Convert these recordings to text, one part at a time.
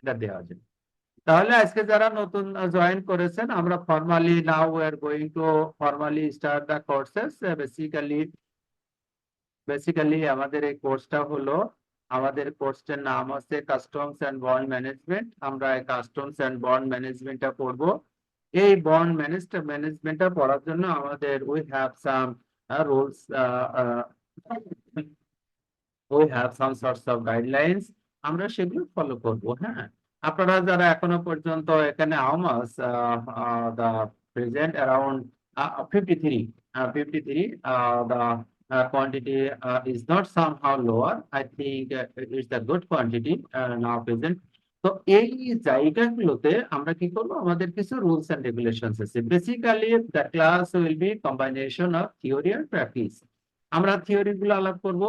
এটা দেওয়া যায়। তাহলে আজকে যারা নতুন জয়েন করেছেন, আমরা formally now we are going to formally start the courses. Basically আমাদের এই কোর্সটা হলো, আমাদের কোর্সটার নাম আছে কাস্টমস এন্ড বন্ড ম্যানেজমেন্ট। আমরা এই কাস্টমস এন্ড বন্ড ম্যানেজমেন্টটা পড়ব। এই বন্ড ম্যানেজমেন্টটা পড়ার জন্য আমাদের we have some rules, we have some sorts of guidelines. আমরা সেগুলো ফলো করব। হ্যাঁ, আপনারা যারা এখনো পর্যন্ত এখানে আওমাস দা present around 53, 53, the quantity is not somehow lower. I think it's a good quantity now present. তো এই জায়গাগুলোতে আমরা কি করবো, আমাদের কিছু রুলস এন্ড রেগুলেশনস আছে। Basically the class will be combination of theory and practice. আমরা থিওরি গুলো আলাপ করব,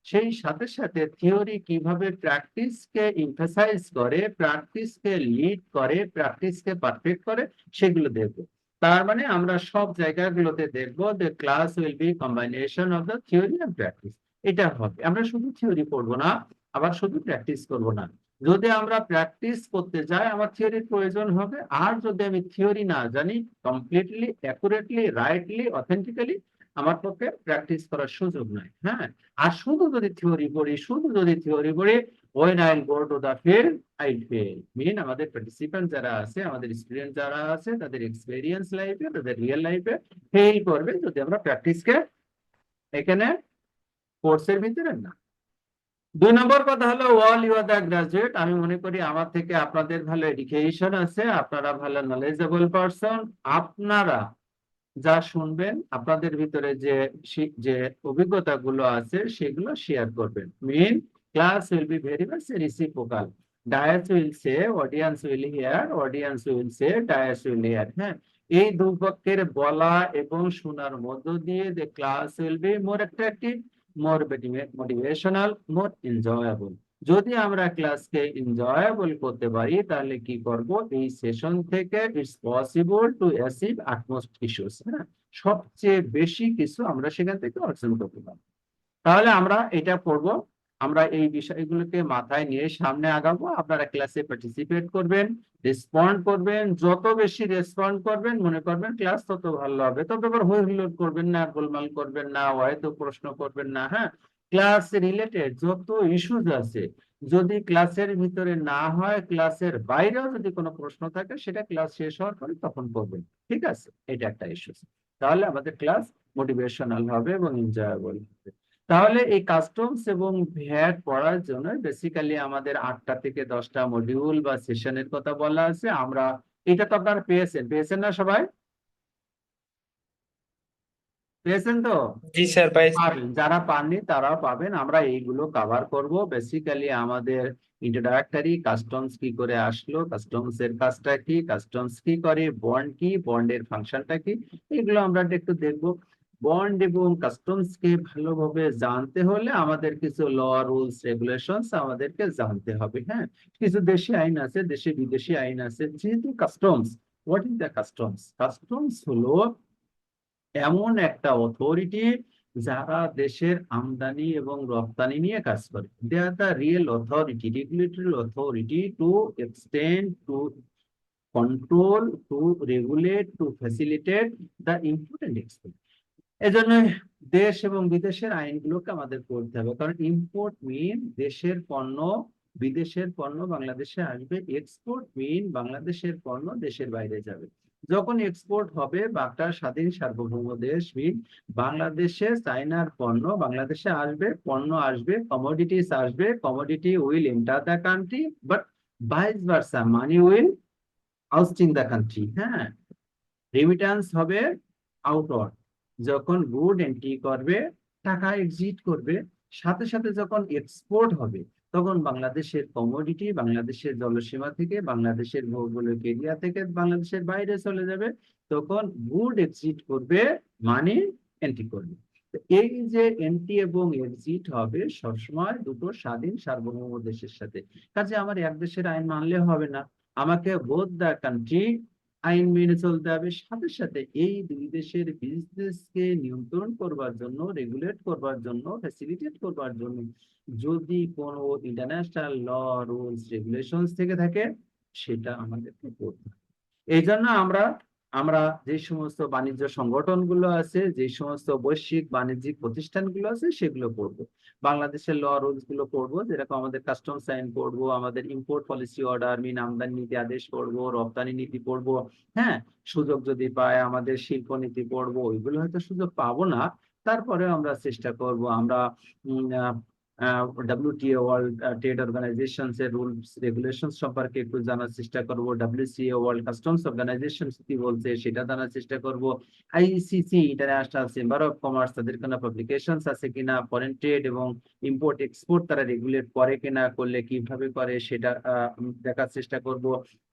সেই সাথে সাথে থিওরি কিভাবে প্র্যাকটিসকে এমফাসাইজ করে, প্র্যাকটিসকে লিড করে, প্র্যাকটিসকে পারফেক্ট করে, সেগুলো দেখবো। তার মানে আমরা সব জায়গাগুলোতে দেখবো যে class will be combination of the theory and practice. এটা হবে, আমরা শুধু থিওরি পড়বো না, আবার শুধু প্র্যাকটিস করব না। যদি আমরা প্র্যাকটিস করতে যাই, আমার থিওরির প্রয়োজন হবে। আর যদি আমি থিওরি না জানি কমপ্লিটলি, অ্যাকুরেটলি, রাইটলি, অথেন্টিক্যালি, আমার পক্ষে প্র্যাকটিস করার সুযোগ নাই। হ্যাঁ, আর শুধু যদি থিওরি পড়ি, শুধু যদি থিওরি পড়ি, when I'll go to the field, I'll fail. মিন আমাদের পার্টিসিপেন্ট যারা আছে, আমাদের স্টুডেন্ট যারা আছে, তাদের এক্সপেরিয়েন্স লাইফে, তাদের রিয়েল লাইফে ফেল করবে যদি আমরা প্র্যাকটিসকে এখানে কোর্সের ভিতরে না। 2 নম্বর কথা হলো, all you are the graduate. আমি মনে করি আমার থেকে আপনাদের ভালো এডুকেশন আছে, আপনারা ভালো নলেজেবল পারসন। আপনারা যা শুনবেন, আপনাদের ভিতরে যে যে অভিজ্ঞতাগুলো আছে সেগুলো শেয়ার করবেন। Main class will be very much reciprocal. Dais will say, audience will hear, audience will say, dais will hear. হ্যাঁ, এই দুপক্ষের বলা এবং শোনার মধ্য দিয়ে the class will be more attractive, more motivational, more enjoyable. যদি আমরা ক্লাসকে এনজয়েবল করতে পারি, তাহলে কি করব, এই সেশন থেকে it's possible to achieve utmost issues. হ্যাঁ, সবচেয়ে বেশি কিছু আমরা সেখান থেকে অর্জন করতে পারবো। তাহলে আমরা এটা পড়বো, আমরা এই বিষয়গুলোকে মাথায় নিয়ে সামনে আগাবো। আপনারা ক্লাসে পার্টিসিপেট করবেন, রেসপন্ড করবেন। যত বেশি রেসপন্ড করবেন, মনে করবেন ক্লাস তত ভালো হবে। তবে আবার হই হুল্লোড় করবেন না, গোলমাল করবেন না, হয়তো প্রশ্ন করবেন না। হ্যাঁ, ক্লাস রিলেটেড যত ইস্যুজ আছে, যদি ক্লাসের ভিতরে না হয়, ক্লাসের বাইরেও যদি কোনো প্রশ্ন থাকে, সেটা ক্লাস শেষ হওয়ার পরে তখন করবেন। ঠিক আছে, এটা একটা ইস্যু। তাহলে আমাদের ক্লাস মোটিভেশনাল হবে এবং এনজয়েবল হবে। তাহলে এই কাস্টমস এবং ভ্যাট পড়ার জন্য বেসিক্যালি আমাদের 8টা থেকে 10টা মডিউল বা সেশনের কথা বলা আছে। আমরা এটা তো আপনারা পেয়েছেন না সবাই? পেয়েছেন তো? জি স্যার, পাইছি। পাবেন, যারা পাননি তারাও পাবেন। আমরা এইগুলো কভার করব। বেসিক্যালি আমাদের ইন্ট্রোডাক্টরি, কাস্টমস কি করে আসলো, কাস্টমস এর কাজটা কি, কাস্টমস কি করে, বন্ড কি, বন্ডের ফাংশনটা কি, এগুলো আমরা একটু দেখব। বন্ড এবং কাস্টমস কে ভালোভাবে জানতে হলে আমাদের কিছু ল, রুলস, রেগুলেশনস আমাদেরকে জানতে হবে। হ্যাঁ, কিছু দেশি আইন আছে, দেশি বিদেশি আইন আছে। যেহেতু customs, what is the customs? Customs হলো এমন একটা অথরিটি যারা দেশের আমদানি এবং রপ্তানি নিয়ে কাজ করে। They are the real authority, regulatory authority to extend, to control, to regulate, to facilitate the import and export. এজন্য দেশ এবং বিদেশের আইনগুলোকে আমাদের পড়তে হবে। কারণ ইম্পোর্ট মিন দেশের পণ্য বিদেশের পণ্য বাংলাদেশে আসবে, এক্সপোর্ট মিন বাংলাদেশের পণ্য দেশের বাইরে যাবে। যখন এক্সপোর্ট হবে, একটা স্বাধীন সার্বভৌম দেশ মিন বাংলাদেশে চায়নার পণ্য বাংলাদেশে আসবে, পণ্য আসবে, কমোডিটিস আসবে, commodity will enter the country, but vice versa, money will আউটস্টিং দ্য কান্ট্রি। হ্যাঁ, রেমিটেন্স হবে আউটওয়ার্ড। যখন গুড এন্ট্রি করবে, টাকা এক্সিট করবে, সাথে সাথে যখন এক্সপোর্ট হবে, তখন বাংলাদেশের কমোডিটি বাংলাদেশের জলসীমা থেকে, বাংলাদেশের ভৌগোলিক এরিয়া থেকে বাংলাদেশের বাইরে চলে যাবে। তখন গুড এক্সিট করবে, মানি এন্ট্রি করবে। তো এই যে এন্ট্রি এবং এক্সিট হবে সবসময় দুটো স্বাধীন সার্বভৌম দেশের সাথে। কাজে আমার এক দেশের আইন মানলে হবে না, আমাকে বোথ দ্য কান্ট্রি আইন মেনে চলতে হবে। সাথে সাথে এই দুই দেশের বিজনেসকে নিয়ন্ত্রণ করবার জন্য, রেগুলেট করবার জন্য, ফ্যাসিলিটেট করবার জন্য যদি কোনো ইন্টারন্যাশনাল ল, রুলস, রেগুলেশনস থেকে থাকে, সেটা আমাদেরকে করতে হবে। এই জন্য আমরা আমরা যে সমস্ত বাণিজ্য সংগঠনগুলো আছে, যে সমস্ত বৈশ্বিক বাণিজ্যিক প্রতিষ্ঠানগুলো আছে, সেগুলো পড়বো। বাংলাদেশের ল রুলস গুলো পড়বো, যেরকম আমাদের কাস্টমস আইন পড়বো, আমাদের ইম্পোর্ট পলিসি অর্ডার, মিন আমদানি নীতি আদেশ পড়বো, রপ্তানি নীতি পড়বো। হ্যাঁ, সুযোগ যদি পায় আমাদের শিল্প নীতি পড়বো। ওইগুলো হয়তো সুযোগ পাবো না, তারপরে আমরা চেষ্টা করব। আমরা WTO ওয়ার্ল্ড ট্রেড অর্গানাইজেশনস এর রুলস রেগুলেশন সম্পর্কে একটু জানার চেষ্টা করব। WCO ওয়ার্ল্ড কাস্টমস অর্গানাইজেশন কি বলছে সেটা জানার চেষ্টা করব। ICC international chamber of commerce, তাদের কোনো পাবলিকেশনস আছে কিনা, ফরেন ট্রেড এবং ইম্পোর্ট এক্সপোর্ট তারা রেগুলেট করে কিনা, করলে কিভাবে করে সেটা দেখার চেষ্টা করব।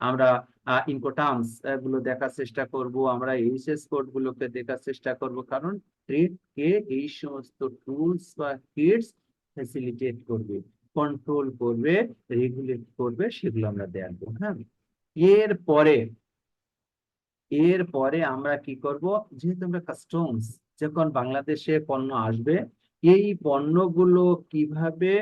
আমরা ইনকোটার্মস গুলো দেখার চেষ্টা করব। আমরা এইচএস কোড গুলোকে দেখার চেষ্টা করব, কারণ ট্রেড কে এই সমস্ত টুলস বা কিটস ফ্যাসিলিটেট করবে, কন্ট্রোল করবে, রেগুলেট করবে, সেগুলো আমরা দেখবো। হ্যাঁ, এরপরে এরপরে আমরা কি করব, যেহেতু আমরা কাস্টমস, যখন বাংলাদেশে পণ্য আসবে, এই পণ্যগুলো কিভাবে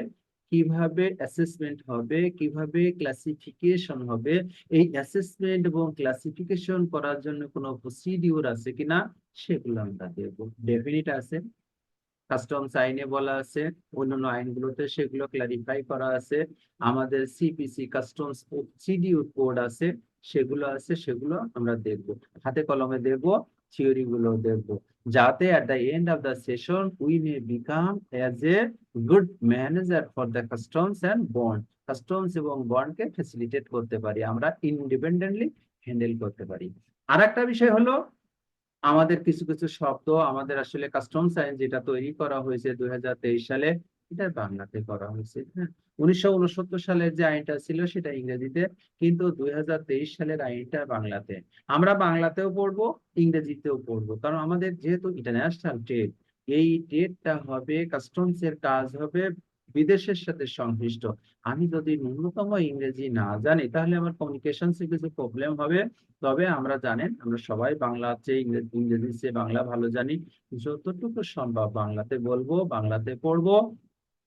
কিভাবে অ্যাসেসমেন্ট হবে, কিভাবে ক্লাসিফিকেশন হবে, এই অ্যাসেসমেন্ট এবং ক্লাসিফিকেশন করার জন্য কোনো প্রসিডিউর আছে কিনা, সেগুলো আমরা দেখবো। ডেফিনিট আছে, কাস্টমস আইনে বলা আছে, অন্যান্য আইনগুলোতে সেগুলো ক্লারিফাই করা আছে। আমাদের CPC কাস্টমস প্রসিডিউর কোড আছে, সেগুলো আছে, সেগুলো আমরা দেখব, হাতে কলমে দেখব, থিওরি গুলো দেখব, যাতে at the end of the session we may become as a good manager for the customs and bond, customs এবং বন্ডকে ফ্যাসিলিটেট করতে পারি, আমরা ইন্ডিপেন্ডেন্টলি হ্যান্ডেল করতে পারি। আর একটা বিষয় হলো, আমাদের কিছু কিছু শব্দ, আমাদের আসলে কাস্টমস আইন যেটা তৈরি করা হয়েছে 2023 সালে, এটা বাংলাতে করা হয়েছে। হ্যাঁ, 1969 সালের যে আইনটা ছিল সেটা ইংরেজিতে, কিন্তু 2023 সালের আইনটা বাংলাতে। আমরা বাংলাতেও পড়বো, ইংরেজিতেও পড়বো, কারণ আমাদের যেহেতু ইন্টারন্যাশনাল ট্রেড, এই ট্রেডটা হবে, কাস্টমস এর কাজ হবে বিদেশের সাথে সংশ্লিষ্ট। আমি যদি ন্যূনতম ইংরেজি না জানি, তাহলে আমার কমিউনিকেশনসে কিছু প্রবলেম হবে। তবে আমরা জানেন, আমরা সবাই বাংলার চেয়ে ইংরেজির চেয়ে বাংলা ভালো জানি। যতটুকু সম্ভব বাংলাতে বলবো, বাংলাতে পড়বো,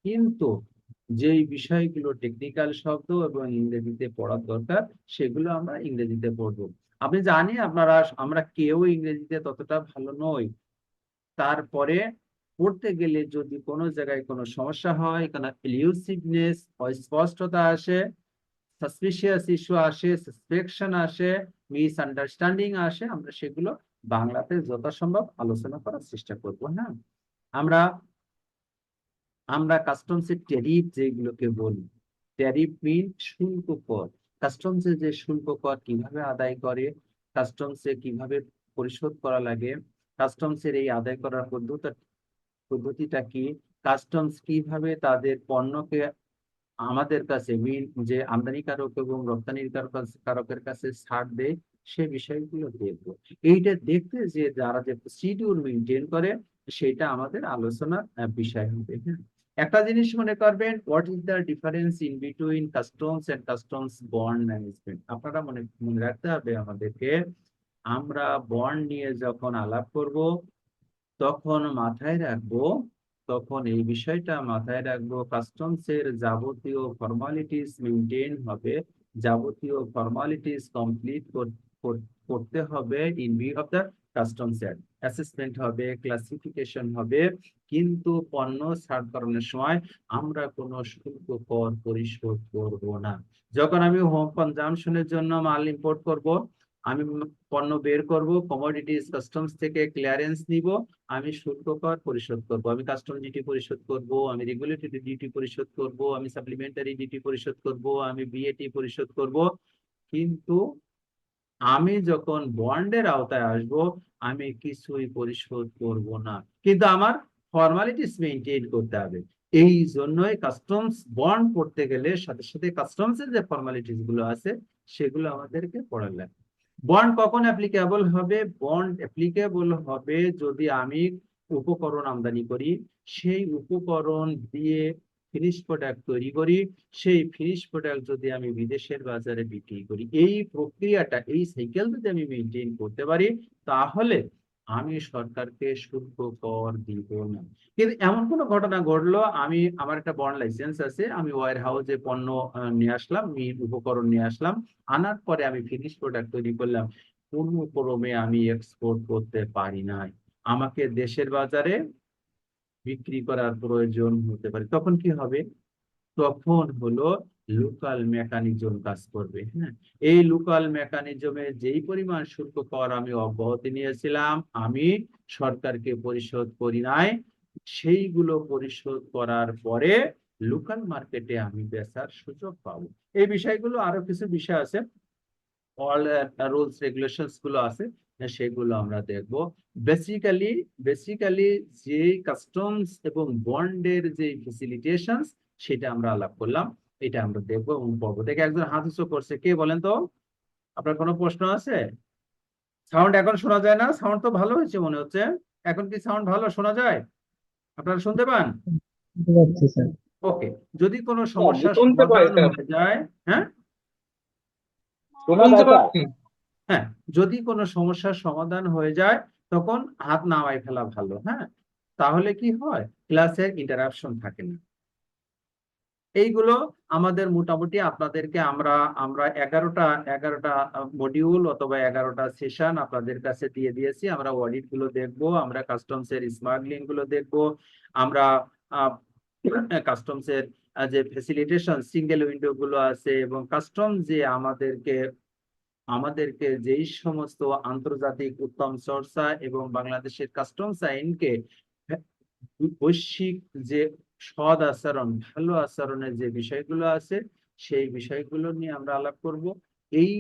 কিন্তু যেই বিষয়গুলো টেকনিক্যাল শব্দ এবং ইংরেজিতে পড়ার দরকার, সেগুলো আমরা ইংরেজিতে পড়বো। আপনি জানি, আমরা কেউ ইংরেজিতে ততটা ভালো নই। তারপরে পড়তে গেলে যদি কোনো জায়গায় কোনো সমস্যা হয়, কোনো এলিউসিভনেস, অস্পষ্টতা আসে, সাসপিশিয়াস ইস্যু আসে, সাসপেকশন আসে, মিসআন্ডারস্ট্যান্ডিং আসে, আমরা সেগুলো বাংলাতে যথাসম্ভব আলোচনা করার চেষ্টা করব। হ্যাঁ, আমরা আমরা কাস্টমসের ট্যারিফ যেগুলোকে বলি, ট্যারিফ মিন শুল্ক কর। কাস্টমসে যে শুল্ক কর কিভাবে আদায় করে, কাস্টমসে কিভাবে পরিশোধ করা লাগে, কাস্টমসের এই আদায় করার পদ্ধতিটা কি, কাস্টমস কিভাবে তাদের পণ্যকে আমাদের কাছে যে আমদানিকারক এবং রপ্তানিকারকের কাছে ছাড় দেয়, সে বিষয়গুলো দেখবো। এইটা দেখতে যে যারা যে প্রসিডিউর মেনটেন করে, সেটা আমাদের আলোচনার বিষয় হবে। হ্যাঁ, একটা জিনিস মনে করবেন, what is the difference in between customs and customs bond management. আপনারা মনে মনে রাখতে হবে আমাদেরকে, আমরা বন্ড নিয়ে যখন আলাপ করব, তখন মাথায় রাখবো, তখন এই বিষয়টা মাথায় রাখবো, কাস্টমস এর যাবতীয় ফর্মালিটিস মেনটেন হবে, যাবতীয় ফর্মালিটিস কমপ্লিট করতে হবে in view of the customs act. Assessment হবে, ক্লাসিফিকেশন হবে, কিন্তু পণ্য ছাড় করানোর সময় আমরা কোনো শুল্ক কর পরিশোধ করব না। যখন আমি হোম কনজামশনের জন্য মাল ইম্পোর্ট করব, আমি পণ্য বের করব, কমোডিটিস কাস্টমস থেকে ক্লিয়ারেন্স নিব, আমি শুল্ক কর পরিশোধ করব, আমি কাস্টম ডিউটি পরিশোধ করব, আমি রেগুলেটরি ডিউটি পরিশোধ করব, আমি সাপ্লিমেন্টারি ডিউটি পরিশোধ করব, আমি বিএটি পরিশোধ করব। কিন্তু আমি যখন বন্ডের আওতায় আসব, আমি কিছুই পরিশোধ করব না, কিন্তু আমার ফর্মালিটিস মেনটেন করতে হবে। এই জন্যই কাস্টমস বন্ড করতে গেলে সাথে সাথে কাস্টমস এর যে ফর্মালিটিস গুলো আছে, সেগুলো আমাদেরকে পড়া লাগবে। বন্ড কখন অ্যাপ্লিকেবল হবে? বন্ড অ্যাপ্লিকেবল হবে যদি আমি উপকরণ আমদানি করি, সেই উপকরণ দিয়ে ফিনিশ প্রোডাক্ট তৈরি করি, সেই ফিনিশ প্রোডাক্ট যদি আমি বিদেশের বাজারে বিক্রি করি, এই প্রক্রিয়াটা, এই সাইকেল যদি আমি মেনটেন করতে পারি, তাহলে আমি সরকারকে শুল্ক কর দিব না। কিন্তু এমন কোনো ঘটনা ঘটলো, আমার একটা বন্ড লাইসেন্স আছে, আমি ওয়্যার হাউসে পণ্য নিয়ে আসলাম, মিল উপকরণ নিয়ে আসলাম, আনার পরে আমি ফিনিশ প্রোডাক্ট তৈরি করলাম, কোনো ক্রমে আমি এক্সপোর্ট করতে পারি নাই, আমাকে দেশের বাজারে বিক্রি করার প্রয়োজন হতে পারে, তখন কি হবে? তখন হলো লোকাল মেকানিজম কাজ করবে। হ্যাঁ, এই লোকাল মেকানিজমে যেই পরিমাণ শুল্ক কর আমি অব্যাহতি নিয়েছিলাম, আমি সরকারকে পরিশোধ করি নাই, সেইগুলো পরিশোধ করার পরে লোকাল মার্কেটে আমি বেচার সুযোগ পাবো। এই বিষয়গুলো, আরো কিছু বিষয় আছে, অল রুলস রেগুলেশনস গুলো আছে, সেগুলো আমরা দেখব। বেসিক্যালি বেসিক্যালি যে কাস্টমস এবং বন্ডের যে ফেসিলিটেশনস, সেটা আমরা আলাপ করলাম, এটা আমরা দেখবো এবং পর্ব থেকে একজন হাত উঁচু করছে, কে বলেন তো? আপনার কোনো প্রশ্ন আছে? সাউন্ড এখন শোনা যায় না? সাউন্ড তো ভালো হয়েছে মনে হচ্ছে। এখন কি সাউন্ড ভালো শোনা যায়? আপনারা শুনতে পান? বুঝতে পারছি স্যার। ওকে। যদি কোনো আমি সমস্যার শুনতে পাই সমাধান স্যার, হয়ে যায়, হ্যাঁ, শোনা শুনতে যায় স্যার পাচ্ছি। হ্যাঁ, যদি কোনো সমস্যার সমাধান হয়ে যায়, তখন হাত নামাই ফেলা ভালো। হ্যাঁ, তাহলে কি হয়, ক্লাসের ইন্টারাপশন থাকে না। এইগুলো আমাদের মোটামুটি আপনাদেরকে আমরা আমরা 11টা মডিউল অথবা 11টা সেশন আপনাদের কাছে দিয়ে দিয়েছি। আমরা অডিট গুলো দেখবো, আমরা কাস্টমস এর স্মাগলিং গুলো দেখবো, আমরা কাস্টমস এর যে ফেসিলিটেশন সিঙ্গেল উইন্ডো গুলো আছে, এবং কাস্টম যে আমাদেরকে আমাদেরকে যেই সমস্ত আন্তর্জাতিক উত্তম চর্চা এবং বাংলাদেশের কাস্টমস আইনকে বৈশ্বিক যে সৎ আচরণ, ভালো আচরণের যে বিষয়গুলো আছে, সেই বিষয়গুলো নিয়ে আমরা আলাপ করব। এই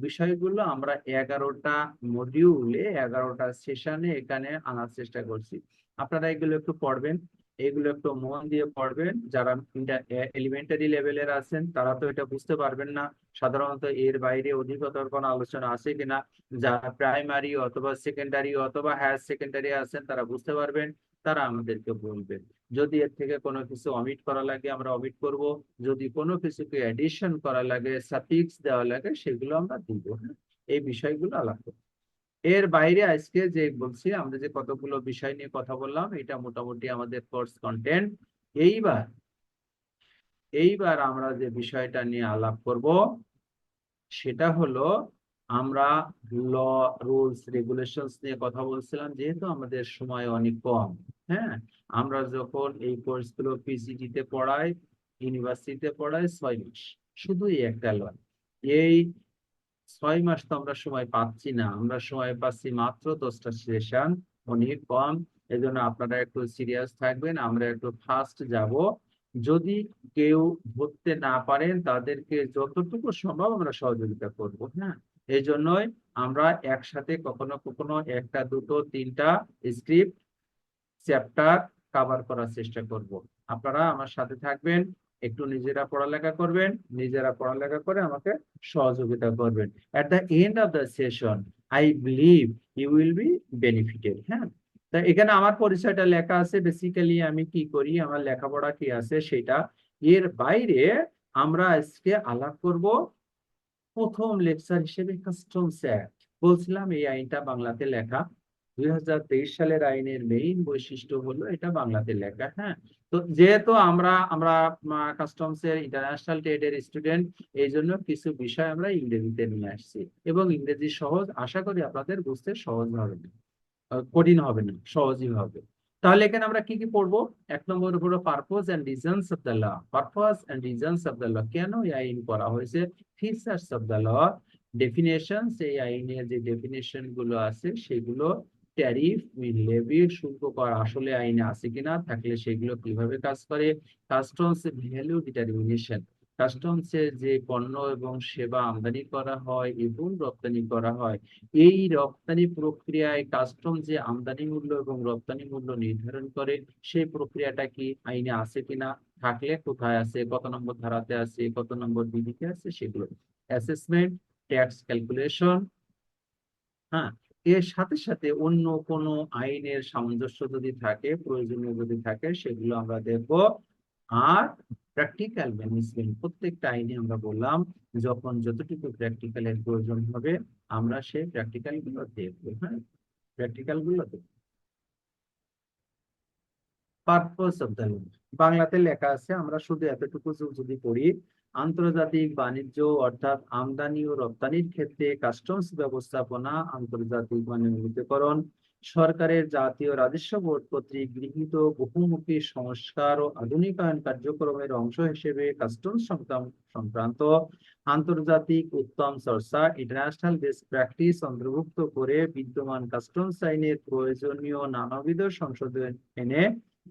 বিষয়গুলো আমরা 11টা মডিউলে 11টা সেশনে এখানে আনার চেষ্টা করছি। আপনারা এগুলো একটু পড়বেন, এগুলো একটু মন দিয়ে পড়বেন। যারা এলিমেন্টারি লেভেলের আছেন, তারা তো এটা বুঝতে পারবেন না, সাধারণত এর বাইরে অধিকতর কোনো আলোচনা আছে কিনা। যারা প্রাইমারি অথবা সেকেন্ডারি অথবা হায়ার সেকেন্ডারি আছেন, তারা বুঝতে পারবেন, তারা আমাদেরকে বলবেন। যদি এর থেকে কোনো কিছু অমিট করা লাগে, আমরা অমিট করব। যদি কোনো কিছুকে এডিশন করা লাগে, সাফিক্স দেওয়া লাগে, সেগুলো আমরা দিব। হ্যাঁ, এই বিষয়গুলো আলাপ করব। এর বাইরে আজকে যে বলছি, আমরা যে কতগুলো বিষয় নিয়ে কথা বললাম, এটা মোটামুটি আমাদের কোর্স কন্টেন্ট। এইবার এইবার আমরা যে বিষয়টা নিয়ে আলাপ করব, সেটা হলো, আমরা ল, রুলস, রেগুলেশনস নিয়ে কথা বলছিলাম, যেহেতু আমাদের সময় অনেক কম। হ্যাঁ, আমরা যখন এই কোর্সগুলো পিজিটি তে পড়াই, ইউনিভার্সিটিতে পড়াই 6 মাস, শুধু এই একটা লয়, এই 6 মাস তো আমরা সময় পাচ্ছি না, আমরা সময় পাচ্ছি মাত্র 10টা সেশন, অনেক কম। এজন্য আপনারা একটু সিরিয়াস থাকবেন, আমরা একটু ফাস্ট যাব। যদি কেউ ধরতে না পারেন, তাদেরকে যতটুকু সম্ভব আমরা সহযোগিতা করব। হ্যাঁ, এই জন্যই আমরা একসাথে কখনো কখনো একটা, দুটো, তিনটা স্ক্রিপ্ট চ্যাপ্টার কভার করার চেষ্টা করব। আপনারা আমার সাথে থাকবেন, একটু নিজেরা পড়ালেখা করবেন, নিজেরা পড়ালেখা করে আমাকে সহযোগিতা করবেন। At the end of the session, I believe you will be benefited. হ্যাঁ, তা এখানে আমার পরিচয়টা লেখা আছে, বেসিক্যালি আমি কি করি, আমার লেখাপড়া কি আছে সেটা। এর বাইরে আমরা আজকে আলাপ করব প্রথম লেকচার হিসেবে কাস্টমস অ্যাক্ট। বলছিলাম এই আইনটা বাংলাতে লেখা, 2023 সালের আইনের মেইন বৈশিষ্ট্য হলো এটা বাংলাতে লেখা। হ্যাঁ, তো যেহেতু আমরা আমরা কাস্টমস এর ইন্টারন্যাশনাল ট্রেডের স্টুডেন্ট, এই জন্য কিছু বিষয় আমরা ইংরেজিতে নিয়ে আসছি, এবং ইংরেজি সহজ, আশা করি আপনাদের বুঝতে সহজ হবে না, কঠিন হবে না, সহজই হবে। তাহলে এখানে আমরা কি কি পড়বো? 1 নম্বর হলো purpose and reasons of the law. Purpose and reasons of the law, কেন এই আইন করা হয়েছে। Features of the law, definition, এই আইনের যে ডেফিনেশন গুলো আছে সেগুলো। ট্যারিফ, লেভি, শুল্ক কর আসলে আইনে আছে কিনা, থাকলে সেগুলো কিভাবে কাজ করে। কাস্টমস ভ্যালু ডিটারমিনেশন, কাস্টমসে যে পণ্য এবং সেবা আমদানি করা হয় এবং রপ্তানি করা হয়, এই রপ্তানি প্রক্রিয়ায় কাস্টম যে আমদানি মূল্য এবং রপ্তানি মূল্য নির্ধারণ করে, সেই প্রক্রিয়াটা কি আইনে আছে কিনা, থাকলে কোথায় আছে, কত নম্বর ধারাতে আছে, কত নম্বর বিধিতে আছে, সেগুলো। Assessment, tax calculation. হ্যাঁ, এর সাথে সাথে অন্য কোনো আইনের সামঞ্জস্য যদি থাকে, প্রয়োজনীয় যদি থাকে, সেগুলো আমরা দেখব। আর প্র্যাকটিক্যাল ম্যানেজমেন্ট প্রত্যেকটা আইনে আমরা বললাম যখন যতটুকু প্র্যাকটিক্যালের প্রয়োজন হবে আমরা সেই প্র্যাকটিক্যাল গুলো দেখবো। হ্যাঁ, প্র্যাকটিক্যাল গুলো দেখবো। পারপোজ অফ দ্য ল, বাংলাতে লেখা আছে, আমরা শুধু এতটুকু যদি পড়ি, আন্তর্জাতিক বাণিজ্য অর্থাৎ আমদানি ও রপ্তানির ক্ষেত্রে কাস্টমস ব্যবস্থাপনা, আন্তর্জাতিক মানকীকরণ, সরকারের জাতীয় রাজস্ব বোর্ড কর্তৃক গৃহীত বহুমুখী সংস্কার ও আধুনিকায়ন কার্যক্রমের অংশ হিসেবে কাস্টমস সংক্রান্ত আন্তর্জাতিক উত্তম চর্চা, ইন্টারন্যাশনাল বেস্ট প্র্যাকটিস অন্তর্ভুক্ত করে বিদ্যমান কাস্টমস আইনের প্রয়োজনীয় নানাবিধ সংশোধন এনে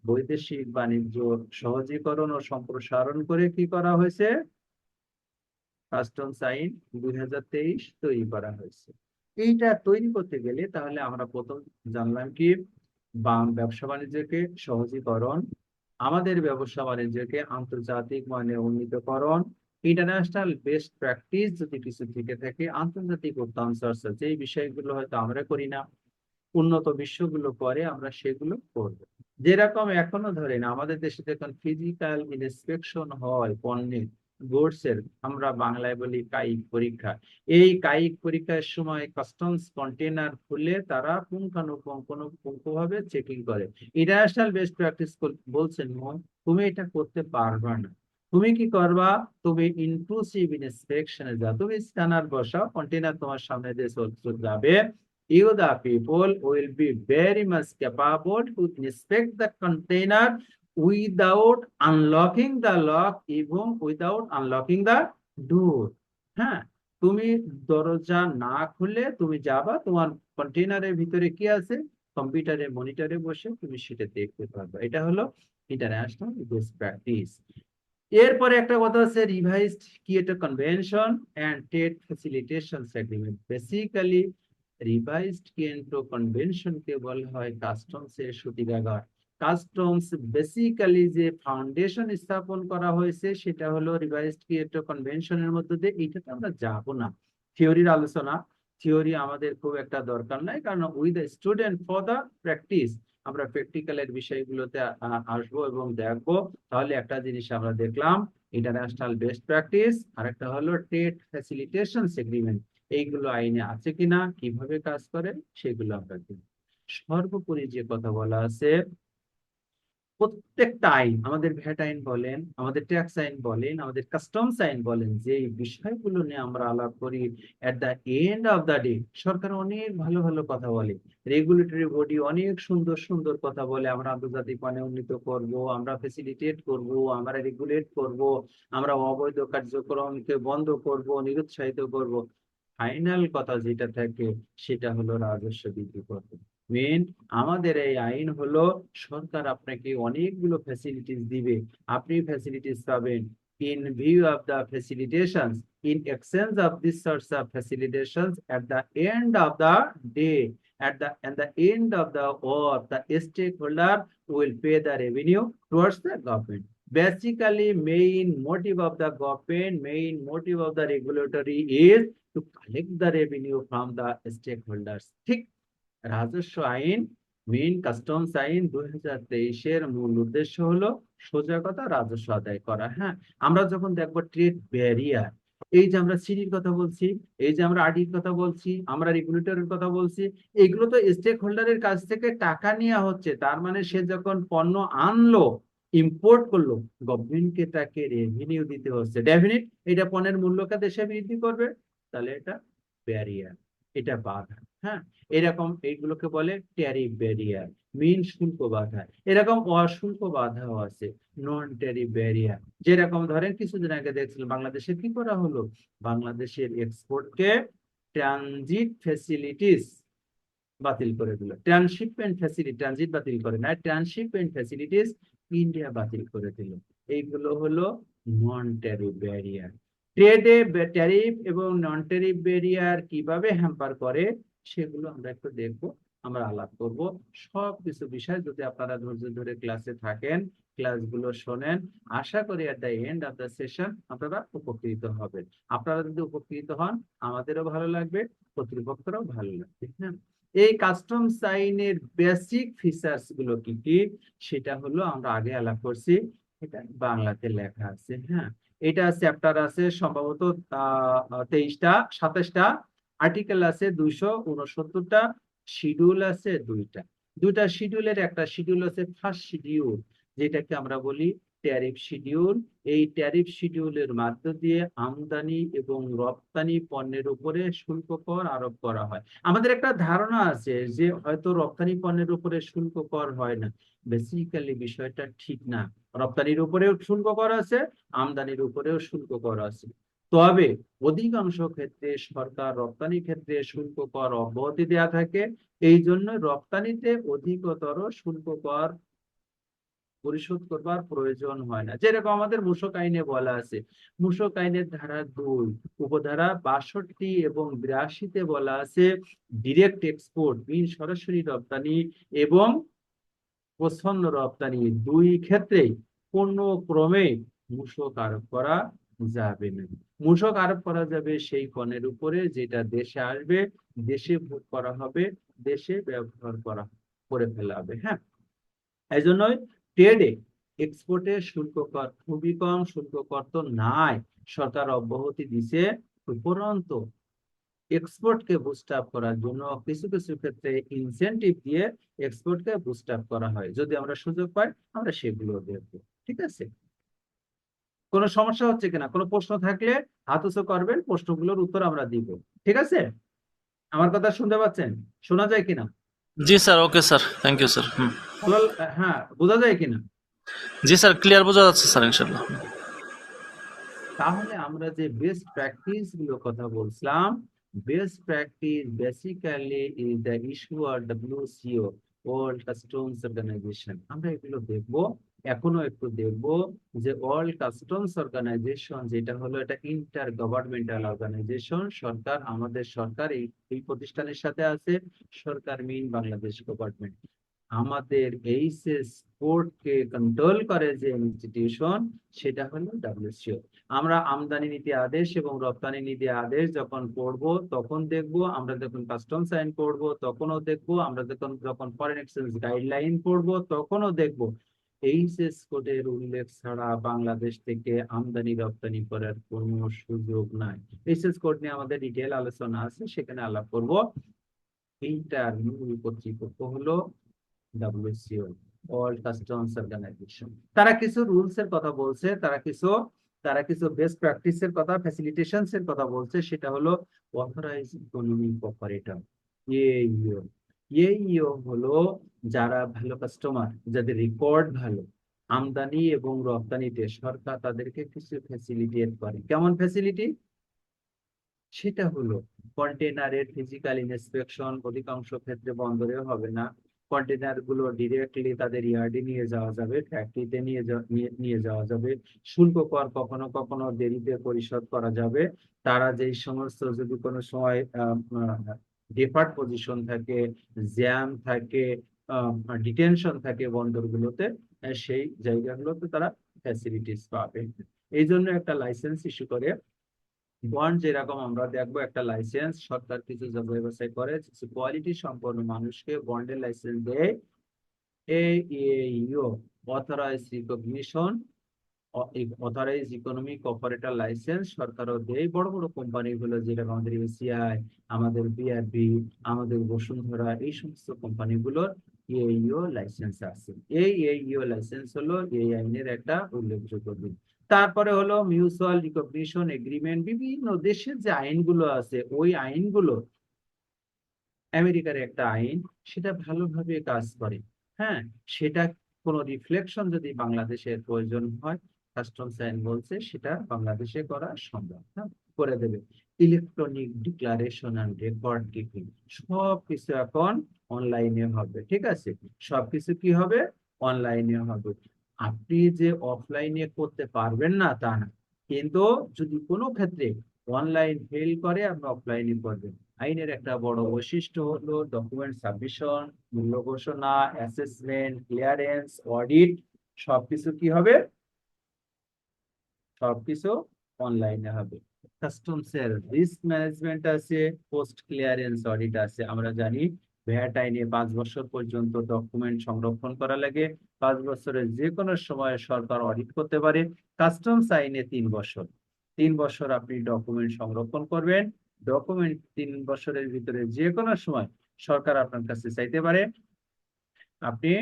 বৈদেশিক বাণিজ্য সহজীকরণ ও সম্প্রসারণ করে কি করা হয়েছে, কাস্টমস আইন 2023 তৈরি করা হয়েছে। এইটা তৈরি করতে গেলে তাহলে আমরা প্রথম জানলাম কি, ব্যবসা বাণিজ্যকে সহজীকরণ, আমাদের ব্যবসা বাণিজ্যকে আন্তর্জাতিক মানে উন্নীতকরণ, ইন্টারন্যাশনাল বেস্ট প্র্যাকটিস যদি কিছু থেকে থাকে, আন্তর্জাতিক উত্তম চর্চা, যে বিষয়গুলো হয়তো আমরা করি না, উন্নত বিশ্বগুলো করে, আমরা সেগুলো করব। যেরকম এখনো ধরেন আমাদের দেশে যখন ফিজিক্যাল ইন্সপেকশন হয় পণ্যের, গুডস এর, আমরা বাংলায় বলি কায়িক পরীক্ষা, এই কায়িক পরীক্ষার সময় কাস্টমস কন্টেনার খুলে তারা পুঙ্খানুপুঙ্খ ভাবে চেকিং করে। ইন্টারন্যাশনাল বেস্ট প্র্যাকটিস বলছেন তুমি এটা করতে পারবা না, তুমি কি করবা, তুমি ইনক্লুসিভ ইন্সপেকশনে যাও, তুমি স্ক্যানার বসাও, কন্টেনার তোমার সামনে দিয়ে যাবে, you the people will be very much capable to inspect the container without unlocking the lock, এবং without unlocking the door। হ্যাঁ, তুমি দরজা না খুলে তুমি যাবা, তোমার কন্টেনারের ভিতরে কি আছে, কম্পিউটারে মনিটরে বসে তুমি সেটা দেখতে পারবে। এটা হলো ইন্টারন্যাশনাল বেস্ট প্র্যাকটিস। এরপরে একটা কথা আছে revised Kyoto convention and trade facilitation agreement. Basically revised Kyoto convention কে বলা হয় কাস্টমস এর সূতিকাগার। কাস্টমস বেসিক্যালি যে ফাউন্ডেশন স্থাপন করা হয়েছে সেটা হলো রিভাইজড কিয়োটো কনভেনশনের মধ্যে দিয়ে। এইটাতে আমরা যাব না, থিওরির আলোচনা, থিওরি আমাদের খুব একটা দরকার নাই, কারণ with the student for the practice আমরা প্র্যাকটিক্যালের বিষয়গুলোতে আসবো এবং দেখবো। তাহলে একটা জিনিস আমরা দেখলাম, ইন্টারন্যাশনাল বেস্ট প্র্যাকটিস, আর একটা হলো ট্রেড ফ্যাসিলিটেশন এগ্রিমেন্ট, এইগুলো আইনে আছে কিনা, কিভাবে কাজ করে, সেগুলো আমরা দেখব। সর্বোপরি যে কথা বলা আছে, প্রত্যেকটা আইন, আমাদের ভ্যাট আইন বলেন, আমাদের ট্যাক্স আইন বলেন, আমাদের কাস্টমস আইন বলেন, যে বিষয়গুলো নিয়ে আমরা আলাপ করি, at the end of the day সরকার অনেক ভালো ভালো কথা বলে, রেগুলেটরি বডি অনেক সুন্দর সুন্দর কথা বলে, আমরা আন্তর্জাতিক মানে উন্নীত করব, আমরা ফেসিলিটেট করব, আমরা রেগুলেট করব, আমরা অবৈধ কার্যক্রমকে বন্ধ করব, নিরুৎসাহিত করব। ফাইনাল কথা যেটা থাকে সেটা হলো রাজস্ব বৃদ্ধি করবে। মেন আমাদের এই আইন হলো সরকার আপনাকে অনেকগুলো ফ্যাসিলিটিস দিবে, আপনি ফ্যাসিলিটিস পাবেন, in view of the facilitations, in exchange of this sorts of facilitations, at the end of the day, at the end of the war, the stakeholder will pay the revenue towards the government. Basically, main motive of the government, main motive of the regulatory is to collect the revenue from the stakeholders. ঠিক রাজস্ব আইন, main customs আইন 2023 মূল উদ্দেশ্য হলো সোজা কথা রাজস্ব আদায় করা। হ্যাঁ, আমরা যখন দেখবো ট্রেড ব্যারিয়ার, এই যে আমরা সিডির কথা বলছি, এই যে আমরা আরডির কথা বলছি, আমরা রেগুলেটরের কথা বলছি, এগুলো তো স্টেক হোল্ডারের কাছ থেকে টাকা নেওয়া হচ্ছে। তার মানে সে যখন পণ্য আনলো, ইম্পোর্ট করলো, গভর্নমেন্টকে তাকে রেভিনিউ দিতে হচ্ছে। ডেফিনিট এটা পণ্যের মূল্যকে দেশে বৃদ্ধি করবে, তাহলে এটা ব্যারিয়ার, এটা বাধা। হ্যাঁ, এরকম এইগুলোকে বলে ট্যারিফ ব্যারিয়ার, মেইন শুল্ক বাধা। এরকম অশুল্ক বাধাও আছে, নন ট্যারিফ ব্যারিয়ার। যেরকম ধরেন কিছুদিন আগে দেখছিলাম বাংলাদেশে কি করা হলো, বাংলাদেশের এক্সপোর্টকে ট্রানজিট ফ্যাসিলিটিস বাতিল করে দিল, ট্রান্সশিপমেন্ট ফ্যাসিলিটি, ট্রানজিট বাতিল করে না, ট্রান্সশিপমেন্ট ফ্যাসিলিটিস ইন্ডিয়া বাতিল করে দিল। এইগুলো হলো নন ট্যারিফ ব্যারিয়ার। ট্রেডে ট্যারিফ এবং নন ট্যারিফ ব্যারিয়ার কিভাবে হ্যাম্পার করে সেগুলো আমরা একটু দেখবো, আমরা আলাপ করব। সবকিছু বিষয় যদি আপনারা ধৈর্য ধরে ক্লাসে থাকেন, ক্লাসগুলো শোনেন, আশা করি at the end of the session আপনারা উপকৃত হবেন। আপনারা যদি উপকৃত হন আমাদেরও ভালো লাগবে, কর্তৃপক্ষরাও ভালো লাগবে। হ্যাঁ, এই কাস্টমস আইনের বেসিক ফিচার্স গুলো কি কি সেটা হলো আমরা আগে আলাপ করছি। এটা বাংলাতে লেখা আছে, হ্যাঁ। এটা চ্যাপ্টার আছে সম্ভবত 23টা 27টা, আর্টিকেল আছে 269টা, শিডিউল আছে দুইটা শিডিউলের একটা শিডিউল আছে ফার্স্ট শিডিউল, যেটাকে আমরা বলি ট্যারিফ শিডিউল। এই ট্যারিফ শিডিউলের মধ্য দিয়ে আমদানি এবং রপ্তানি পণ্যের উপরে শুল্ক কর আরোপ করা হয়। আমাদের একটা ধারণা আছে যে হয়তো রপ্তানি পণ্যের উপরে শুল্ক কর হয় না। বেসিক্যালি বিষয়টা ঠিক না। রপ্তানির উপরেও শুল্ক কর আছে, আমদানির উপরেও শুল্ক কর আছে। তবে অধিকাংশ ক্ষেত্রে সরকার রপ্তানি ক্ষেত্রে শুল্ক কর অব্যাহতি দেয়া থাকে। এই জন্য রপ্তানিতে অধিকতর শুল্ক কর পরিশোধ করবার প্রয়োজন হয় না। যেরকম আমাদের মূসক আইনে বলা আছে, মূসক আইনের ধারা 2 উপধারা 62 এবং 82-তে বলা আছে ডিরেক্ট এক্সপোর্ট মিন সরাসরি রপ্তানি এবং প্রচ্ছন্ন রপ্তানি দুই ক্ষেত্রেই কোনো ক্রমে মূসক আরোপ করা যাবে না। মূসক আরোপ করা যাবে সেই পণ্যের উপরে যেটা দেশে আসবে, দেশে ভোগ করা হবে, দেশে ব্যবহার করে ফেলা হবে, হ্যাঁ। এই জন্যই ট্রেডে এক্সপোর্টে শুল্ক কর খুবই কম, শুল্ক কর তো নাই, সরকার অব্যাহতি দিছে। উপরন্তু এক্সপোর্টকে বুস্ট আপ করার জন্য কিছু কিছু ক্ষেত্রে ইনসেনটিভ দিয়ে এক্সপোর্টকে বুস্ট আপ করা হয়। যদি আমরা সুযোগ পাই আমরা সেগুলো দেখবো, ঠিক আছে। কোনো সমস্যা হচ্ছে কিনা, কোনো প্রশ্ন থাকলে হাত উঁচু করবেন, প্রশ্নগুলোর উত্তর আমরা দিব, ঠিক আছে। আমার কথা শুনতে পাচ্ছেন? শোনা যায় কিনা? জি sir, okay sir, thank you sir. ভালো, হ্যাঁ, বোঝা যায় কিনা? জি স্যার, ক্লিয়ার বোঝা যাচ্ছে স্যার, ইনশাল্লাহ। তাহলে আমরা যে বেস্ট প্র্যাকটিস গুলো কথা বলছিলাম, best practice basically is the issuer WCO, World customs Organization. আমরা এগুলো দেখব, এখনো একটু দেখব যে ওয়ার্ল্ড কাস্টমস অর্গানাইজেশন যেটা হলো এটা ইন্টার গভর্নমেন্টাল অর্গানাইজেশন। সরকার, আমাদের সরকার এই এই প্রতিষ্ঠানের সাথে আছে, সরকার মিন বাংলাদেশ গভর্নমেন্ট। আমাদের এইচএস কোর্টকে কন্ট্রোল করে যে ইনস্টিটিউশন, সেটা হলো ডব্লিউসিও। আমরা আমদানি নীতি আদেশ এবং রপ্তানি নীতি আদেশ যখন পড়বো তখন দেখবো, আমরা যখন কাস্টমস আইন পড়বো তখনও দেখবো, আমরা যখন ফরেন এক্সচেঞ্জ গাইডলাইন পড়বো তখনও দেখবো। এইচএস কোডের উল্লেখ ছাড়া বাংলাদেশ থেকে আমদানি রপ্তানি করার কোনো সুযোগ নাই। এইচএস কোড নিয়ে আমাদের ডিটেল আলোচনা আছে, সেখানে আলাপ করবো। এইটার মূল কর্তৃপক্ষ হলো ডব্লিউসিও, ওয়ার্ল্ড কাস্টমস অর্গানাইজেশন। তারা কিছু রুলস এর কথা বলছে, তারা কিছু বেস্ট প্র্যাকটিসের কথা, ফ্যাসিলিটেশনস এর কথা বলছে। সেটা হলো অথরাইজ ইকোনমিক অপারেটর, এইও। এইও হলো যারা ভালো কাস্টমার, যাদের রেকর্ড ভালো আমদানি এবং রপ্তানিতে, সরকার তাদেরকে কিছু ফ্যাসিলিটেট করে। কেমন ফ্যাসিলিটি? সেটা হলো কন্টেনারের ফিজিক্যাল ইন্সপেকশন অধিকাংশ ক্ষেত্রে বন্দরে হবে না। কন্টেনার গুলো ডিরেক্টলি তাদের ইয়ার্ডে নিয়ে যাওয়া যাবে, ফ্যাক্টরিতে নিয়ে যাওয়া যাবে। শুল্ক কর কখনো কখনো দেরিতে পরিশোধ করা যাবে। তারা যেই সমস্ত, যদি কোনো সময় ডিফার্ড পজিশন থাকে, জ্যাম থাকে, ডিটেনশন থাকে বন্দরগুলোতে, সেই জায়গাগুলোতে তারা ফ্যাসিলিটিস পাবে। এই জন্য একটা লাইসেন্স ইস্যু করে। বন্ড যেরকম আমরা দেখবো, একটা লাইসেন্স সরকার কিছু যাচাই বাছাই করে, কিছু কোয়ালিটি সম্পন্ন মানুষকে বন্ডের লাইসেন্স দেয়। AEO authorize recognition, authorize economic operator license সরকারও দেয়। বড় বড় কোম্পানি গুলো যেরকম আমাদের এসিআই, আমাদের বিআরবি, আমাদের বসুন্ধরা, এই সমস্ত কোম্পানিগুলোর এইও লাইসেন্স আছে। এইও লাইসেন্স হলো এই আইনের একটা উল্লেখযোগ্য দিক। তারপরে হলো মিউচুয়াল রিকগনিশন এগ্রিমেন্ট। বিভিন্ন দেশের যে আইনগুলো আছে, ওই আইনগুলো, আমেরিকার একটা আইন, সেটা ভালোভাবে কাজ করে, হ্যাঁ। সেটা কোনো রিফ্লেকশন যদি বাংলাদেশের প্রয়োজন হয়, কাস্টমস আইন বলছে সেটা বাংলাদেশে করা সম্ভব, হ্যাঁ, করে দেবে। Electronic declaration and record keeping, সবকিছু এখন অনলাইনে হবে, ঠিক আছে। সবকিছু কি হবে? অনলাইনে হবে। আপনি যে অফলাইনে করতে পারবেন না তা না, কিন্তু যদি কোনো ক্ষেত্রে অনলাইন ফেল করে আপনি অফলাইনে করবেন। আইনের একটা বড় বৈশিষ্ট্য হলো ডকুমেন্ট সাবমিশন, মূল্য ঘোষণা, অ্যাসেসমেন্ট, ক্লিয়ারেন্স, অডিট, সবকিছু কি হবে? সবকিছু অনলাইনে হবে। কাস্টমস এর রিস্ক ম্যানেজমেন্ট আছে, পোস্ট ক্লিয়ারেন্স অডিট আছে। আমরা জানি ভ্যাট আইনে 5 বছর পর্যন্ত ডকুমেন্ট সংরক্ষণ করা লাগে। 5 বছরের যে কোনো সময় সরকার অডিট করতে পারে। কাস্টমস আইনে 3 বছর। 3 বছর আপনি ডকুমেন্ট সংরক্ষণ করবেন। ডকুমেন্ট 3 বছরের ভিতরে যে কোনো সময় সরকার আপনার কাছে চাইতে পারে, আপনি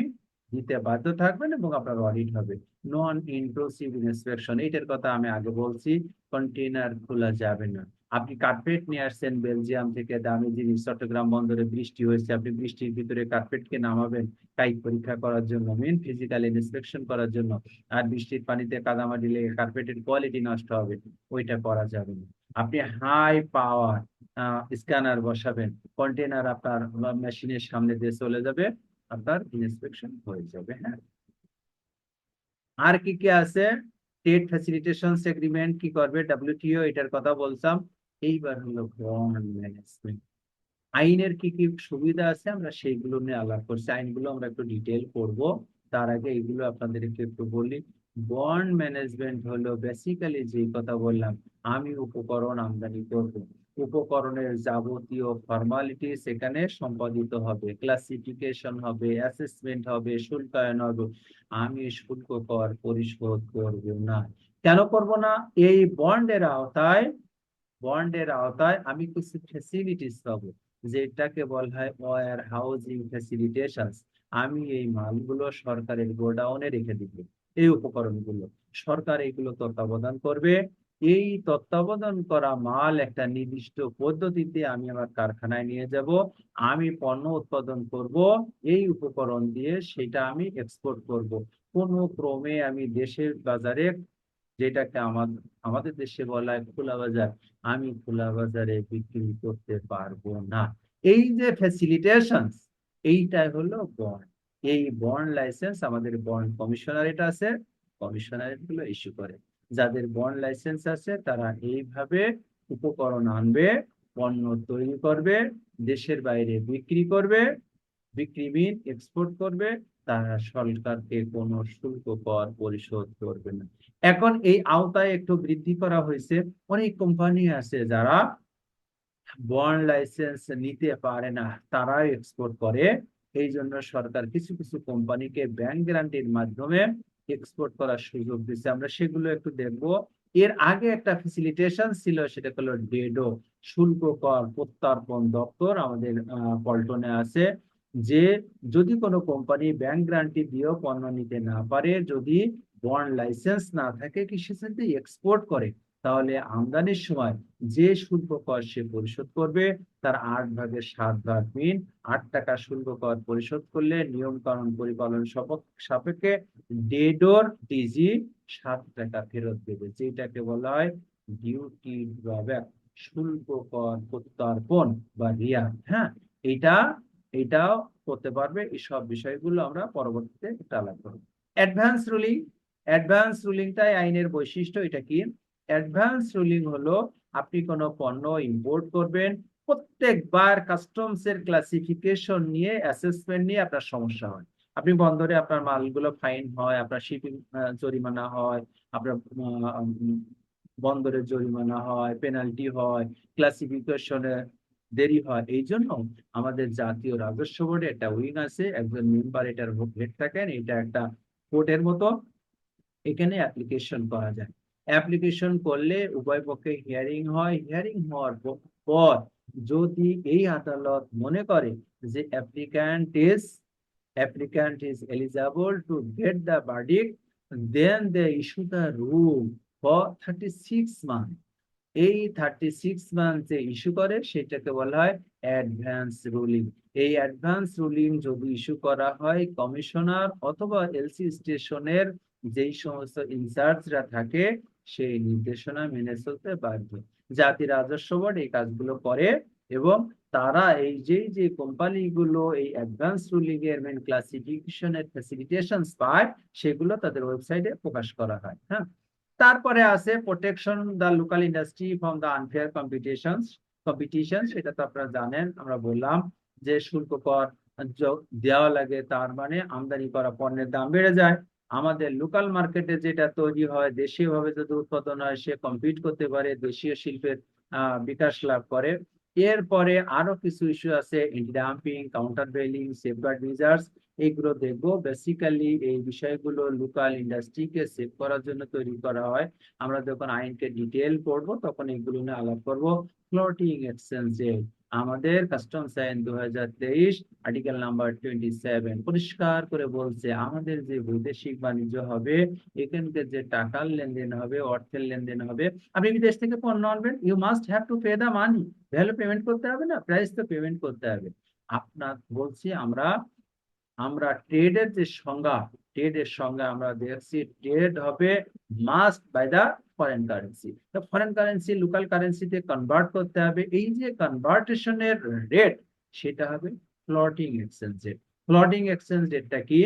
দিতে বাধ্য থাকবেন এবং আপনার অডিট হবে। নন ইন্ট্রুসিভ ইন্সপেকশন, এটার কথা আমি আগে বলছি। কন্টেইনার খোলা যাবে না। আপনি কার্পেট নিয়ে আসছেন বেলজিয়াম থেকে, দামি জিনিস, চট্টগ্রাম বন্দরে বৃষ্টি হয়েছে, আপনি বৃষ্টির ভিতরে কার্পেটকে নামাবেন কাইক পরীক্ষা করার জন্য, মেন ফিজিক্যাল ইন্সপেকশন করার জন্য, আর বৃষ্টির পানিতে কাদামাটি লেগে কার্পেটের কোয়ালিটি নষ্ট হবে, ওইটা করা যাবে না। আপনি হাই পাওয়ার স্ক্যানার বসাবেন, কন্টেইনার আপনার মেশিনের সামনে দিয়ে চলে যাবে, আপনার ইন্সপেকশন হয়ে যাবে। হ্যাঁ, আর কি কি আছে? ট্রেড ফ্যাসিলিটেশন এগ্রিমেন্ট কি করবে? ডব্লিউটিও, এটার কথা বলতাম। এইবার হলো বন্ড ম্যানেজমেন্ট। আইনের কি কি সুবিধা আছে আমরা সেইগুলো নিয়ে আলাপ করছি, আইনগুলো আমরা একটু ডিটেল পড়বো। তার আগে এইগুলো আপনাদেরকে একটু বলি। বন্ড ম্যানেজমেন্ট হলো বেসিক্যালি যে কথা বললাম, আমি উপকরণ আমদানি করব, উপকরণের যাবতীয় ফর্মালিটি সেখানে সম্পাদিত হবে, ক্লাসিফিকেশন হবে, অ্যাসেসমেন্ট হবে, শুল্কায়ন হবে। আমি শুল্ক কর পরিশোধ করব না। কেন করব না? এই বন্ডের আওতায় আমি কিছু ফ্যাসিলিটিস পাবো, যেটাকে বলা হয় ওয়্যার হাউজিং ফ্যাসিলিটেশনস। আমি এই মালগুলো সরকারের গোডাউনে রেখে দিব, এই উপকরণগুলো সরকার এইগুলো তত্ত্বাবধান করবে। এই তত্ত্বাবধান করা মাল একটা নির্দিষ্ট পদ্ধতিতে আমি আমার কারখানায় নিয়ে যাব, আমি পণ্য উৎপাদন করব, এই উপকরণ দিয়ে সেটা আমি এক্সপোর্ট করব। কোনো ক্রমে আমি দেশের বাজারে, যেটাকে আমাদের দেশে বলা হয় খোলা বাজার, আমি খোলা বাজারে বিক্রি করতে পারবো না। এই যে ফ্যাসিলিটেশন, এইটাই হলো বন্ড। এই বন্ড লাইসেন্স আমাদের বন্ড কমিশনারেট আছে, কমিশনারেট গুলো ইস্যু করে। যাদের বন্ড লাইসেন্স আছে তারা এইভাবে উপকরণ আনবে, পণ্য তৈরি করবে, দেশের বাইরে বিক্রি করবে, বিক্রি মিন এক্সপোর্ট করবে, তারা সরকারকে কোনো শুল্ক কর পরিশোধ করবে না। এখন এই আওতায় একটু বৃদ্ধি করা হয়েছে। অনেক কোম্পানি আছে যারা বন্ড লাইসেন্স নিতে পারে না, তারাই এক্সপোর্ট করে। এই জন্য সরকার কিছু কিছু কোম্পানিকে ব্যাংক গ্যারান্টির মাধ্যমে এক্সপোর্ট করার সুযোগ দিচ্ছে, আমরা সেগুলো একটু দেখব। এর আগে একটা ফেসিলিটেশন ছিল, সেটা হলো ডেডো, শুল্ক কর প্রত্যর্পণ দপ্তর, আমাদের পল্টনে আছে। যে যদি কোনো কোম্পানি ব্যাংক গ্যারান্টি দিয়েও পণ্য নিতে না পারে, যদি বন্ড লাইসেন্স না থাকে, কৃষি সাথে এক্সপোর্ট করে, তাহলে আমদানির সময় যে শুল্ক কর সে পরিশোধ করবে, তার 8/7 মিন 8 টাকা শুল্ক কর পরিশোধ করলে নিয়ম কানুন পরিপালন সাপেক্ষে ডেডোর ডিজি 7 টাকা ফেরত দেবে, যেটাকে বলা হয় ডিউটি ড্রব্যাক, শুল্ক কর প্রত্যর্পণ বা রিয়া। হ্যাঁ, এটা এটাও করতে পারবে। এইসব বিষয়গুলো আমরা পরবর্তীতে একটু আলাদা করব। অ্যাডভান্স রুলিং, অ্যাডভান্স রুলিংটাই আইনের বৈশিষ্ট্য। এটা কি? অ্যাডভান্স রুলিং হলো আপনি কোনো পণ্য ইম্পোর্ট করবেন, প্রত্যেকবার কাস্টমস এর ক্লাসিফিকেশন নিয়ে, অ্যাসেসমেন্ট নিয়ে আপনার সমস্যা হয়। আপনি বন্দরে আপনার মালগুলো ফাইন হয়, আপনার শিপিং জরিমানা হয়, আপনার বন্দরের জরিমানা হয়, পেনাল্টি হয়, ক্লাসিফিকেশনে দেরি হয়। এই জন্য আমাদের জাতীয় রাজস্ব বোর্ডে একটা উইং আছে, একজন মেম্বার এটার হেড থাকেন, এটা একটা কোর্টের মতো। এখানে অ্যাপ্লিকেশন করা যায়, অ্যাপ্লিকেশন করলে উভয় পক্ষে হিয়ারিং হয়, হিয়ারিং হওয়ার পর যদি এই আদালত মনে করে যে applicant is eligible to get the verdict, then they issue the rule for 36 months। এই 36 মান্থ যে ইস্যু করে সেটাকে বলা হয় অ্যাডভান্স রুলিং। এই অ্যাডভান্স রুলিং যদি ইস্যু করা হয়, কমিশনার অথবা এলসি স্টেশনের যেই সমস্ত ইনচার্জরা থাকে, সেই নির্দেশনা মেনে চলতে বাধ্য। জাতীয় রাজস্ব বোর্ড এই কাজগুলো করে, এবং তারা এই যে কোম্পানিগুলো এই অ্যাডভান্স রুলিং এর মেন ক্লাসিফিকেশনের ফ্যাসিলিটেশন পায়, সেগুলো তাদের ওয়েবসাইটে প্রকাশ করা হয়। হ্যাঁ, তারপরে আছে protection the local industry from the unfair competition. সেটা তো আপনারা জানেন, আমরা বললাম যে শুল্ক কর দেওয়া লাগে, তার মানে আমদানি করা পণ্যের দাম বেড়ে যায়। আমাদের লোকাল মার্কেটে যেটা তৈরি হয়, দেশীয় ভাবে যদি উৎপাদন হয়, সে কম্পিট করতে পারে, দেশীয় শিল্পের বিকাশ লাভ করে। এরপরে আরো কিছু ইস্যু আছে, anti dumping, countervailing, safeguard measures, এইগুলো দেখবো। বেসিক্যালি এই বিষয়গুলো লোকাল ইন্ডাস্ট্রিকে সেভ করার জন্য তৈরি করা হয়। আমরা যখন আইনকে ডিটেল পড়বো তখন এগুলো নিয়ে আলাপ করবো। ফ্লোটিং এক্সচেঞ্জে আমাদের কাস্টমস আইন 2023 আর্টিকেল নাম্বার 27 পরিষ্কার করে বলছে আমাদের যে বৈদেশিক বাণিজ্য হবে, এখানকার যে টাকার লেনদেন হবে, অর্থের লেনদেন হবে, আপনি বিদেশ থেকে পণ্য আনবেন, you must have to pay the money. Value payment করতে হবে না, প্রাইস তো পেমেন্ট করতে হবে। আপনার বলছি আমরা আমরা ট্রেডের যে সংজ্ঞা, ট্রেডের সংজ্ঞা আমরা দেখছি ট্রেড হবে must by the foreign currency. তো ফরেন কারেন্সি লোকাল কারেন্সিতে কনভার্ট করতে হবে। এই যে কনভার্টেশনের রেট, সেটা হবে floating exchange rate. Floating exchange রেটটা কি?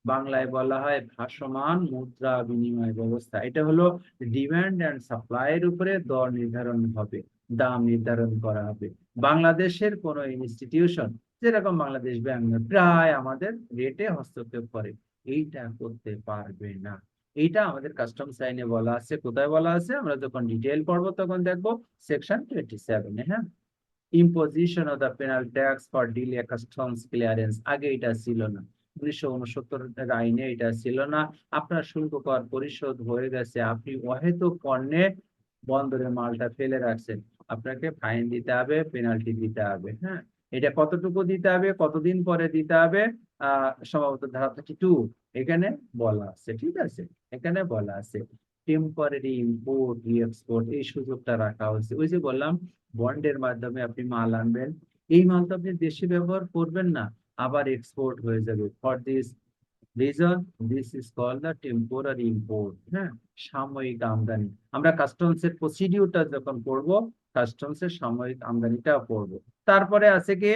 বাংলায় বলা হয় ভাসমান মুদ্রা বিনিময় ব্যবস্থা। এটা হলো ডিমান্ড অ্যান্ড সাপ্লাইয়ের উপরে দর নির্ধারণ হবে, দাম নির্ধারণ করা হবে। বাংলাদেশের কোন ইনস্টিটিউশন যেরকম বাংলাদেশ ব্যাংক প্রায় আমাদের রেটে হস্তক্ষেপ করে, এইটা করতে পারবে না। এইটা আমাদের কাস্টমস আইনে বলা আছে। কোথায় বলা আছে? আমরা যখন ডিটেল পড়বো তখন দেখবো সেকশন 27। হ্যাঁ, imposition of the penal tax for delay customs clearance, আগে এটা ছিল না। 1969 আইনে এটা ছিল না। আপনার শুল্ক কর পরিশোধ হয়ে গেছে, আপনি অহেতুক পণ্যে বন্দরে মালটা ফেলে রাখছেন, আপনাকে ফাইন দিতে হবে, পেনাল্টি দিতে হবে। হ্যাঁ, এটা কতটুকু দিতে হবে, কতদিন পরে দিতে হবে? সম্ভবত ধারা 32 এখানে বলা আছে। ঠিক আছে, এখানে বলা আছে টেম্পোরারি ইম্পোর্ট এক্সপোর্ট, এই সুযোগটা রাখা হয়েছে। ওই যে বললাম বন্ডের মাধ্যমে আপনি মাল আনবেন, এই মাল তো আপনি দেশে ব্যবহার করবেন না, আবার এক্সপোর্ট হয়ে যাবে। For this reason this is called the temporary import. হ্যাঁ, সাময়িক আমদানি। আমরা কাস্টমস এর প্রসিডিউরটা যখন পড়বো, কাস্টমস এর সাময়িক আমদানিটা পড়বো। তারপরে আছে কি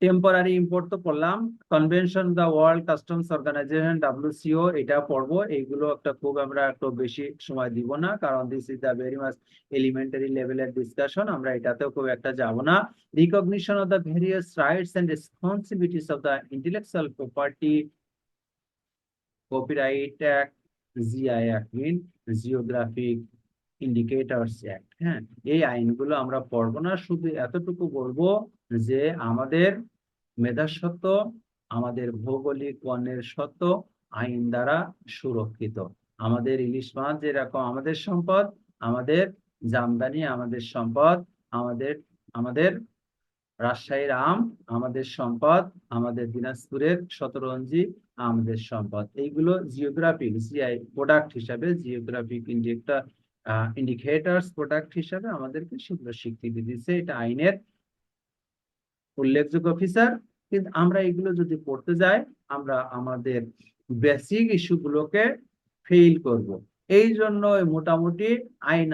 টেম্পোরারি ইম্পোর্ট তো পড়লাম, convention the world customs organisation WCO, এটা পড়বো। এইগুলো একটা খুব আমরা একটু বেশি সময় দিব না, কারণ this is the very much elementary লেভেলের ডিসকাশন, আমরা এটাতেও খুব একটা যাব না। Recognition of the various rights and responsibilities of the intellectual property, copyright act, GI act, geographic indicators act. হ্যাঁ, এই আইনগুলো আমরা পড়বো না, শুধু এতটুকু বলবো যে আমাদের মেধাস্বত্ব, আমাদের ভৌগোলিক বর্ণের সত্ত্ব আইন দ্বারা সুরক্ষিত। আমাদের ইলিশ মাছ যেরকম আমাদের সম্পদ, আমাদের জামদানি আমাদের সম্পদ, আমাদের আমাদের রাজশাহীর আম আমাদের সম্পদ, আমাদের দিনাজপুরের শতরঞ্জি আমাদের সম্পদ। এইগুলো জিওগ্রাফিক জিআই প্রোডাক্ট হিসাবে, জিওগ্রাফিক ইন্ডিকেটরস প্রোডাক্ট হিসাবে আমাদেরকে সেগুলো স্বীকৃতি দিচ্ছে। এটা আইনের উল্লেখযোগ্য অফিসার। কিন্তু আমরা এগুলো যদি পড়তে যাই, আমরা আমাদের বেসিক ইস্যুগুলোকে ফেইল করব। এই জন্য মোটামুটি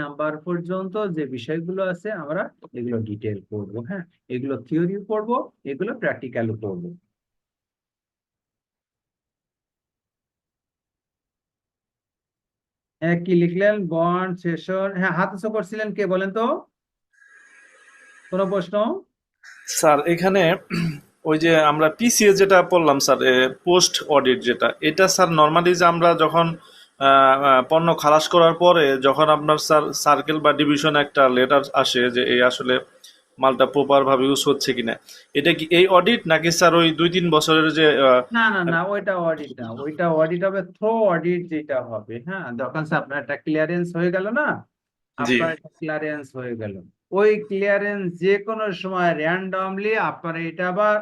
নাম্বার পর্যন্ত যে বিষয়গুলো আছে আমরা এগুলো ডিটেল পড়বো। হ্যাঁ, এগুলো থিওরি পড়বো, এগুলো প্র্যাকটিক্যালও পড়বো। কি লিখলেন? বন্ড সেশন, হ্যাঁ হাত উঁচু করছিলেন কে বলেন তো? কোনো প্রশ্ন? স্যার এখানে ওই যে আমরা পিসিএ যেটা পড়লাম স্যার, পোস্ট অডিট যেটা, এটা স্যার নর্মালি যে আমরা যখন পণ্য খালাস করার পরে যখন আপনার স্যার সার্কেল বা ডিভিশন একটা লেটার আসে যে এই আসলে মালটা প্রপার ভাবে ইউজ হচ্ছে কিনা, এটা কি এই অডিট নাকি স্যার ওই 2-3 বছরের যে না না না, ওইটা অডিট না, ওইটা অডিট হবে থ্রো অডিট যেটা হবে। হ্যাঁ, যখন আপনার একটা ক্লিয়ারেন্স হয়ে গেল না, জি আপনার ক্লিয়ারেন্স হয়ে গেল, ওই ক্লিয়ারেন্স যে কোনো সময় র্যান্ডমলি আপনার এটা আবার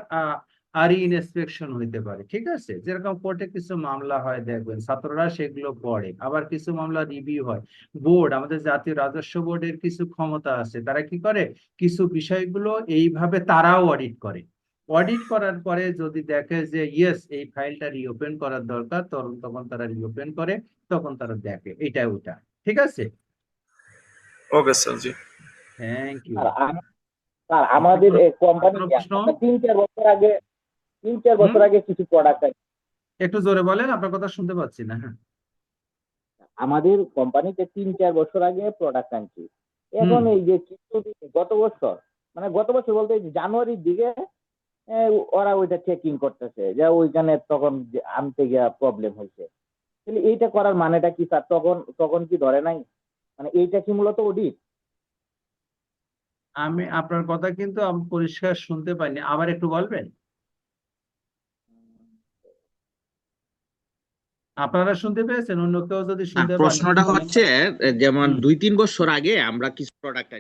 ইনস্পেকশন হইতে পারে। ঠিক আছে, যেরকম কোর্টে কিছু মামলা হয় দেখবেন ছাত্ররা সেগুলো পড়ে, আবার কিছু মামলা রিভিউ হয়। বোর্ড, আমাদের জাতীয় রাজস্ব বোর্ডের কিছু ক্ষমতা আছে, তারা কি করে কিছু বিষয়গুলো এইভাবে তারাও অডিট করে। অডিট করার পরে যদি দেখে যে ইয়েস এই ফাইলটা রিওপেন করার দরকার, তখন তারা রিওপেন করে, তখন তারা দেখে এটা ওটা। ঠিক আছে, ওকে স্যার। জি থ্যাংক ইউ। আর আর আমাদের কোম্পানি কোনো প্রশ্ন? 3-4 বছর আগে কিছু প্রোডাক্ট, একটু জোরে বলেন, আপনার কথা শুনতে পাচ্ছি না। হ্যাঁ, আমাদের কোম্পানিতে 3-4 বছর আগে প্রোডাক্ট আনছি। এখন এই যে গত বছর, মানে গত বছর বলতে জানুয়ারির দিকে ওরা ওইটা চেকিং করতেছে, যে ওইখানে তখন আনতে গিয়া প্রবলেম হয়েছে। তাহলে এইটা করার মানেটা কি স্যার? তখন তখন কি ধরে নাই? মানে এইটা কি মূলত অডিট? আমি আপনার কথা কিন্তু আমি পরিষ্কার শুনতে পাইনি, আবার একটু বলবেন? আপনারা শুনতে পেয়েছেন? অন্য কেউ যদি না, শুনতে পান একটু প্রশ্নটা বলেন। হচ্ছে যেমন হুম 2-3 বছর আগে আমরা কিছু প্রোডাক্ট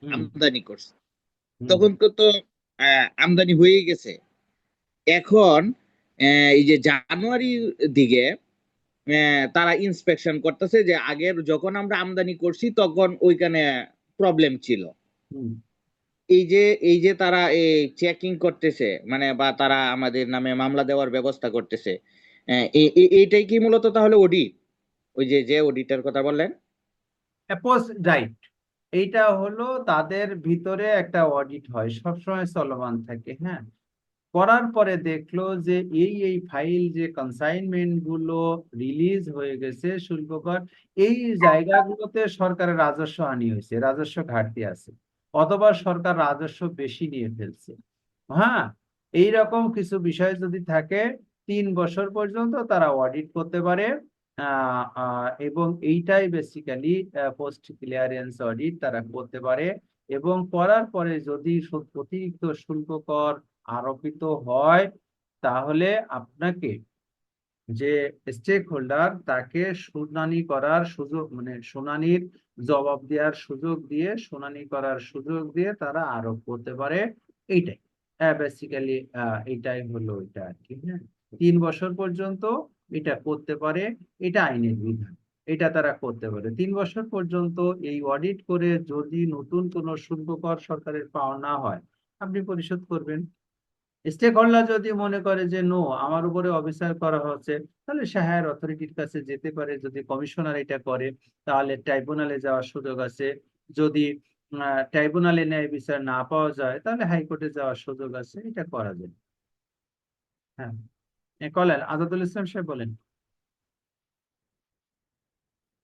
হুম আমদানি করছি, হুম তখন তো আমদানি হয়ে গেছে। এখন এই যে জানুয়ারির দিকে তারা ইন্সপেকশন করতেছে যে আগের যখন আমরা আমদানি করছি তখন ওইখানে প্রবলেম ছিল। হুম। এই যে তারা এই চেকিং করতেছে, মানে বা তারা আমাদের নামে মামলা দেওয়ার ব্যবস্থা করতেছে, এইটাই কি মূলত তাহলে অডিট? ওই যে যে অডিটের কথা বললেন? পোস্ট রাইট, এইটা হলো তাদের ভিতরে একটা অডিট হয়, সবসময় চলমান থাকে। হ্যাঁ, করার পরে দেখলো যে এই ফাইল যে কনসাইনমেন্ট গুলো রিলিজ হয়ে গেছে শুল্ক কর, এই জায়গাগুলোতে সরকারের রাজস্ব হানি হয়েছে, রাজস্ব ঘাটতি আছে, অথবা সরকার রাজস্ব বেশি নিয়ে ফেলছে। হ্যাঁ, এইরকম কিছু বিষয় যদি থাকে 3 বছর পর্যন্ত তারা অডিট করতে পারে। এবং এইটাই বেসিক্যালি পোস্ট ক্লিয়ারেন্স অডিট তারা করতে পারে। এবং করার পরে যদি অতিরিক্ত শুল্ক কর আরোপিত হয়, তাহলে আপনাকে যে স্টেক হোল্ডার তাকে শুনানি করার সুযোগ, মানে শুনানির জবাব দেওয়ার সুযোগ দিয়ে, শুনানি করার সুযোগ দিয়ে তারা আরোপ করতে পারে। এইটাই বেসিক্যালি, এইটাই হলো এটা আর কি। হ্যাঁ, 3 বছর পর্যন্ত এটা করতে পারে, এটা আইনের বিধান, এটা তারা করতে পারে 3 বছর পর্যন্ত। এই অডিট করে যদি নতুন কোনো শুল্ক কর সরকারের পাওয়া না হয়, আপনি পরিশোধ করবেন। স্টেক হোল্ডার যদি মনে করে যে নো, আমার উপরে অবিচার করা হচ্ছে, তাহলে সে হায়ার অথরিটির কাছে যেতে পারে। যদি কমিশনার এটা করে, তাহলে ট্রাইব্যুনালে যাওয়ার সুযোগ আছে। যদি ট্রাইব্যুনালে ন্যায় বিচার না পাওয়া যায়, তাহলে হাইকোর্টে যাওয়ার সুযোগ আছে, এটা করা যায়। হ্যাঁ, কলেন আজাদুল ইসলাম সাহেব বলেন।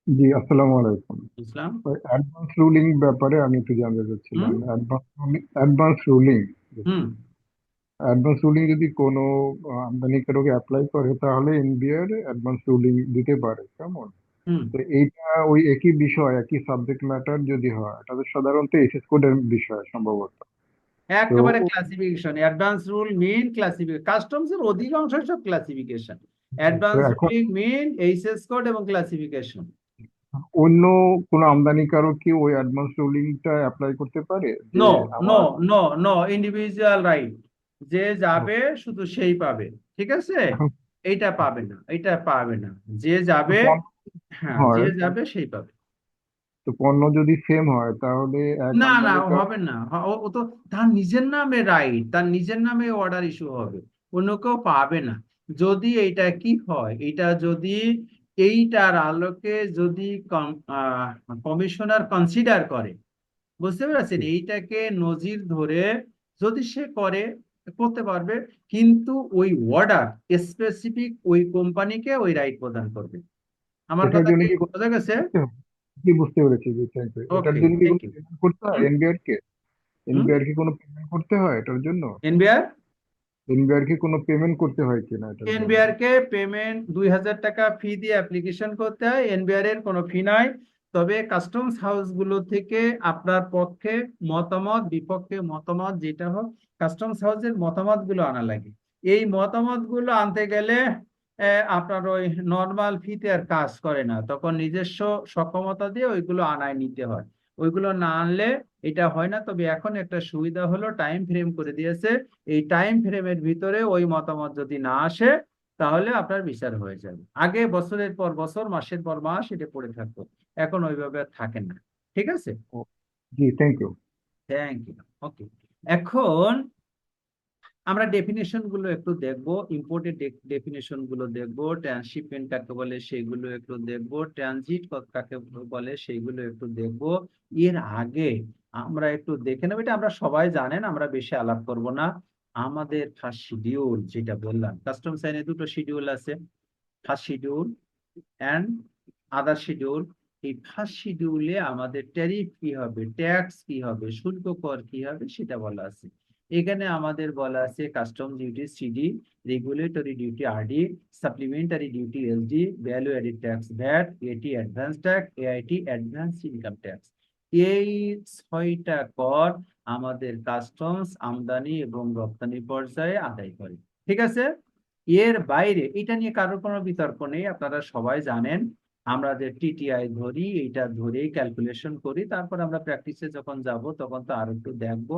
জি, আসসালামু আলাইকুম। ইসলাম। অ্যাডভান্স রুলিং ব্যাপারে আমি একটু জানতে হুম চাচ্ছিলাম। অ্যাডভান্স রুলিং হুম অ্যাডভান্স রুলিং যদি কোনো আমদানিকারক অ্যাপ্লাই করে তাহলে এনবিআর অ্যাডভান্স রুলিং দিতে পারে, কেমন? হুম তো এইটা ওই একই বিষয়, একই সাবজেক্ট ম্যাটার যদি হয়, এটা তো সাধারণত এসএস কোডের বিষয় সম্ভবত। তো একেবারে ক্লাসিফিকেশন, অ্যাডভান্স রুল মিন ক্লাসিফিকেশন, কাস্টমস এর অধিকাংশ সব ক্লাসিফিকেশন। তো অ্যাডভান্স এখন রুল মিন এইচএস কোড এবং ক্লাসিফিকেশন। অন্য কোনো আমদানিকারক কি ওই অ্যাডভান্স রুলিংটা অ্যাপ্লাই করতে পারে যে নো নো আমার নো নো, ইন্ডিভিজুয়াল রাইট, যে যাবে শুধু সেই পাবে। ঠিক আছে, এখন এইটা পাবে না, এটা পাবে না। যে যাবে, পণ্য হ্যাঁ, যে হয়, যাবে সেই পাবে। তো পণ্য যদি সেম হয় তাহলে এক না না, আমদানিকারক হবে না। ও তো তার নিজের নামে রাইট, তার নিজের নামে অর্ডার ইস্যু হবে, অন্য কেউ পাবে না। যদি এইটা কি হয়, এটা যদি এইটার আলোকে যদি কমিশনার কনসিডার করে, বুঝতে পেরেছেন, এইটাকে নজির ধরে যদি সে করে, করতে পারবে। কিন্তু ওই অর্ডার স্পেসিফিক ওই কোম্পানিকে ওই রাইট প্রদান করবে। আমার এটার কথা জন্য কি কি কোনো বোঝা গেছে? করতে হবে? কি বুঝতে পেরেছি যে thank you. এটার ওকে, জন্য কি থ্যাংক কোনো ইউ। পেমেন্ট করতে হয় হুম এনবিআর কে? হুম এনবিআর কি কোনো পেমেন্ট করতে হয় এটার জন্য? এনবিআর এনবিআর কি কোনো পেমেন্ট করতে হয় কিনা এটার জন্য? এনবিআর কে পেমেন্ট 2000 টাকা ফি দিয়ে অ্যাপ্লিকেশন করতে হয়। এনবিআর এর কোনো ফি নাই। তবে কাস্টমস হাউস গুলো থেকে আপনার পক্ষে মতামত, বিপক্ষে মতামত যেটা হোক, কাস্টমস হাউসের মতামত গুলো আনা লাগে। এই মতামত গুলো আনতে গেলে আপনার ওই নর্মাল ফিতে আর কাজ করে না, তখন নিজস্ব সক্ষমতা দিয়ে ওইগুলো আনায় নিতে হয়। ওইগুলো না আনলে এটা হয় না। তবে এখন একটা সুবিধা হলো, টাইম ফ্রেম করে দিয়েছে। এই টাইম ফ্রেমের ভিতরে ওই মতামত যদি না আসে, তাহলে আপনার বিচার হয়ে যাবে। আগে বছরের পর বছর, মাসের পর মাস এটা পড়ে থাকতো, এখন ওইভাবে আর থাকে না। ঠিক আছে, ও, জি, thank you. Thank you. Okay, এখন আমরা ডেফিনেশন গুলো একটু দেখবো, ইম্পোর্টেড ডেফিনেশন গুলো দেখবো, ট্রান্সশিপমেন্ট কাকে বলে সেগুলো একটু দেখবো, ট্রানজিট কাকে বলে সেইগুলো একটু দেখবো। এর আগে আমরা একটু দেখে নেবো, এটা আমরা সবাই জানেন, আমরা বেশি আলাপ করব না। আমাদের ফার্স্ট শিডিউল যেটা বললাম, কাস্টমস আইনে দুটো শিডিউল আছে, first schedule and other schedule. এই ফার্স্ট শিডিউলে আমাদের ট্যারিফ কি হবে, ট্যাক্স কি হবে, শুল্ক কর কি হবে সেটা বলা আছে। এখানে আমাদের বলা আছে custom duty CD, regulatory duty RD, supplementary duty SD, value added tax VAT, AT advance tax, AIT advance income tax. এই 6টা কর আমাদের কাস্টমস আমদানি এবং রপ্তানি পর্যায়ে আদায় করে। ঠিক আছে, এর বাইরে এটা নিয়ে কারোর কোনো বিতর্ক নেই, আপনারা সবাই জানেন। আমরা যে টিটিআই ধরি, এইটা ধরেই ক্যালকুলেশন করি, তারপর আমরা প্র্যাকটিসে যখন যাব তখন তো আরো একটু দেখবো।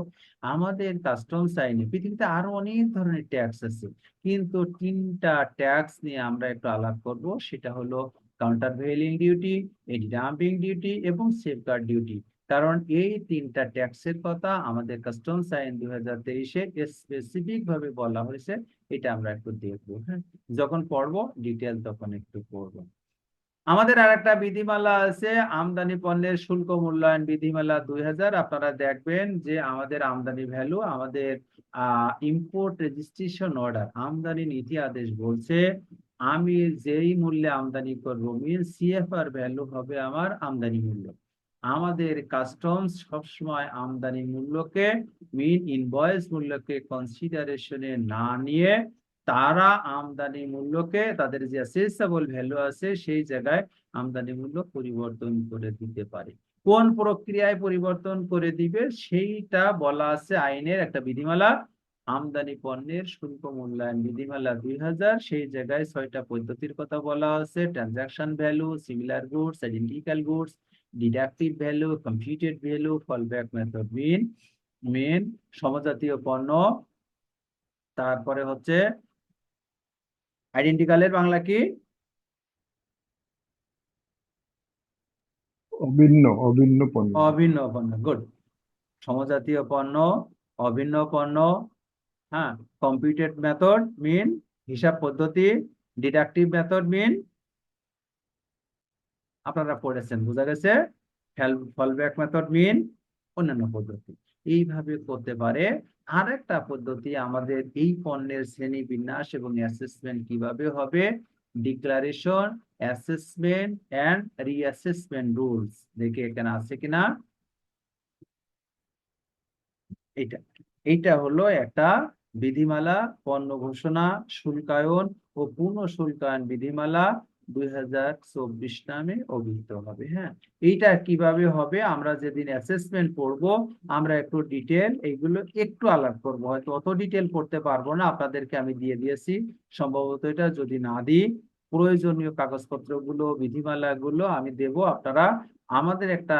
আমাদের কাস্টমস আইনে পৃথিবীতে আরো অনেক ধরনের ট্যাক্স আছে, কিন্তু 3টা ট্যাক্স নিয়ে আমরা একটু আলাপ করব। সেটা হলো counter vailing duty, anti dumping duty এবং সেফগার্ড ডিউটি। কারণ এই 3টা ট্যাক্সের কথা আমাদের কাস্টমস আইন 2023-এ স্পেসিফিক ভাবে বলা হয়েছে। এটা আমরা একটু দেখবো, হ্যাঁ, যখন পড়বো ডিটেল তখন একটু পড়বো। আমাদের আর একটা বিধিমালা আছে, আমদানি পণ্যের শুল্ক মূল্যায়ন বিধিমালা 2000। আপনারা দেখবেন যে আমাদের আমদানি ভ্যালু, আমাদের ইম্পোর্ট রেজিস্ট্রেশন অর্ডার, আমদানি নীতি আদেশ বলছে আমি যেই মূল্যে আমদানি করবো মিন সিএফআর ভ্যালু হবে আমার আমদানি মূল্য। আমাদের কাস্টমস সবসময় আমদানি মূল্যকে, মিন ইনভয়েস মূল্যকে কনসিডারেশনে না নিয়ে তারা আমদানি মূল্যকে, তাদের যে অ্যাসেসেবল ভ্যালু আছে সেই জায়গায় আমদানি মূল্য পরিবর্তন করে দিতে পারে। কোন প্রক্রিয়ায় পরিবর্তন করে দিবে সেইটা বলা আছে আইনের একটা বিধিমালা, আমদানি পণ্যের শুল্ক মূল্যায়ন বিধিমালা 2000। সেই জায়গায় 6টা পদ্ধতির কথা বলা আছে: transaction value, similar goods, identical goods, deductive value, computed value, fallback method, মেন সমজাতীয় পণ্য। তারপরে হচ্ছে আইডেন্টিক্যালের বাংলা কি? অভিন্ন অভিন্ন পণ্য। অভিন্ন পণ্য, গুড। সমজাতীয় পণ্য, অভিন্ন পণ্য, হ্যাঁ। কম্পিউটেড মেথড মিন হিসাব পদ্ধতি, ডিডাক্টিভ মেথড মিন আপনারা পড়েছেন, বোঝা গেছে। ফলব্যাক মেথড মিন অন্যান্য পদ্ধতি। এইভাবে করতে পারে। আর একটা পদ্ধতি, আমাদের এই পণ্যের শ্রেণী বিন্যাস এবং অ্যাসেসমেন্ট কিভাবে হবে, declaration, assessment and reassessment rules. দেখি এখানে আছে কিনা। এইটা এইটা হলো একটা বিধিমালা, পণ্য ঘোষণা, শুল্কায়ন ও পুনঃ শুল্কায়ন বিধিমালা 2024 নামে অভিহিত হবে। হ্যাঁ, এইটা কিভাবে হবে আমরা যেদিন অ্যাসেসমেন্ট করব আমরা একটু ডিটেল এইগুলো একটু আলাপ করব। হয়তো অত ডিটেল করতে পারবো না, আপনাদেরকে আমি দিয়ে দিয়েছি। সম্ভবত এটা যদি না দিই, প্রয়োজনীয় কাগজপত্রগুলো, বিধিমালাগুলো আমি দেব। আপনারা, আমাদের একটা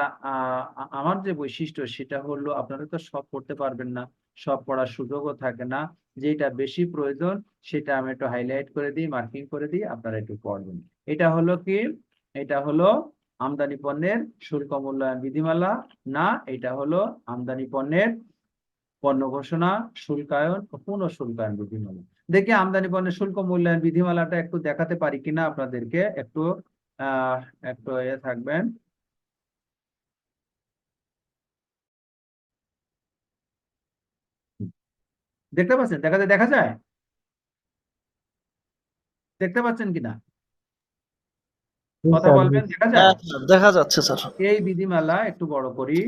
আমার যে বৈশিষ্ট্য সেটা হলো আপনারা তো সব পড়তে পারবেন না, সব পড়ার সুযোগও থাকে না। যেটা বেশি প্রয়োজন সেটা আমি একটু হাইলাইট করে দিই, মার্কিং করে দিই, আপনারা একটু পড়বেন। এটা হলো কি? এটা হলো আমদানি পণ্যের শুল্ক মূল্যায়ন বিধিমালা না, এটা হলো আমদানি পণ্যের পণ্য ঘোষণা, শুল্কায়ন ও পুনঃ শুল্কায়ন বিধিমালা। দেখি আমদানি পণ্যের শুল্ক মূল্যায়ন বিধিমালাটা একটু দেখাতে পারি কিনা আপনাদেরকে। একটু আহ একটু থাকবেন। দেখতে পাচ্ছেন? দেখা যায়? দেখতে পাচ্ছেন কিনা? কথা বলবেন, দেখা যায়? হ্যাঁ স্যার, দেখা যাচ্ছে স্যার। এই বিধিমালা একটু বড় করি।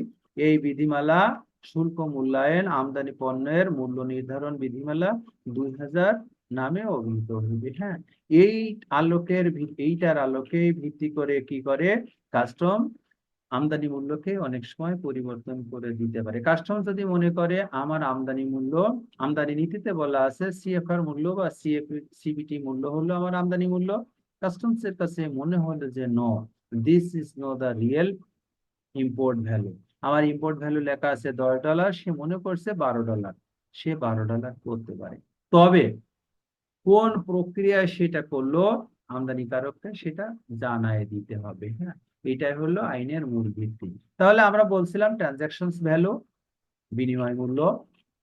এই বিধিমালা শুল্ক মূল্যায়ন আমদানি পণ্যের মূল্য নির্ধারণ বিধিমালা 2000 নামে অভিহিত হবে। হ্যাঁ, এইটার আলোকে ভিত্তি করে কি করে কাস্টম আমদানি মূল্যকে অনেক সময় পরিবর্তন করে দিতে পারে। কাস্টম যদি মনে করে আমার আমদানি মূল্য, আমদানি নীতিতে বলা আছে সিএফআর মূল্য বা সিবিটি মূল্য হলো আমার আমদানি মূল্য, কাস্টমস এর কাছে মনে হলো যে no, this is no the real import value, আমার ইম্পোর্ট ভ্যালু লেখা আছে $10, সে মনে করছে $12, সে $12 করতে পারে। তবে কোন প্রক্রিয়ায় সেটা করলো আমদানিকারককে সেটা জানায় দিতে হবে। হ্যাঁ, এটাই হলো আইনের মূল ভিত্তি। তাহলে আমরা বলছিলাম ট্রানজাকশনস ভ্যালু, বিনিময় মূল্য।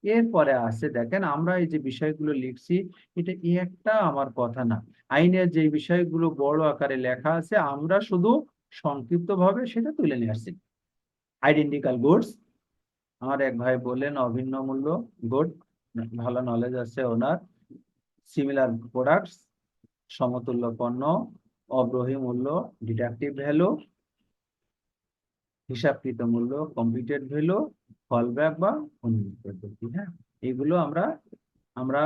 এরপরে আছে দেখেন, আমরা এই যে বিষয়গুলো লিখছি এটা একটা আমার কথা না, আইনের যে বিষয়গুলো বড় আকারে লেখা আছে আমরা শুধু সংক্ষিপ্ত ভাবে সেটা তুলে নিয়ে আসছি। আইডেন্টিক্যাল গুডস, আমার এক ভাই বললেন অভিন্ন মূল্য, গুড, ভালো নলেজ আছে ওনার। সিমিলার প্রোডাক্টস, সমতুল্য পণ্য, অগ্রহী মূল্য, ডিডাক্টিভ ভ্যালু, হিসাবকৃত মূল্য, কম্পিউটেড ভ্যালু, ফলব্যাক বা উন্নীত পদ্ধতি। হ্যাঁ, এইগুলো আমরা আমরা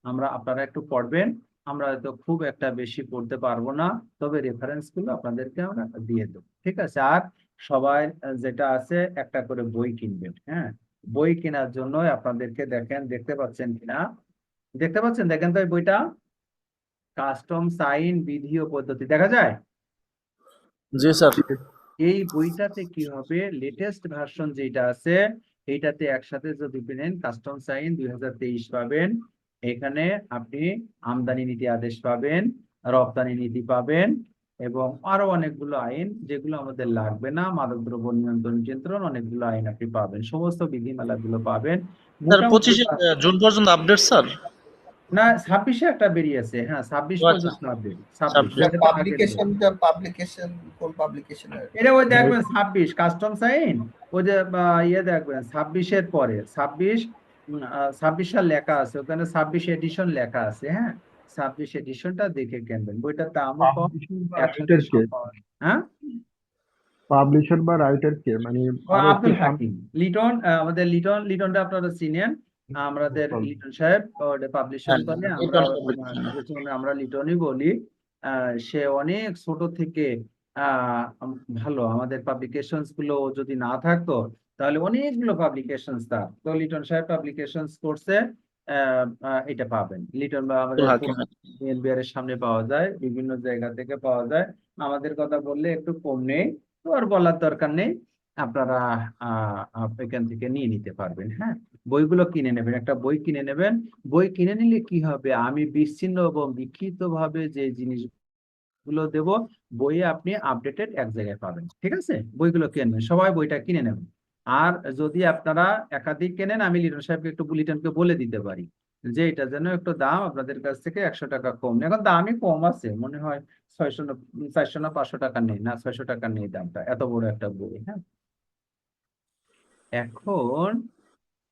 আমরা আপনারা একটু পড়বেন। আমরা হয়তো খুব একটা বেশি পড়তে পারবো না, তবে রেফারেন্স গুলো আপনাদেরকে আমরা দিয়ে দেবো। ঠিক আছে? আর সবাই যেটা আছে একটা করে বই কিনবেন, হ্যাঁ। বই কেনার জন্য আপনাদেরকে দেখেন, দেখতে পাচ্ছেন কিনা, দেখতে পাচ্ছেন, দেখেন তো এই বইটা, কাস্টমস আইন, বিধি ও পদ্ধতি, দেখা যায়? জি স্যার। এই বইটাতে কি হবে, লেটেস্ট ভার্সন যেটা আছে এইটাতে একসাথে যদি কিনেন কাস্টমস আইন 2023 পাবেন, এখানে আপনি আমদানি নীতি আদেশ পাবেন, রপ্তানি নীতি পাবেন, এবং আরো অনেকগুলো আইন যেগুলো আমাদের লাগবে না, মাদকদ্রব্য নিয়ন্ত্রণ নিয়ন্ত্রণ অনেকগুলো আইন আপনি পাবেন, সমস্ত বিধিমালাগুলো পাবেন স্যার মোটামুটি। 25 জুন পর্যন্ত আপডেট স্যার। না, 26-এ একটা বেরিয়েছে, হ্যাঁ 26 ও আচ্ছা, পর্যন্ত আপডেট, 26 26 এটা তো আগের বই। পাবলিকেশন কোন পাবলিকেশনের? এটা ওই দেখবেন 26 কাস্টমস আইন, ওই যে ইয়ে দেখবেন 26-এর পরে 26 সাল লেখা আছে ওখানে, 26 এডিশন লেখা আছে, হ্যাঁ। 26 এডিশনটা দেখে কিনবেন, বইটার দামও কম, একসাথে কে? সব পাওয়া যায়। হ্যাঁ, পাবলিশার বা রাইটার কে, মানে ও আরো একটু আব্দুল হাকিম লিটন, আমাদের লিটনটা আপনারা চিনেন, আমাদের লিটন সাহেব পাবলিশন হ্যাঁ, করে, আমরা লিটন পাবলিকেশন। আমরা লিটনই বলি। সে অনেক ছোট থেকে ভালো, আমাদের পাবলিকেশনস গুলো যদি না থাকতো তাহলে অনেকগুলো পাবলিকেশনস তার, তো লিটন সাহেব পাবলিকেশনস করছে। এটা পাবেন লিটন, বা আব্দুল আমাদের হাকিম। এনবিআর এর সামনে পাওয়া যায়, বিভিন্ন জায়গা থেকে পাওয়া যায়। আমাদের কথা বললে একটু কম নেই, তো আর বলার দরকার নেই, আপনারা এখান থেকে নিয়ে নিতে পারবেন, হ্যাঁ। বইগুলো কিনে নেবেন, একটা বই কিনে নেবেন। বই কিনে নিলে কি হবে, আমি বিচ্ছিন্ন এবং বিক্ষিপ্ত ভাবে যে জিনিসগুলো দেব, বইয়ে আপনি আপডেটেড এক জায়গায় পাবেন, ঠিক আছে। বইগুলো কিনবেন, সবাই বইটা কিনে নেবেন। আর যদি আপনারা একাধিক কেনেন, আমি লিটন সাহেবকে একটু লিটনকে বলে দিতে পারি যে এটা যেন একটু দাম আপনাদের কাছ থেকে 100 টাকা কম নেই, এখন দামই কম আছে মনে হয়, 400 না 500 টাকা নেই, না 600 টাকা নেই দামটা, এত বড় একটা বই, হ্যাঁ। এখন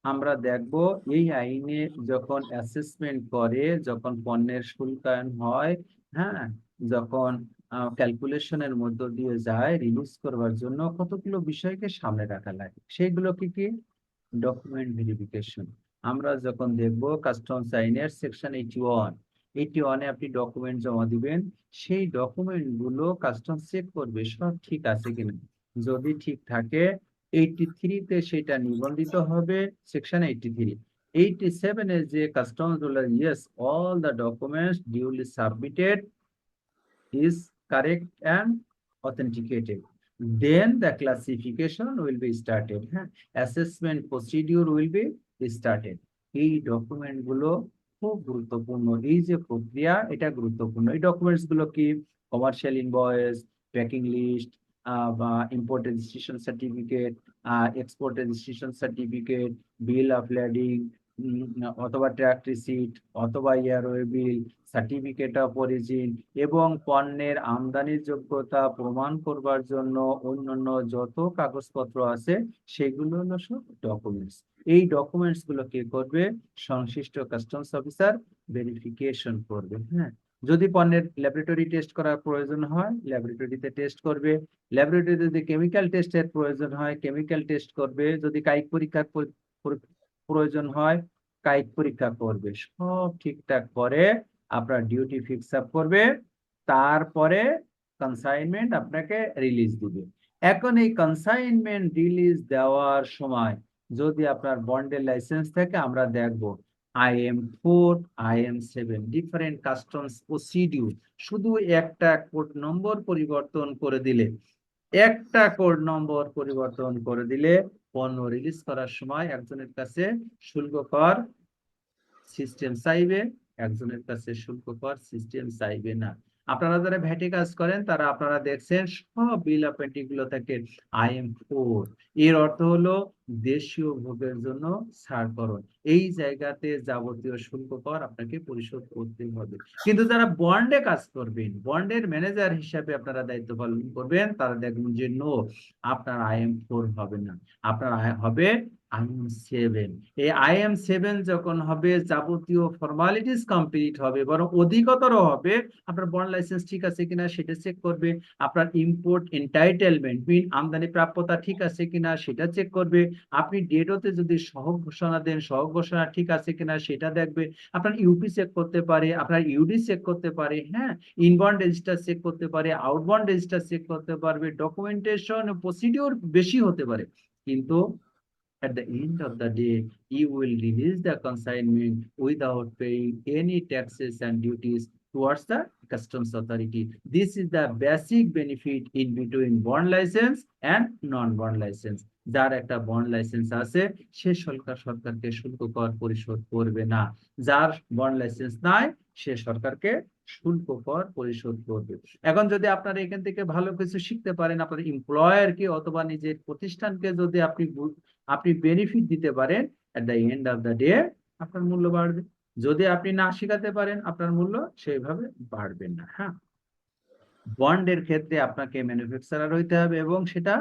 আমরা দেখব এই আইনে যখন অ্যাসেসমেন্ট করে, যখন পণ্যের শুল্কায়ন হয়, হ্যাঁ, যখন ক্যালকুলেশনের মধ্য দিয়ে যায় রিলিজ করবার জন্য কতগুলো বিষয়কে সামনে রাখা লাগে, সেইগুলো কি কি, ডকুমেন্ট ভেরিফিকেশন। আমরা যখন দেখব কাস্টমস আইনের সেকশন 81-এ আপনি ডকুমেন্ট জমা দিবেন, সেই ডকুমেন্ট গুলো কাস্টমস চেক করবে সব ঠিক আছে কিনা, যদি ঠিক থাকে 83-তে সেটা নিবন্ধিত হবে, সেকশন 83। 87-এ যে কাস্টমস বলে yes all the documents duly submitted is correct and authenticated, then the classification will be started, হ্যাঁ, assessment procedure will be started। এই ডকুমেন্ট গুলো খুব গুরুত্বপূর্ণ, এই যে প্রক্রিয়া এটা গুরুত্বপূর্ণ। এই ডকুমেন্টস গুলো কি, কমার্শিয়াল ইনভয়েস, প্যাকিং লিস্ট, বা import registration certificate, export registration certificate, bill of lading, অথবা ট্র্যাক রিসিট, অথবা airway bill, certificate of origin, এবং পণ্যের আমদানির যোগ্যতা প্রমাণ করবার জন্য অন্যান্য যত কাগজপত্র আছে সেগুলো হলো সব ডকুমেন্টস। এই ডকুমেন্টস গুলো কে করবে, সংশ্লিষ্ট কাস্টমস অফিসার ভেরিফিকেশন করবে, হ্যাঁ। যদি পণ্যের ল্যাবরেটরি টেস্ট করার প্রয়োজন হয় ল্যাবরেটরিতে টেস্ট করবে, ল্যাবরেটরিতে যদি কেমিক্যাল টেস্টের প্রয়োজন হয় কেমিক্যাল টেস্ট করবে, যদি কায়িক পরীক্ষার প্রয়োজন হয় কায়িক পরীক্ষা করবে, সব ঠিকঠাক করে আপনার ডিউটি ফিক্স আপ করবে, তারপরে কনসাইনমেন্ট আপনাকে রিলিজ দিবে। এখন এই কনসাইনমেন্ট রিলিজ দেওয়ার সময় যদি আপনার বন্ডের লাইসেন্স থাকে, আমরা দেখব IM4, IM7 different customs procedure, শুধু একটা কোড নম্বর পরিবর্তন করে দিলে, পণ্য রিলিজ করার সময় একজনের কাছে শুল্ক কর সিস্টেম চাইবে, একজনের কাছে শুল্ক কর সিস্টেম চাইবে না। আপনারা যারা ভ্যাটে কাজ করেন তারা আপনারা দেখছেন সব বিল অফ এন্ট্রি গুলো থাকে IM4, এর অর্থ হলো দেশীয় ভোগের জন্য ছাড়করণ, এই জায়গাতে যাবতীয় শুল্ক কর আপনাকে পরিশোধ করতে হবে। কিন্তু যারা বন্ডে কাজ করবেন, বন্ডের ম্যানেজার হিসাবে আপনারা দায়িত্ব পালন করবেন, তারা দেখবেন যে নো, আপনার IM4 হবে না, আপনার হবে IM7, এই IM7 যখন হবে, যাবতীয় ফর্মালিটিস কমপ্লিট হবে, বরং অধিকতর হবে। আপনার বন্ড লাইসেন্স ঠিক আছে কিনা সেটা চেক করবে, আপনার ইম্পোর্ট এন্টাইটেলমেন্ট মিন আমদানি প্রাপ্যতা ঠিক আছে কিনা সেটা চেক করবে, আপনি ডেটতে যদি সহগ ঘোষণা দেন সহগ ঘোষণা ঠিক আছে কিনা সেটা দেখবে, আপনার ইউপি চেক করতে পারে, আপনার ইউডি চেক করতে পারে, হ্যাঁ, ইনবাউন্ড রেজিস্টার চেক করতে পারে, আউটবাউন্ড রেজিস্টার চেক করতে পারবে, ডকুমেন্টেশন প্রসিডিওর বেশি হতে পারে, কিন্তু at the end of the day, you will release the consignment without paying any taxes and duties towards the customs authority. This is the basic benefit in between bond license and non-bond license. যার একটা bond licence আছে সে সরকারকে শুল্ক কর পরিশোধ করবে না, যার বন্ড লাইসেন্স নাই সে সরকারকে শুল্ক কর পরিশোধ করবে। এখন যদি আপনারা এখান থেকে ভালো কিছু শিখতে পারেন, আপনার এমপ্লয়ারকে অথবা নিজের প্রতিষ্ঠানকে যদি আপনি বেনিফিট দিতে পারেন, এট the end of the day আপনার মূল্য বাড়বে। যদি আপনি না শিখাতে পারেন আপনার মূল্য সেইভাবে বাড়বে না। হ্যাঁ, বন্ডের ক্ষেত্রে আপনাকে ম্যানুফ্যাকচারার হইতে হবে এবং সেটা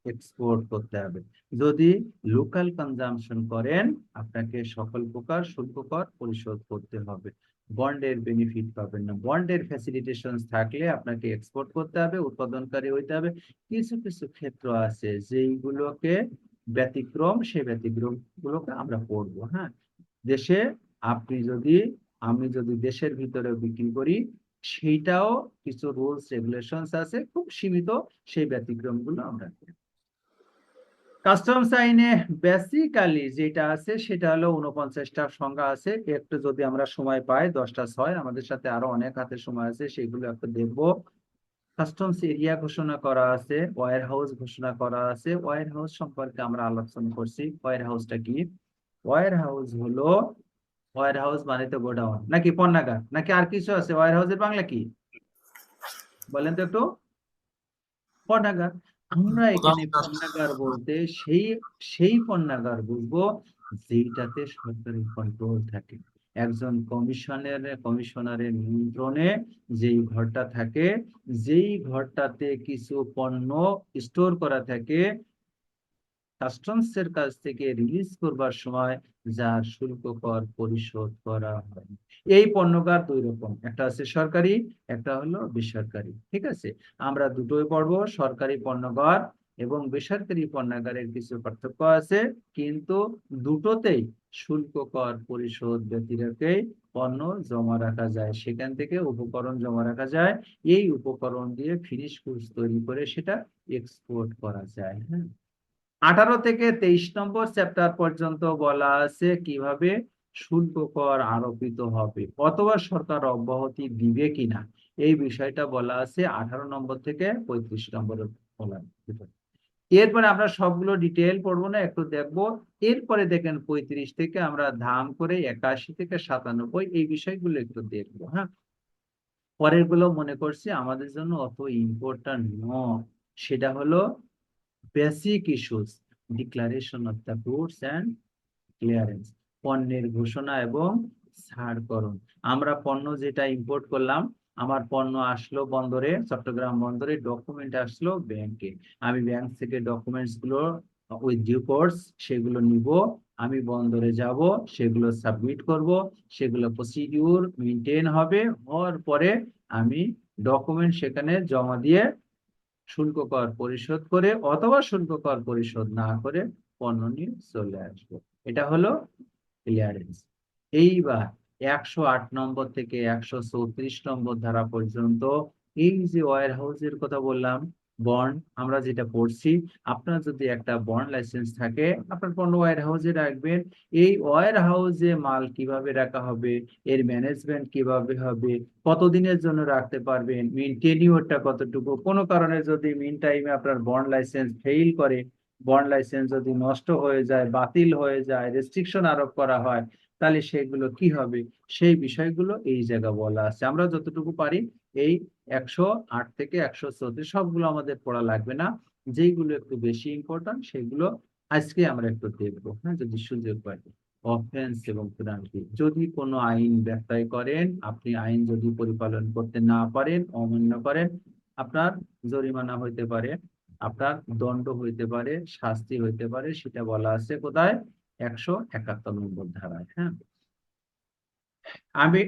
এক্সপোর্ট করতে হবে। যদি লোকাল কনজাম্পশন করেন আপনাকে সকল প্রকার শুল্ক কর পরিশোধ করতে হবে, বন্ডের বেনিফিট পাবেন না। বন্ডের ফ্যাসিলিটেশন থাকলে আপনাকে এক্সপোর্ট করতে হবে, উৎপাদনকারী হইতে হবে। কিছু কিছু ক্ষেত্র আছে যেইগুলোকে ব্যতিক্রম, সেই ব্যতিক্রম গুলোকে আমরা পড়বো। হ্যাঁ, দেশে আমি যদি দেশের ভিতরে বিক্রি করি সেইটাও কিছু রুলস রেগুলেশনস আছে, খুব সীমিত, সেই ব্যতিক্রম গুলো আমরা করব। কাস্টমস আইনে বেসিক্যালি যেটা আছে সেটা হলো 49টা সংজ্ঞা আছে, একটু যদি আমরা সময় পাই 10টা 6, আমাদের সাথে আরো অনেক হাতে সময় আছে, সেগুলো একটু দেখবো। কাস্টমস এরিয়া ঘোষণা করা আছে, ওয়্যার হাউস ঘোষণা করা আছে। ওয়্যার হাউস সম্পর্কে আমরা আলোচনা করছি। ওয়্যার হাউসটা কি? ওয়্যার হাউস হলো, ওয়্যার হাউস মানে তো গোডাউন নাকি পণ্যাগার নাকি আর কিছু আছে? ওয়্যার হাউসের বাংলা কি বলেন তো একটু? পণ্যাগার। আমরা এখানে পণ্যাগার বলতে সেই পণ্যাগার বুঝবো যেটাতে সরকারি কন্ট্রোল থাকে, একজন কমিশনারের নিয়ন্ত্রণে যেই ঘরটা থাকে, যেই ঘরটাতে কিছু পণ্য স্টোর করা থাকে, কাস্টমস এর কাছ থেকে রিলিজ করবার সময় যার শুল্ক কর পরিশোধ করা হয়। এই পণ্যগার দুই রকম, একটা আছে সরকারি, একটা হলো বেসরকারি। ঠিক আছে, আমরা দুটোই পড়বো, সরকারি পণ্যগার এবং বেসরকারি পণ্যাগারের কিছু পার্থক্য আছে, কিন্তু দুটোতেই শুল্ক কর পরিশোধ ব্যতি রেখেই পণ্য জমা রাখা যায়, সেখান থেকে উপকরণ জমা রাখা যায়, এই উপকরণ দিয়ে ফিনিশ গুডস তৈরি করে সেটা এক্সপোর্ট করা যায়। হ্যাঁ, 18 থেকে 23 নম্বর চ্যাপ্টার পর্যন্ত বলা আছে কিভাবে শুল্ক কর আরোপিত হবে অথবা সরকার অব্যাহতি দিবে কিনা, এই বিষয়টা বলা আছে 18 নম্বর থেকে 35 নম্বরে বলা আছে। এরপরে আমরা সবগুলো ডিটেল পড়বো না, একটু দেখবো। এরপরে দেখেন 35 থেকে আমরা ধাম করে 81 থেকে 97 এই বিষয়গুলো একটু দেখবো। হ্যাঁ, পরের গুলো মনে করছি আমাদের জন্য অত ইম্পর্টেন্ট নয়, সেটা হলো basic issues, declaration of the goods and clearance, পণ্যের ঘোষণা এবং ছাড়করণ। আমরা পণ্য যেটা ইম্পোর্ট করলাম, আমার পণ্য আসলো বন্দরে, চট্টগ্রাম বন্দরে, ডকুমেন্ট আসলো ব্যাংকে, আমি ব্যাংক থেকে ডকুমেন্টস গুলো উইথ ডিউ কোর্স সেগুলো নিব, আমি বন্দরে যাব, সেগুলো সাবমিট করব, সেগুলো প্রসিডিউর মেনটেন হবে, হওয়ার পরে আমি ডকুমেন্ট সেখানে জমা দিয়ে শুল্ক কর পরিশোধ করে অথবা শুল্ক কর পরিশোধ না করে পণ্য নিয়ে চলে আসবো। এটা হলো ক্লিয়ারেন্স। এইবার 108 নম্বর থেকে 134 নম্বর ধারা পর্যন্ত এই যে ওয়্যার হাউসের কথা বললাম, বন্ড আমরা যেটা পড়ছি, আপনার যদি একটা বন্ড লাইসেন্স থাকে আপনার পণ্য ওয়্যার হাউসে রাখবেন। এই ওয়্যার হাউসে মাল কিভাবে রাখা হবে, এর ম্যানেজমেন্ট কিভাবে হবে, কতদিনের জন্য রাখতে পারবেন, মিন টেনিউরটা কতটুকু, কোনো কারণে যদি মিন টাইমে আপনার বন্ড লাইসেন্স ফেইল করে, বন্ড লাইসেন্স যদি নষ্ট হয়ে যায়, বাতিল হয়ে যায়, রেস্ট্রিকশন আরোপ করা হয়, তাহলে সেগুলো কি হবে, সেই বিষয়গুলো এই জায়গা বলা আছে। আমরা যতটুকু পারি এই 108 থেকে 134 সবগুলো আমাদের পড়া লাগবে না, যেইগুলো একটু বেশি ইম্পর্টেন্ট সেগুলো আজকে আমরা একটু দেখবো। হ্যাঁ, যদি সুযোগ পাই। অফেন্স এবং পেনাল্টি, যদি কোনো আইন ব্যত্যয় করেন, আপনি আইন যদি পরিপালন করতে না পারেন, অমান্য করেন, আপনার জরিমানা হইতে পারে আপনার দণ্ড হইতে পারে, শাস্তি হইতে পারে, সেটা বলা আছে কোথায়? 171 নম্বর ধারায়। হ্যাঁ,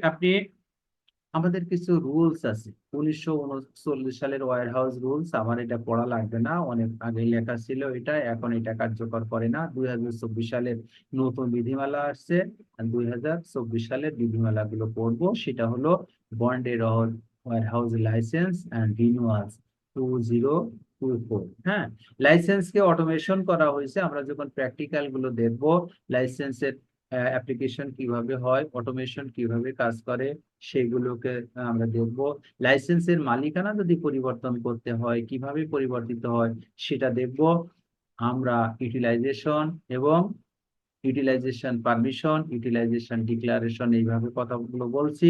আপনি আমাদের কিছু রুলস আছে 1939 সালের ওয়্যার হাউস রুলস। আমার এটা পড়া লাগবে না, অনেক আগে লেখা ছিল এটা, এখন এটা কার্যকর করে না। 2024 সালের নতুন বিধিমালা আসছে, 2024 সালের বিধিমালা গুলো পড়বো। সেটা হলো বন্ডের ওয়্যার হাউস লাইসেন্স অ্যান্ড রিনিউয়ালস 2024। হ্যাঁ, লাইসেন্সকে অটোমেশন করা হয়েছে। আমরা যখন প্র্যাকটিক্যাল গুলো দেখবো, লাইসেন্সের অ্যাপ্লিকেশন কিভাবে হয়, অটোমেশন কিভাবে কাজ করে, সেগুলোকে আমরা দেখব। লাইসেন্সের মালিকানা যদি পরিবর্তন করতে হয়, কিভাবে পরিবর্তিত হয়, সেটা দেখব আমরা। ইউটিলাইজেশন এবং ইউটিলাইজেশন পারমিশন, ইউটিলাইজেশন ডিক্লারেশন, এইভাবে কথাগুলো বলছি।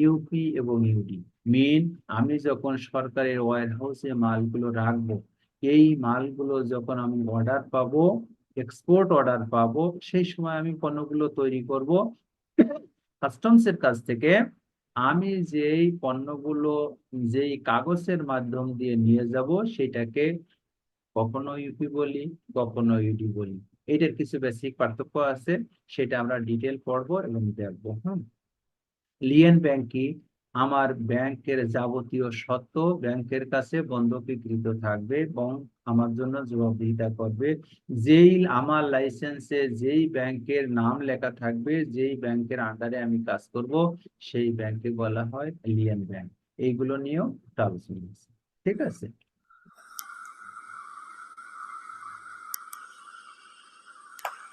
ইউপি এবং ইউডি মিন, আমি যখন সরকারের ওয়্যার হাউসে মালগুলো রাখবো, এই মালগুলো যখন আমি অর্ডার পাবো, এক্সপোর্ট অর্ডার পাবো, সেই সময় আমি পণ্যগুলো তৈরি করব। কাস্টমস এর কাছ থেকে আমি যেই পণ্যগুলো যেই কাগজের মাধ্যম দিয়ে নিয়ে যাব, সেটাকে কখনো ইউপি বলি, কখনো ইউডি বলি। এটার কিছু বেসিক পার্থক্য আছে, সেটা আমরা ডিটেল পড়বো এবং দেখবো। হ্যাঁ, লিয়েন ব্যাংক কি? আমার ব্যাংকের যাবতীয় স্বত্ব ব্যাংকের কাছে বন্ধকীকৃত থাকবে এবং আমার জন্য জবাবদিহিতা করবে। যেই আমার লাইসেন্সে যেই ব্যাংকের নাম লেখা থাকবে, যেই ব্যাংকের আন্ডারে আমি কাজ করব, সেই ব্যাংকে বলা হয় লিয়েন ব্যাংক। এইগুলো নিয়েও একটা আলোচনা আছে। ঠিক আছে?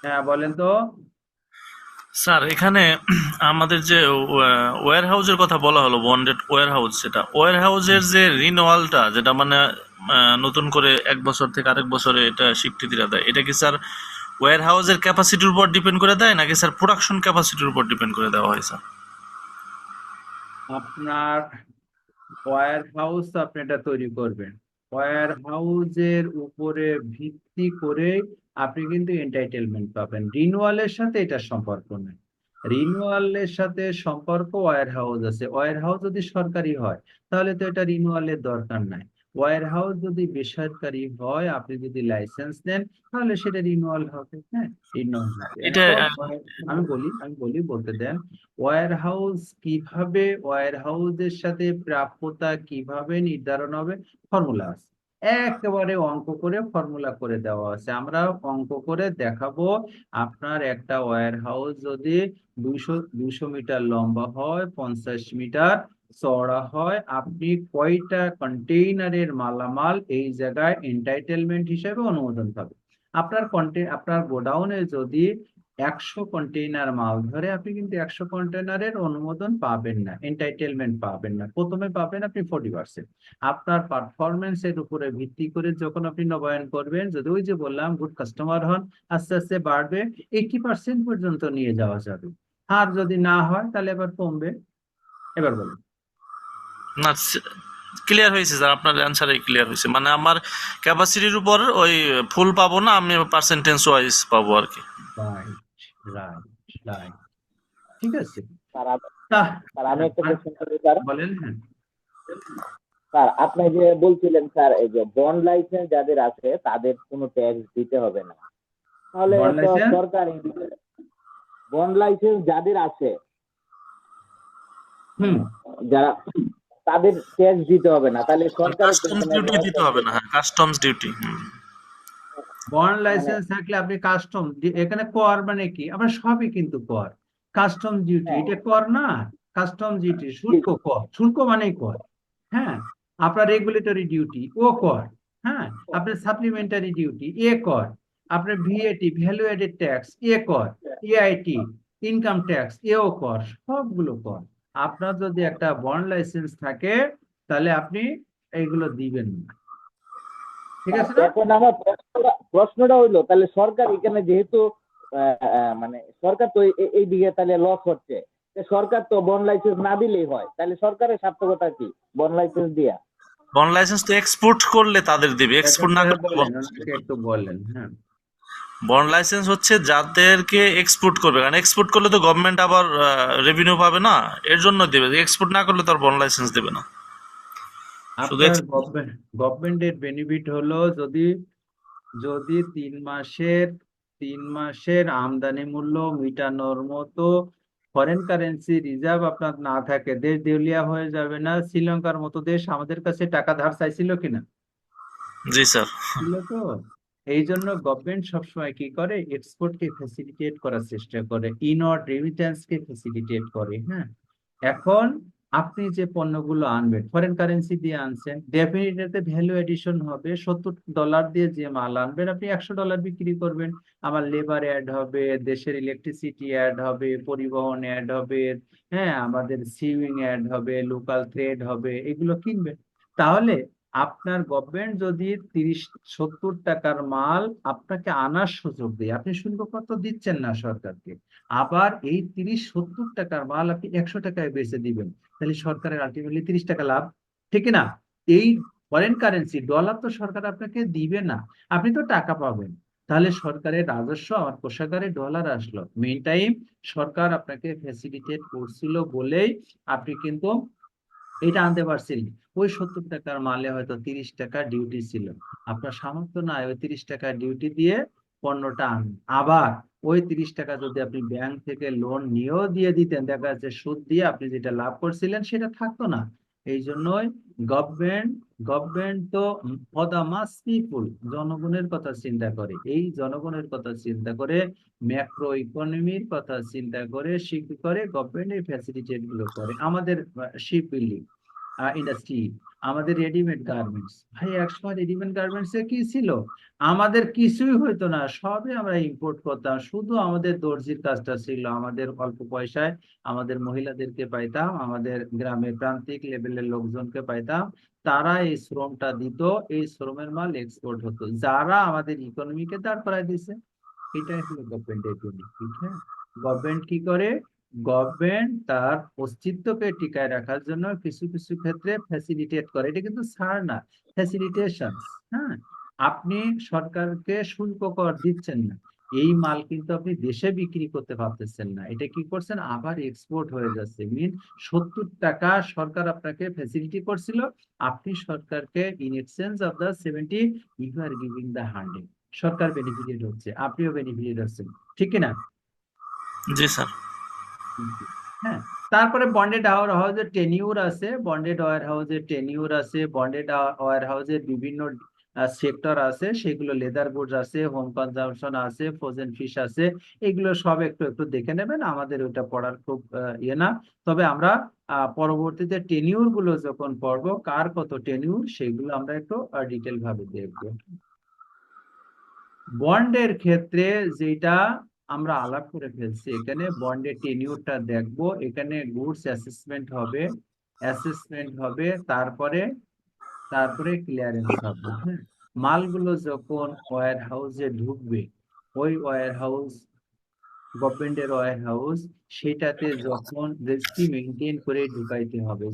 হ্যাঁ, বলেন তো। স্যার এখানে আমাদের যে ওয়্যার হাউসের কথা বলা হলো, বন্ডেড ওয়্যার হাউস, সেটা ওয়্যার হাউসের যে রিনিউয়ালটা, যেটা মানে নতুন করে 1 বছর থেকে আরেক বছরে এটা স্বীকৃতিটা দেয়, এটা কি স্যার ওয়্যার হাউসের ক্যাপাসিটির উপর ডিপেন্ড করে দেয়, নাকি স্যার প্রোডাকশন ক্যাপাসিটির উপর ডিপেন্ড করে দেওয়া হয় স্যার? আপনার ওয়্যার হাউস আপনি এটা তৈরি করবেন, ওয়্যার হাউসের উপরে ভিত্তি করে আপনি কিন্তু এন্টাইটেলমেন্ট পাবেন। রিনুয়ালের সাথে এটা সম্পর্ক নেই। রিনুয়ালের সাথে সম্পর্ক ওয়্যার হাউস আছে। ওয়্যার হাউস যদি সরকারি হয়, তাহলে তো এটা রিনুয়ালের দরকার নাই। ওয়্যার হাউস যদি বেসরকারি হয়, আপনি যদি লাইসেন্স নেন, তাহলে সেটা রিনুয়াল হবে। হ্যাঁ, রিনুয়াল হবে। এটা এখন বলতে দেন। ওয়্যার হাউস কিভাবে, ওয়্যার হাউসের সাথে প্রাপ্যতা কিভাবে নির্ধারণ হবে, ফর্মুলা আছে। একেবারে অঙ্ক করে ফর্মুলা করে দেওয়া আছে, আমরা অঙ্ক করে দেখাবো। আপনার একটা ওয়্যার হাউস যদি 200 মিটার লম্বা হয়, 50 মিটার চওড়া হয়, আপনি কয়টা কন্টেইনারের মালামাল এই জায়গায় এন্টাইটেলমেন্ট হিসেবে অনুমোদন পাবে। আপনার গোডাউনে যদি 100 কন্টেইনার মাল ধরে, আপনি কিন্তু 100 কন্টেইনারের অনুমোদন পাবেন না, এন্টাইটেলমেন্ট পাবেন না। প্রথমে পাবেন আপনি 40%। আপনার পারফরমেন্স এর উপরে ভিত্তি করে যখন আপনি নবায়ন করবেন, যদি ওই যে বললাম গুড কাস্টমার হন, আস্তে আস্তে বাড়বে, 80% পর্যন্ত নিয়ে যাওয়া যাবে। আর যদি না হয়, তাহলে এবার কমবে। এবার বলুন। না, ক্লিয়ার হয়েছে স্যার, আপনার অ্যান্সারে ক্লিয়ার হয়েছে। মানে আমার ক্যাপাসিটির উপর ওই ফুল পাবো না, আমি পার্সেন্টেজ ওয়াইজ পাবো আর কি। Right, right, right. ঠিক আছে। স্যার তা- স্যার আমি একটা কোশ্চেন করি স্যার। বলেন। হ্যাঁ, স্যার আপনি যে বলছিলেন স্যার, এই যে বন্ড লাইসেন্স যাদের আছে তাদের কোনো ট্যাক্স দিতে হবে না, তাহলে বন্ড তো লাইসেন্স? সরকার বন্ড লাইসেন্স যাদের আছে, হুম যারা, তাদের ট্যাক্স দিতে হবে না, তাহলে সরকারের তো কাস্টমস এখানে ডিউটি loss দিতে হবে হচ্ছে। না, হ্যাঁ কাস্টমস ডিউটি। বন্ড মানে লাইসেন্স থাকলে আপনি কাস্টম, এখানে কর মানে কি, আমরা সবই কিন্তু কর। কাস্টম ডিউটি হ্যাঁ, এটা কর না, কাস্টম ডিউটি শুল্ক, কর, শুল্ক মানেই কর। হ্যাঁ, আপনার রেগুলেটরি ডিউটি ও কর। হ্যাঁ, আপনার সাপ্লিমেন্টারি ডিউটি এ কর। আপনার ভিএটি, ভ্যালু এডেড ট্যাক্স এ কর। এআইটি, ইনকাম ট্যাক্স এও কর, সবগুলো কর। আপনার যদি একটা বন্ড লাইসেন্স থাকে, তাহলে আপনি এইগুলো দিবেন না। ঠিক আছে না? এখন আমার প্রশ্নটা হইলো, তাহলে সরকার এখানে যেহেতু মানে সরকার তো এই দিকে তাহলে লস হচ্ছে, তো সরকার তো বন্ড লাইসেন্স না দিলেই হয়, তাহলে সরকারের সার্থকতা কি বন্ড লাইসেন্স দিয়া? বন্ড লাইসেন্স তো এক্সপোর্ট করলে তাদের দিবে, এক্সপোর্ট না করলে বলেন, ওনাকে একটু বলেন। হ্যাঁ, বন্ড লাইসেন্স হচ্ছে যাদেরকে এক্সপোর্ট করবে, কারণ এক্সপোর্ট করলে তো গভর্নমেন্ট আবার রেভিনিউ পাবে না, এর জন্য দেবে। এক্সপোর্ট না করলে তো আর বন্ড লাইসেন্স দেবে না। শুধু আপনার গভর্নমেন্টের বেনিফিট হলো যদি যদি 3 মাসের আমদানি মূল্য মিটানোর মতো ফরেন কারেন্সি রিজার্ভ আপনার না থাকে, দেশ দেউলিয়া হয়ে যাবে না? শ্রীলঙ্কার মতো দেশ আমাদের কাছে টাকা ধার চাইছিল কিনা? জি স্যার। ছিল তো। এই জন্য গভর্নমেন্ট সবসময় কি করে, এক্সপোর্টকে ফ্যাসিলিটেট করার চেষ্টা করে, ইনওয়ার্ড রেমিটেন্সকে ফ্যাসিলিটেট করে। হ্যাঁ, এখন আপনি যে পণ্যগুলো আনবেন ফরেন কারেন্সি দিয়ে আনছেন, ডেফিনেটলি ভ্যালু এডিশন হবে। $70 দিয়ে যে মাল আনবেন আপনি $100 বিক্রি করবেন। আমার লেবার অ্যাড হবে, দেশের ইলেকট্রিসিটি অ্যাড হবে, পরিবহন অ্যাড হবে, হ্যাঁ, আমাদের সিউইং অ্যাড হবে, লোকাল ট্রেড হবে, এগুলো কিনবেন। তাহলে আপনার গভর্নমেন্ট যদি 30-70 টাকার মাল আপনাকে আনার সুযোগ দেয়, আপনি শুল্কপত্র দিচ্ছেন না সরকারকে, আবার এই 30-70 টাকার মাল আপনি 100 টাকায় বেচে দিবেন, তাহলে সরকারের আলটিমেটলি 30 টাকা লাভ, ঠিক না? এই ফরেন কারেন্সি ডলার তো সরকার আপনাকে দিবে না, আপনি তো টাকা পাবেন। তাহলে সরকারের রাজস্ব আমার কোষাগারে ডলার আসলো। মেইন টাইম সরকার আপনাকে ফ্যাসিলিটেট করছিল বলেই আপনি কিন্তু এটা আনতে পারছিলেন। ওই 70 টাকার মালে হয়তো 30 টাকা ডিউটি ছিল, আপনার সামর্থ্য নাই ওই 30 টাকা ডিউটি দিয়ে পণ্যটা আনুন। আবার ওই 30 টাকা যদি আপনি ব্যাংক থেকে লোন নিয়েও দিয়ে দিতেন, দেখা যাচ্ছে সুদ দিয়ে আপনি যেটা লাভ করছিলেন সেটা থাকতো না। এই জন্যই গভর্নমেন্ট গভর্নমেন্ট তো ফর দ্য মাস পিপুল, জনগণের কথা চিন্তা করে। এই জনগণের কথা চিন্তা করে, ম্যাক্রো ইকোনমির কথা চিন্তা করে গভর্নমেন্ট এই ফ্যাসিলিটেট গুলো করে। আমাদের শিপ বিল্ডিং ইন্ডাস্ট্রি, আমাদের রেডিমেড গার্মেন্টস, ভাই একসময় রেডিমেড গার্মেন্টস এ কি ছিল, আমাদের কিছুই হইতো না, সবই আমরা ইম্পোর্ট করতাম। শুধু আমাদের দর্জির কাজটা ছিল, আমাদের অল্প পয়সায় আমাদের মহিলাদেরকে পাইতাম, আমাদের গ্রামের প্রান্তিক লেভেলের লোকজনকে পাইতাম, তারা এই শ্রমটা দিত, এই শ্রমের মাল এক্সপোর্ট হতো, যারা আমাদের ইকোনমিকে দাঁড় করায় দিছে। এটাই হলো গভর্নমেন্টের বেনিফিট। হ্যাঁ, গভর্নমেন্ট কি করে, গভর্নমেন্ট তার অস্তিত্বকে টিকায় রাখার জন্য কিছু কিছু ক্ষেত্রে ফ্যাসিলিটেট করে, এটা কিন্তু ছাড় না, ফ্যাসিলিটেশন। হ্যাঁ, আপনি সরকারকে শুল্ক কর দিচ্ছেন না, এই মাল কিন্তু আপনি দেশে বিক্রি করতে পারতেছেন না, এটা কি করছেন, আবার এক্সপোর্ট হয়ে যাচ্ছে। মিন 70 টাকা সরকার আপনাকে ফ্যাসিলিটি করছিল, আপনি সরকারকে in exchange of the 70 you are giving the 100, সরকার বেনিফিটেড হচ্ছে, আপনিও বেনিফিটেড হচ্ছেন, ঠিক কিনা? জি স্যার। হ্যাঁ, তারপরে বন্ডেড ওয়্যার হাউসের টেনিউর আছে, বন্ডেড ওয়্যার হাউসের টেনিউর আছে, বন্ডেড ওয়্যার হাউসের বিভিন্ন সেক্টর আছে, সেগুলো লেদার গুডস আছে, হোম কনজাম্পশন আছে, ফ্রোজেন ফিশ আছে, এগুলো সব একটু একটু দেখে নেবেন, আমাদের ওটা পড়ার খুব ইয়ে না। তবে আমরা পরবর্তীতে টেনিউর গুলো যখন পড়বো, কার কত টেনিউর, সেগুলো আমরা একটু ডিটেল ভাবে দেখবো। বন্ডের ক্ষেত্রে যেটা আমরা আলাপ করে ফেলছি, এখানে বন্ডের টেনিউরটা দেখবো, এখানে গুডস অ্যাসেসমেন্ট হবে, তারপরে তারপরে ক্লিয়ারেন্স হবে। হ্যাঁ, মালগুলো যখন ওয়্যার হাউসে ঢুকবে, ওই ওয়্যার হাউস গভর্নমেন্টের ওয়্যার হাউস, সেটাতে যখন রেজিস্ট্রি মেনটেন করে ঢুকাইতে হবে,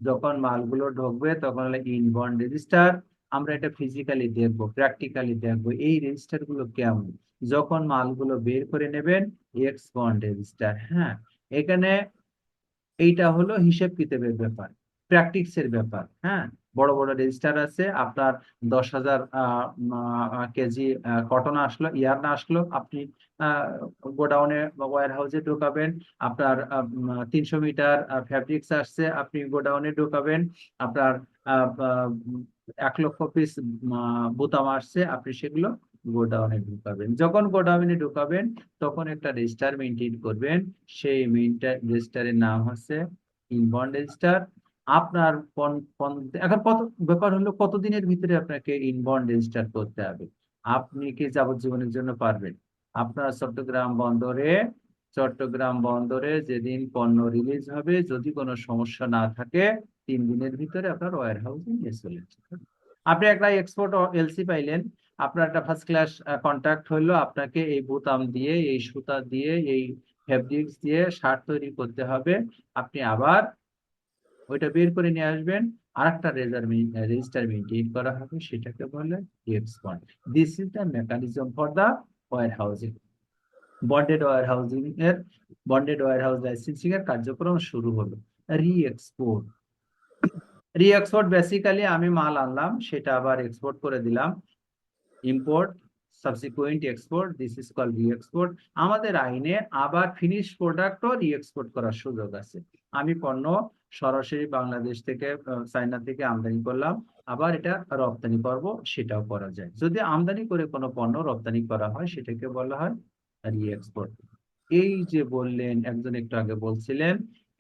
যখন মালগুলো ঢুকবে তখন হলো ইনবন্ড রেজিস্টার। আমরা এটা ফিজিক্যালি দেখবো, প্র্যাকটিক্যালি দেখবো এই রেজিস্টার গুলো কেমন। যখন মালগুলো বের করে নেবেন, এক্স বন্ড রেজিস্টার। হ্যাঁ, এখানে এইটা হলো হিসেব কিতাবের ব্যাপার, প্র্যাকটিক্সের ব্যাপার। হ্যাঁ, বড় বড় রেজিস্টার আছে, আপনার 10,000 কেজি কটন আসলো, ইয়ার্ন আসলো, আপনি গোডাউনে ওয়্যার হাউসে ঢোকাবেন। আপনার 300 মিটার ফ্যাব্রিক্স আসছে, আপনি গোডাউনে ঢোকাবেন। আপনার 1 লক্ষ পিস বোতাম আসছে, আপনি সেগুলো গোডাউনে ঢুকাবেন। যখন গোডাউনে ঢুকাবেন তখন একটা রেজিস্টার মেনটেন করবেন, সেই রেজিস্টারের নাম হচ্ছে ইনবন্ড রেজিস্টার। আপনার এখন কত ব্যাপার হলো, কতদিনের ভিতরে আপনাকে ইনবন্ড রেজিস্টার করতে হবে? আপনি কি যাবজ্জীবনের জন্য পারবেন? আপনার চট্টগ্রাম বন্দরে যেদিন পণ্য রিলিজ হবে, যদি কোনো সমস্যা না থাকে, 3 দিনের ভিতরে আপনার ওয়্যার হাউসে নিয়ে চলে আসবে। আপনি একটা এক্সপোর্ট এলসি পাইলেন, আপনার একটা ফার্স্ট ক্লাস কন্ট্রাক্ট হইলো, আপনাকে এই বোতাম দিয়ে, এই সুতা দিয়ে, এই ফেব্রিক্স দিয়ে শার্ট তৈরি করতে হবে। আপনি আবার ওইটা বের করে নিয়ে আসবেন, আর একটা রেজিস্টার মেনটেন করা হবে, সেটাকে বলে export. This is the mechanism for the warehousing. Bonded warehouse licensing এর কার্যক্রম শুরু হলো। রি এক্সপোর্ট, রি-এক্সপোর্ট বেসিক্যালি আমি মাল আনলাম, সেটা আবার এক্সপোর্ট করে দিলাম। Import subsequent export, this is called re-export. আমাদের আইনে আবার ফিনিশ প্রোডাক্টও রি-এক্সপোর্ট করার সুযোগ আছে। আমি পণ্য সরাসরি বাংলাদেশ থেকে চায়না থেকে আমদানি করলাম, আবার এটা রপ্তানি করব, সেটাও করা যায়। যদি আমদানি করে কোনো পণ্য রপ্তানি করা হয় সেটাকে বলা হয় রি-এক্সপোর্ট। এই যে বললেন, একজন একটু আগে বলছিলেন,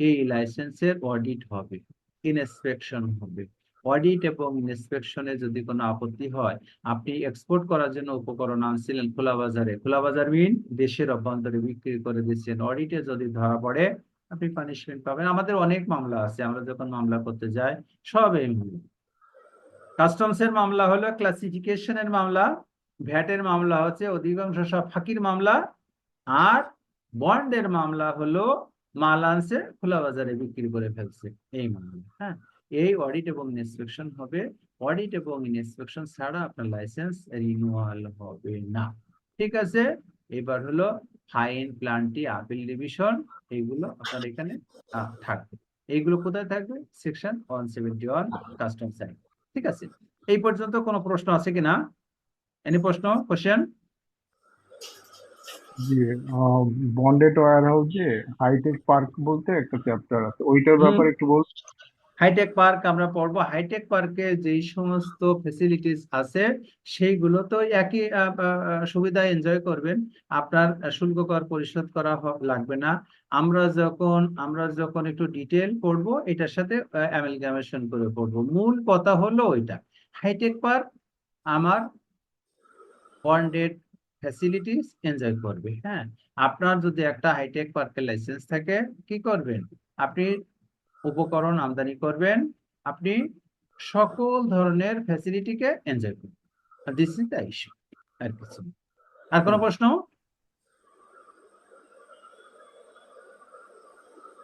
এই লাইসেন্সের অডিট হবে, ইনস্পেকশন হবে। অডিট এবং ইনস্পেকশনে যদি কোনো আপত্তি হয়, আপনি এক্সপোর্ট করার জন্য উপকরণ আনছিলেন খোলা বাজারে, খোলা বাজার মিন দেশের অভ্যন্তরে বিক্রি করে দিচ্ছেন, অডিটে যদি ধরা পড়ে আপনি পানিশমেন্ট পাবেন। আমাদের অনেক মামলা আছে, আমরা যখন মামলা করতে যাই সব এই মামলা। কাস্টমসের মামলা হলো ক্লাসিফিকেশনের মামলা, ভ্যাটের মামলা হচ্ছে অধিকাংশ সব ফাঁকির মামলা, আর বন্ডের মামলা হলো মাল আনছে খোলা বাজারে বিক্রি করে ফেলছে, এই মামলা। হ্যাঁ, এই অডিট এবং ইন্সপেকশন হবে। অডিট এবং ইন্সপেকশন ছাড়া আপনার লাইসেন্স রিনিউয়াল হবে না। ঠিক আছে, এবার হলো ফাইন, প্লান্টি, আপিল ডিভিশন, এইগুলো আপনার এখানে থাকবে। এইগুলো কোথায় থাকবে? Section 171 customs act. ঠিক আছে, এই পর্যন্ত কোনো প্রশ্ন আছে কিনা? এনি প্রশ্ন, কোশ্চেন? জি, বন্ডেড ওয়্যার হাউসে হাইটেক পার্ক বলতে একটা চ্যাপ্টার আছে, ওইটার ব্যাপারে একটু বল। হাইটেক পার্ক আমরা পড়বো। হাইটেক পার্কে যেই সমস্ত ফেসিলিটিস আছে সেইগুলো তো একই সুবিধা এনজয় করবেন, আপনার শুল্ক কর পরিশোধ করা লাগবে না। আমরা যখন একটু ডিটেল পড়বো এটার সাথে অ্যামালগামেশন করে পড়বো। মূল কথা হলো ওইটা, হাইটেক পার্ক আমার বন্ডেড ফ্যাসিলিটিস এনজয় করবে। হ্যাঁ, আপনার যদি একটা হাইটেক পার্কের লাইসেন্স থাকে, কি করবেন? আপনি উপকরণ আমদানি করবেন, আপনি সকল ধরনের ফ্যাসিলিটিকে এনজয় করবেন। দিস ইজ দ্য ইস্যু, আর কিছু না। আর কোনো প্রশ্ন?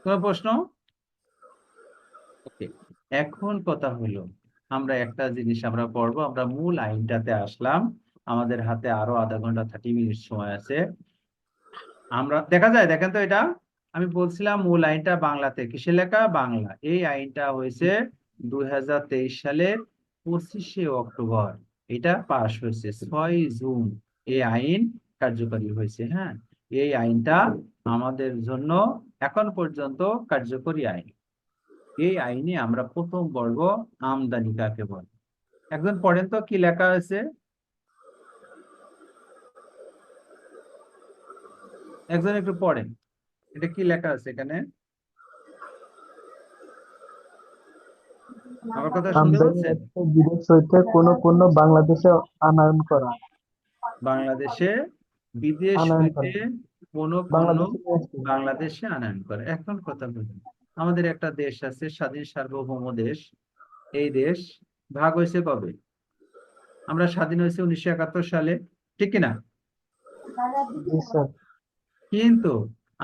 কোনো প্রশ্ন? ওকে, এখন কথা হলো আমরা একটা জিনিস আমরা পড়বো, আমরা মূল আইনটাতে আসলাম, আমাদের হাতে আরো আধা ঘন্টা 30 মিনিট সময় আছে। আমরা দেখা যায়, দেখেন তো এটা আমি বলছিলাম মূল আইনটা বাংলাতে, কিসে লেখা? বাংলা। এই আইনটা হয়েছে 2023 সালের 25শে অক্টোবর, এটা পাশ হয়েছে। 6 জুন এই আইন কার্যকরী হয়েছে। হ্যাঁ, এই আইনটা আমাদের জন্য এখন পর্যন্ত কার্যকরী আইন। এই আইনে আমরা প্রথম বর্গ আমদানি কাকে বলে, একজন পড়েন তো কি লেখা আছে? একজন একটু পড়েন, এটা কি লেখা আছে এখানে? আমার কথা শুনতে আমদানি পাচ্ছেন? অর্থে বিদেশ হইতে কোনো পণ্য বাংলাদেশে আনয়ন করা। বাংলাদেশে বিদেশ আনয়ন হইতে করা কোনো পণ্য বাংলাদেশে নিয়ে আসতে। বাংলাদেশে আনয়ন করে। এখন কথা বলি, আমাদের একটা দেশ আছে স্বাধীন সার্বভৌম দেশ, এই দেশ ভাগ হয়েছে কবে? আমরা স্বাধীন হয়েছে 1971 সালে, ঠিক কিনা? জি স্যার। কিন্তু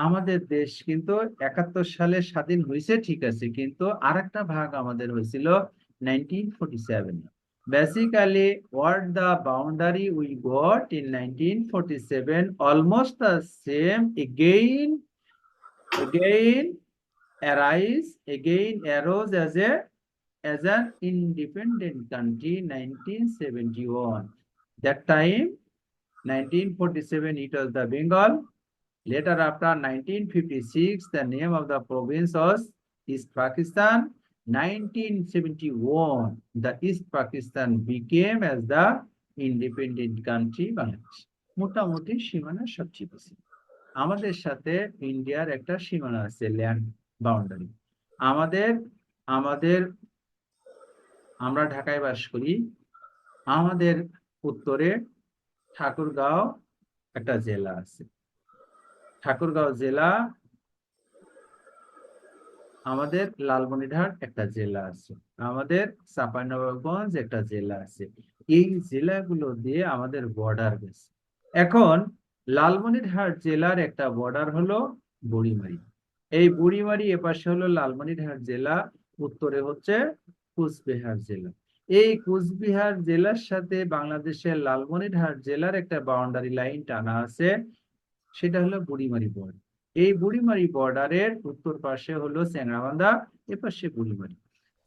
আমাদের দেশ কিন্তু 71 সালে স্বাধীন হয়েছে, ঠিক আছে, কিন্তু আরেকটা ভাগ আমাদের হয়েছিল 1947। Basically, what the boundary we got in 1947 almost the same arose as an independent country 1971. That time 1947 it was the Bengal. Later after 1956 the name of the province was East Pakistan. 1971 the East Pakistan became as the independent country Bangladesh. মোটামুটি সীমানা সবচেয়ে বেশি আমাদের সাথে ইন্ডিয়ার একটা সীমানা আছে, ল্যান্ড বাউন্ডারি। আমাদের আমাদের আমরা ঢাকায় বাস করি, আমাদের উত্তরে ঠাকুরগাঁও একটা জেলা আছে, ঠাকুরগাঁও জেলা, আমাদের লালমনিরহাট একটা জেলা আছে, আমাদের চাঁপাইনবাবগঞ্জ একটা জেলা আছে। এই জেলাগুলো দিয়ে আমাদের বর্ডার গেছে। এখন লালমনিরহাট জেলার একটা বর্ডার হলো বুড়িমারি। এই বুড়িমারি এপাশে হলো লালমনিরহাট জেলা, উত্তরে হচ্ছে কুচবিহার জেলা। এই কুচবিহার জেলার সাথে বাংলাদেশের লালমনিরহাট জেলার একটা বাউন্ডারি লাইন টানা আছে, সেটা হলো বুড়িমারি বর্ডার। এই বুড়িমারি বর্ডারের উত্তর পাশে হলো চ্যাংড়াবান্ধা, এপাশে বুড়িমারি।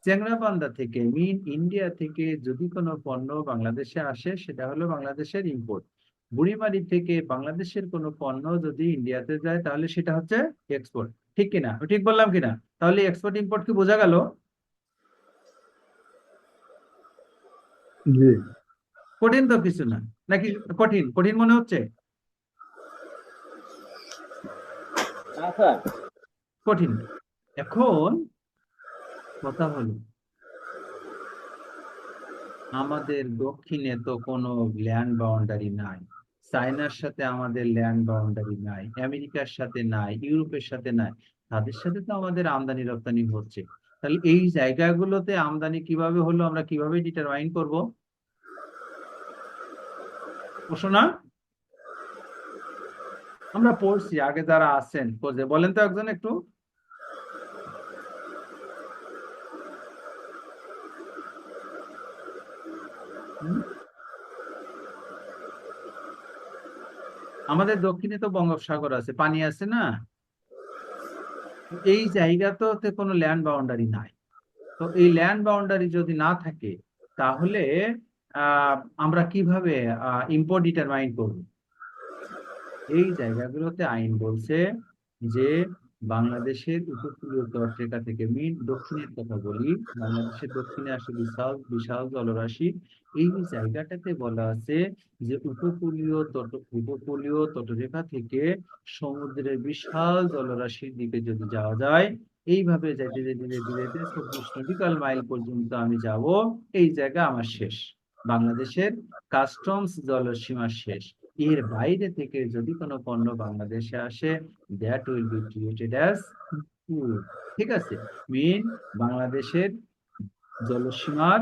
চেংরাবান্ধা থেকে মিন ইন্ডিয়া থেকে যদি কোনো পণ্য বাংলাদেশে আসে সেটা হলো বাংলাদেশের ইম্পোর্ট। বুড়িমারি থেকে বাংলাদেশের কোনো পণ্য যদি ইন্ডিয়াতে যায় তাহলে সেটা হচ্ছে এক্সপোর্ট। ঠিক কিনা? আমি ঠিক বললাম কিনা? তাহলে এক্সপোর্ট ইম্পোর্ট কি বোঝা গেল? জি। কঠিন তো কিছু না, নাকি? কঠিন কঠিন মনে হচ্ছে? না স্যার, কঠিন না। এখন কথা হলো, আমাদের দক্ষিণে তো কোনো ল্যান্ড বাউন্ডারি নাই। চায়নার সাথে আমাদের ল্যান্ড বাউন্ডারি নাই, আমেরিকার সাথে নাই, ইউরোপের সাথে নাই। তাদের সাথে তো আমাদের আমদানি রপ্তানি হচ্ছে। তাহলে এই জায়গাগুলোতে আমদানি কিভাবে হলো, আমরা কিভাবে ডিটারমাইন করব? প্রশ্ন না? আমরা পড়ছি আগে, যারা আছেন খোঁজে বলেন তো একজন একটু। হুম? আমাদের দক্ষিণে তো বঙ্গোপসাগর আছে, পানি আছে না? এই জায়গাতে কোনো ল্যান্ড বাউন্ডারি নাই। তো এই ল্যান্ড বাউন্ডারি যদি না থাকে তাহলে আমরা কিভাবে ইম্পোর্ট ডিটারমাইন করব? এই জায়গাগুলোতে আইন বলছে যে বাংলাদেশের উপকূলীয় তটরেখা থেকে মিন দক্ষিণের কথা বলি, বাংলাদেশের দক্ষিণে আসে বিশাল বিশাল জলরাশি। এই জায়গাটাতে বলা আছে যে উপকূলীয় তটরেখা থেকে সমুদ্রের বিশাল জলরাশির দিকে যদি যাওয়া যায়, এইভাবে যেতে যেতে যেতে যেতে 24 নটিক্যাল মাইল পর্যন্ত আমি যাব, এই জায়গা আমার শেষ। বাংলাদেশের কাস্টমস জলসীমা শেষ। এর বাইরে থেকে যদি কোনো পণ্য বাংলাদেশে আসে, that will be treated as food. ঠিক আছে? মিন বাংলাদেশের জলসীমার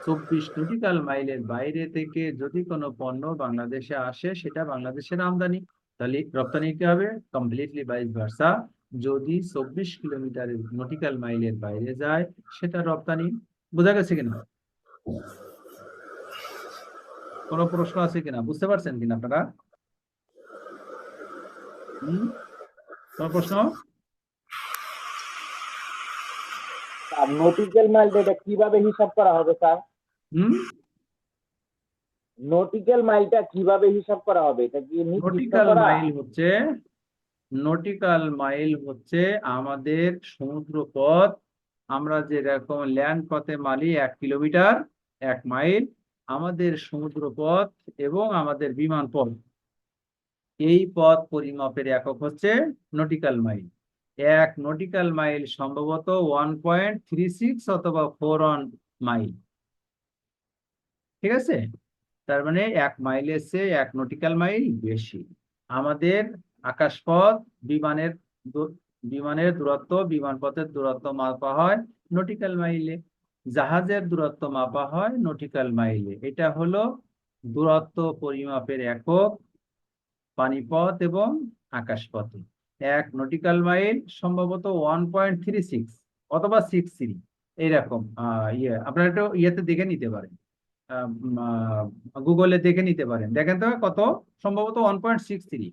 24 নটিক্যাল মাইলের বাইরে থেকে যদি কোনো পণ্য বাংলাদেশে আসে সেটা বাংলাদেশের আমদানি। তাহলে রপ্তানি কি হবে? Completely vice versa. যদি 24 নটিক্যাল মাইলের বাইরে যায় সেটা রপ্তানি। বোঝা গেছে কিনা? কোনো প্রশ্ন আছে কিনা? বুঝতে পারছেন কিনা আপনারা? হম? কোনো প্রশ্ন? স্যার নটিক্যাল মাইলটা এটা কিভাবে হিসাব করা হবে স্যার? হম? নটিক্যাল মাইলটা কিভাবে হিসাব করা হবে? এটা কি নির্দিষ্ট নটিক্যাল করা? মাইল হচ্ছে আমাদের সমুদ্র পথ। আমরা যেরকম ল্যান্ড পথে মালি 1 কিলোমিটার 1 মাইল, আমাদের সমুদ্র পথ এবং আমাদের বিমান পথ, এই পথ পরিমাপের একক হচ্ছে নটিক্যাল মাইল। 1 নটিক্যাল মাইল সম্ভবত 1.36 অথবা 4 মাইল। ঠিক আছে? তার মানে 1 মাইলের চেয়ে 1 নটিক্যাল মাইল বেশি। আমাদের আকাশপথ, বিমানের বিমানের দূরত্ব, বিমান পথের দূরত্ব মাপা হয় নটিক্যাল মাইলে, জাহাজের দূরত্ব মাপা হয় নটিক্যাল মাইলে। এটা হলো দূরত্ব পরিমাপের একক পানিপথ এবং আকাশপথে। 1 নটিক্যাল মাইল সম্ভবত 1.36 অথবা 63, এইরকম। আপনারা একটু ইয়েতে দেখে নিতে পারেন, গুগলে দেখে নিতে পারেন। দেখেন তো কত, সম্ভবত 1.63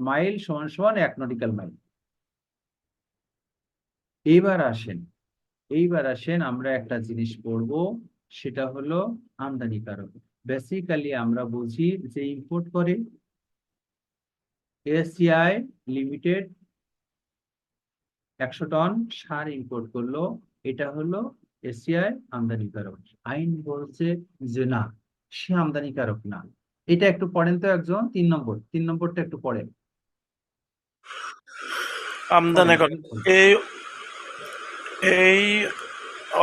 মাইল সমান সমান 1 নটিক্যাল মাইল। এইবার আসেন আমরা একটা জিনিস পড়বো, সেটা হলো আমদানিকারক। বেসিক্যালি আমরা বুঝি যে ইম্পোর্ট করে এসিআই লিমিটেড 100 টন সার ইম্পোর্ট করলো, এটা হলো এসিআই আমদানিকারক। আইন বলছে যে না, সে আমদানিকারক না। এটা একটু পড়েন তো একজন, 3 নম্বরটা একটু পড়েন। আমদানি করে এই এই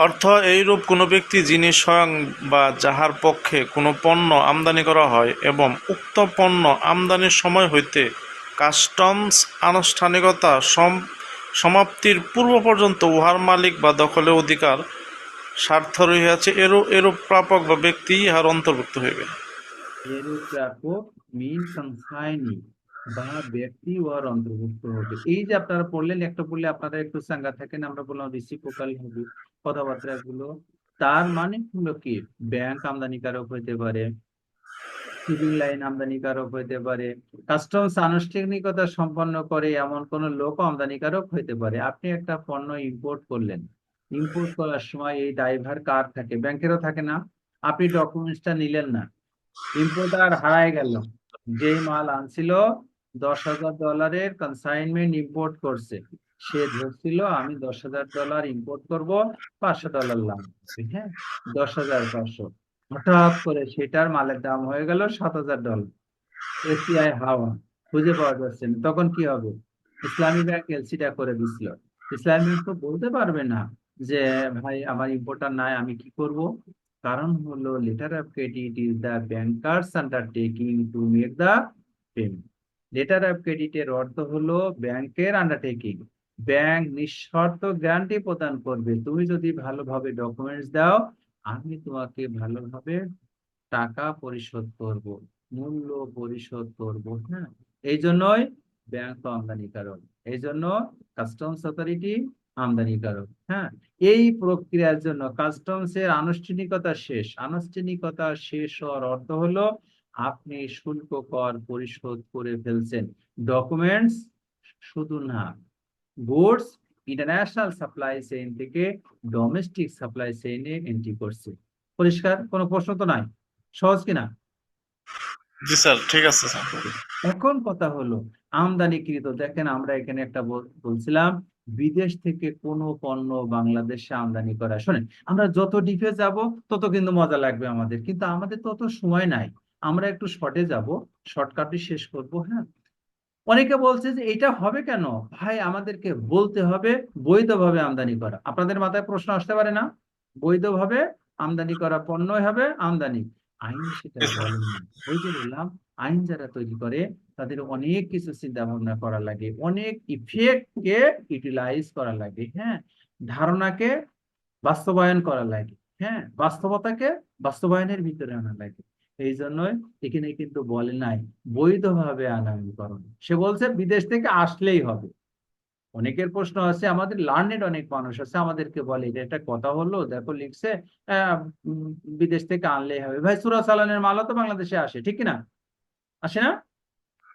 অর্থ এইরূপ কোন ব্যক্তি যিনি স্বয়ং বা যাহার পক্ষে কোনো পণ্য আমদানি করা হয় এবং উক্ত পণ্য আমদানির সময় হইতে কাস্টমস আনুষ্ঠানিকতা সমাপ্তির পূর্ব পর্যন্ত উহার মালিক বা দখলের অধিকার স্বার্থ রহিয়াছে, এরূপ প্রাপক বা ব্যক্তি ইহার অন্তর্ভুক্ত হইবে। এরূপ প্রাপক মিন কনসাইনি বা ব্যক্তি ওর অন্তর্ভুক্ত হবে। এই যে আপনারা পড়লেন, একটা পড়লে আপনারা একটু চাঙ্গা থাকেন, আমরা বললাম রিসিপ্রোকাল হবে কথাবার্তা গুলো। তার মানে হলো কি, ব্যাংক আমদানিকারক হইতে পারে, শিপিং লাইন আমদানিকারক হইতে পারে, কাস্টমস আনুষ্ঠানিকতা সম্পন্ন করে এমন কোন লোক আমদানিকারক হইতে পারে। আপনি একটা পণ্য ইম্পোর্ট করলেন, ইম্পোর্ট করার সময় এই ড্রাইভার কার থাকে? ব্যাংকেরও থাকে না? আপনি ডকুমেন্টসটা নিলেন না, ইম্পোর্টার হারায় গেল, যেই মাল আনছিল $10,000 কনসাইনমেন্ট ইম্পোর্ট করছে, সে ধরছিল আমি $10,000 ইম্পোর্ট করব, $500 লাভ হবে, হ্যাঁ, 10,500। হঠাৎ করে সেটার মালের দাম হয়ে গেল $7,000। এসিআই হাওয়া, খুঁজে পাওয়া যাচ্ছে না, তখন কি হবে? ইসলামী ব্যাংক এলসিটা করে দিছিল। ইসলামী ব্যাংক তো বলতে পারবে না যে ভাই আমার ইম্পোর্টার নাই, আমি কি করব? কারণ হলো letter of credit is the bankers undertaking to make the payment. Letter of ক্রেডিটের অর্থ হলো ব্যাংকের আন্ডারটেকিং। ব্যাংক নিঃশর্ত গ্যারান্টি প্রদান করবে, তুমি যদি ভালোভাবে ডকুমেন্টস দাও আমি তোমাকে ভালোভাবে টাকা পরিশোধ করব, মূল্য পরিশোধ করব, হ্যাঁ। এই জন্যই ব্যাংক আমদানিকারক, এই জন্য কাস্টমস অথরিটি আমদানিকারক, হ্যাঁ। এই প্রক্রিয়ার জন্য কাস্টমস এর আনুষ্ঠানিকতা শেষ। আনুষ্ঠানিকতা শেষ হওয়ার অর্থ হলো আপনি শুল্ক কর পরিশোধ করে ফেলছেন। ডকুমেন্টস শুধু না, গুডস ইন্টারন্যাশনাল সাপ্লাই চেইন থেকে ডোমেস্টিক সাপ্লাই চেইনে এন্ট্রি করছে। পরিষ্কার? কোনো প্রশ্ন তো নাই? সহজ কিনা? জি স্যার, ঠিক আছে স্যার। এখন কথা হলো আমদানিকৃত, দেখেন আমরা এখানে একটা বলছিলাম বিদেশ থেকে কোনো পণ্য বাংলাদেশে আমদানি করা। শোনেন, আমরা যত ডিপে যাব তত কিন্তু মজা লাগবে আমাদের, কিন্তু আমাদের তত সময় নাই। আমরা একটু শর্টে যাব, শর্টকাটে শেষ করব, হ্যাঁ। অনেকে বলছে যে এটা হবে কেন ভাই? আমাদেরকে বলতে হবে বৈধভাবে আমদানি করা। আপনাদের মাথায় প্রশ্ন আসতে পারে না? বৈধভাবে আমদানি করা পণ্যই হবে আমদানি। আইন সেটা বলেন না। ওই যে বললাম, আইন যারা তৈরি করে তাদের অনেক কিছু চিন্তা ভাবনা করা লাগে, অনেক ইফেক্ট কে ইউটিলাইজ করা লাগে, হ্যাঁ, ধারণাকে বাস্তবায়ন করা লাগে, হ্যাঁ, বাস্তবতাকে বাস্তবায়নের ভিতরে আনা লাগে। এই জন্যই এখানে কিন্তু বলে নাই বৈধভাবে আনায়নকরণ, সে বলছে বিদেশ থেকে আসলেই হবে। অনেকের প্রশ্ন আছে, আমাদের লার্নেড অনেক মানুষ আছে, আমাদেরকে বলে এটা একটা কথা হলো, দেখো লিখছে আহ, বিদেশ থেকে আনলেই হবে। ভাই সুরা চালানের মালও তো বাংলাদেশে আসে, ঠিক কিনা? আসে না?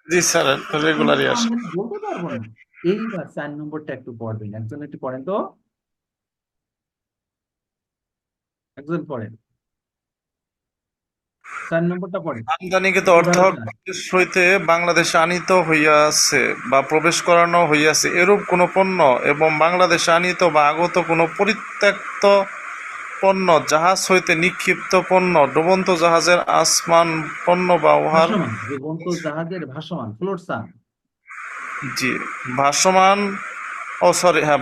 জি স্যার, রেগুলারই কিন্তু আসে। আমরা বলতে পারবো না। এইবার 4 নম্বরটা একটু পড়বেন, একজন একটু পড়েন তো, একজন পড়েন, 4 নম্বরটা পড়েন। আমদানিকৃত অর্থ কিভাবে চান? বিদেশ হইতে বাংলাদেশে আনিত হইয়াছে বা প্রবেশ করানো হইয়াছে এরূপ কোন পণ্য এবং বাংলাদেশে আনিত বা আগত কোন পরিত্যক্ত পণ্য, জাহাজ হইতে নিক্ষিপ্ত পণ্য, ডুবন্ত জাহাজের আসমান পণ্য বা উহার ভাসমান, ডুবন্ত জাহাজের ভাসমান, ফ্লোটসান। জি ভাসমান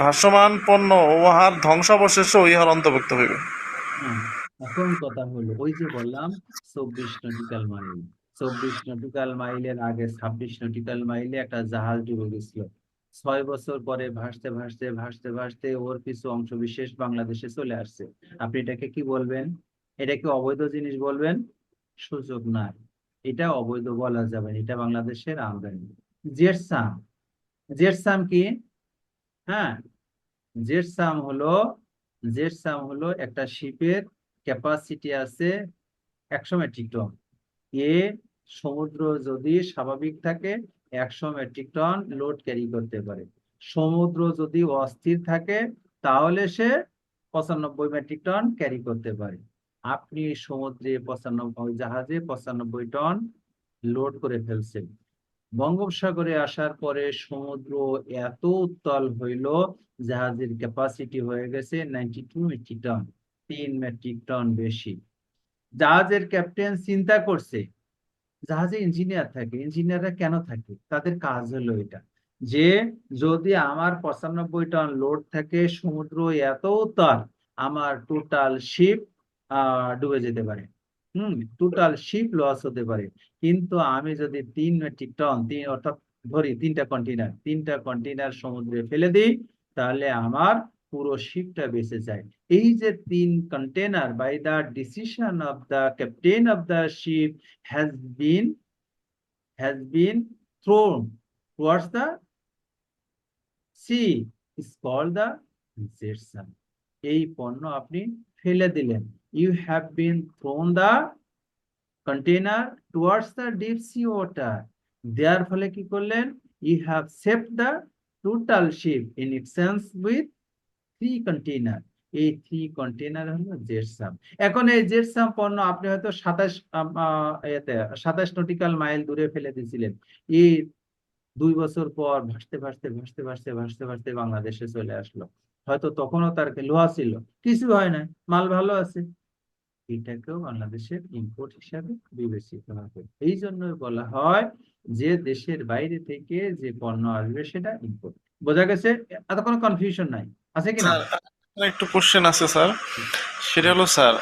ভাসমান পণ্য ও উহার ধ্বংসাবশেষও ইহার অন্তর্ভুক্ত হইবে। হ্যাঁ, এখন কথা হলো ওই যে বললাম 24 নটিক্যাল মাইল, 24 নটিক্যাল মাইলের আগে 26 নটিক্যাল মাইলে একটা জাহাজ ডুবে গেছিল। 6 বছর পরে ভাসতে ভাসতে ভাসতে ভাসতে ওর কিছু অংশ বিশেষ বাংলাদেশে চলে আসছে। আপনি এটাকে কি বলবেন? এটা কি অবৈধ জিনিস বলবেন? সুযোগ নাই, এটা অবৈধ বলা যাবে না, এটা বাংলাদেশের আমদানি। জেটসাম, জেটসাম কি? হ্যাঁ, জেটসাম হলো, জেটসাম হলো একটা শিপের ক্যাপাসিটি আছে 100 মেট্রিক টন। এ সমুদ্র যদি স্বাভাবিক থাকে 100 মেট্রিক টন লোড ক্যারি করতে পারে। সমুদ্র যদি অস্থির থাকে তাহলে সে 95 মেট্রিক টন ক্যারি করতে পারে। আপনি সমুদ্রে 95, জাহাজে 95 টন লোড করে ফেলছেন। বঙ্গোপসাগরে আসার পরে সমুদ্র এত উত্তাল হইল, জাহাজের ক্যাপাসিটি হয়ে গেছে 92 মেট্রিক টন, 3 মেট্রিক টন বেশি। জাহাজের ক্যাপ্টেন চিন্তা করছে, জাহাজে ইঞ্জিনিয়ার থাকে, ইঞ্জিনিয়াররা কেন থাকে? তাদের কাজ হলো এটা যে যদি আমার 95 টন লোড থাকে, সমুদ্র এত উত্তাল, আমার টোটাল শিপ ডুবে যেতে পারে, টোটাল শিপ লস হতে পারে। কিন্তু আমি যদি 3 মেট্রিক টন, অর্থাৎ ধরি 3টা কন্টেইনার সমুদ্রে ফেলে দিই, তাহলে আমার পুরো শিপটা বেঁচে যায়। এই যে 3 container, by the decision of the captain of the ship has been thrown towards the sea is called the desertion. এই পণ্য আপনি ফেলে দিলেন, you have been thrown the container towards the deep sea water, দেয়ার ফলে কি করলেন, you have saved the total ship in exchange with 3 container. এই 3 কন্টেইনার হলো জেটসাম। এখন এই জেটসাম পণ্য আপনি হয়তো 27 নটিক্যাল মাইল দূরে ফেলে দিয়েছিলেন, এই 2 বছর পর ভাসতে ভাসতে ভাসতে ভাসতে ভাসতে ভাসতে বাংলাদেশে চলে আসলো, হয়তো তখনও তার লোহা ছিল, কিছু হয় না, মাল ভালো আছে, এটাকেও বাংলাদেশের ইম্পোর্ট হিসাবে বিবেচিত হবে। এই জন্য বলা হয় যে দেশের বাইরে থেকে যে পণ্য আসবে সেটা ইম্পোর্ট। বোঝা গেছে? এত কোনো কনফিউশন নাই, আছে কিনা? স্যার আমার একটু কোশ্চেন আছে স্যার, সেটা হলো স্যার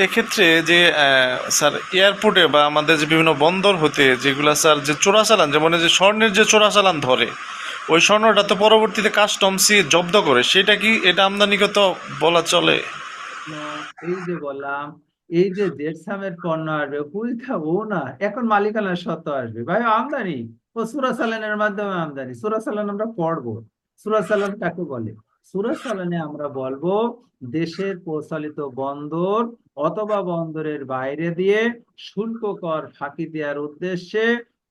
এক্ষেত্রে যে স্যার এয়ারপোর্টে বা আমাদের যে বিভিন্ন বন্দর হতে যেগুলা স্যার যে চোরাচালান, যেমন এই যে স্বর্ণের যে চোরাচালান ধরে, ওই স্বর্ণটা তো পরবর্তীতে কাস্টমসই জব্দ করে, সেটা কি এটা আমদানিগত বলা চলে? এই যে বললাম, এই যে জেটসামের পণ্য আসবে, হুই দা ওনার, এখন মালিকানার সত্ত্ব আসবে ভাই, আমদানি ও চোরাচালানের মাধ্যমে আমদানি। চোরাচালান আমরা পড়বো, চোরাচালান কাকে বলে? চোরাচালানে আমরা বলবো দেশের প্রচলিত বন্দর অথবা বন্দরের বাইরে দিয়ে শুল্ক কর ফাঁকি দেওয়ার উদ্দেশ্যে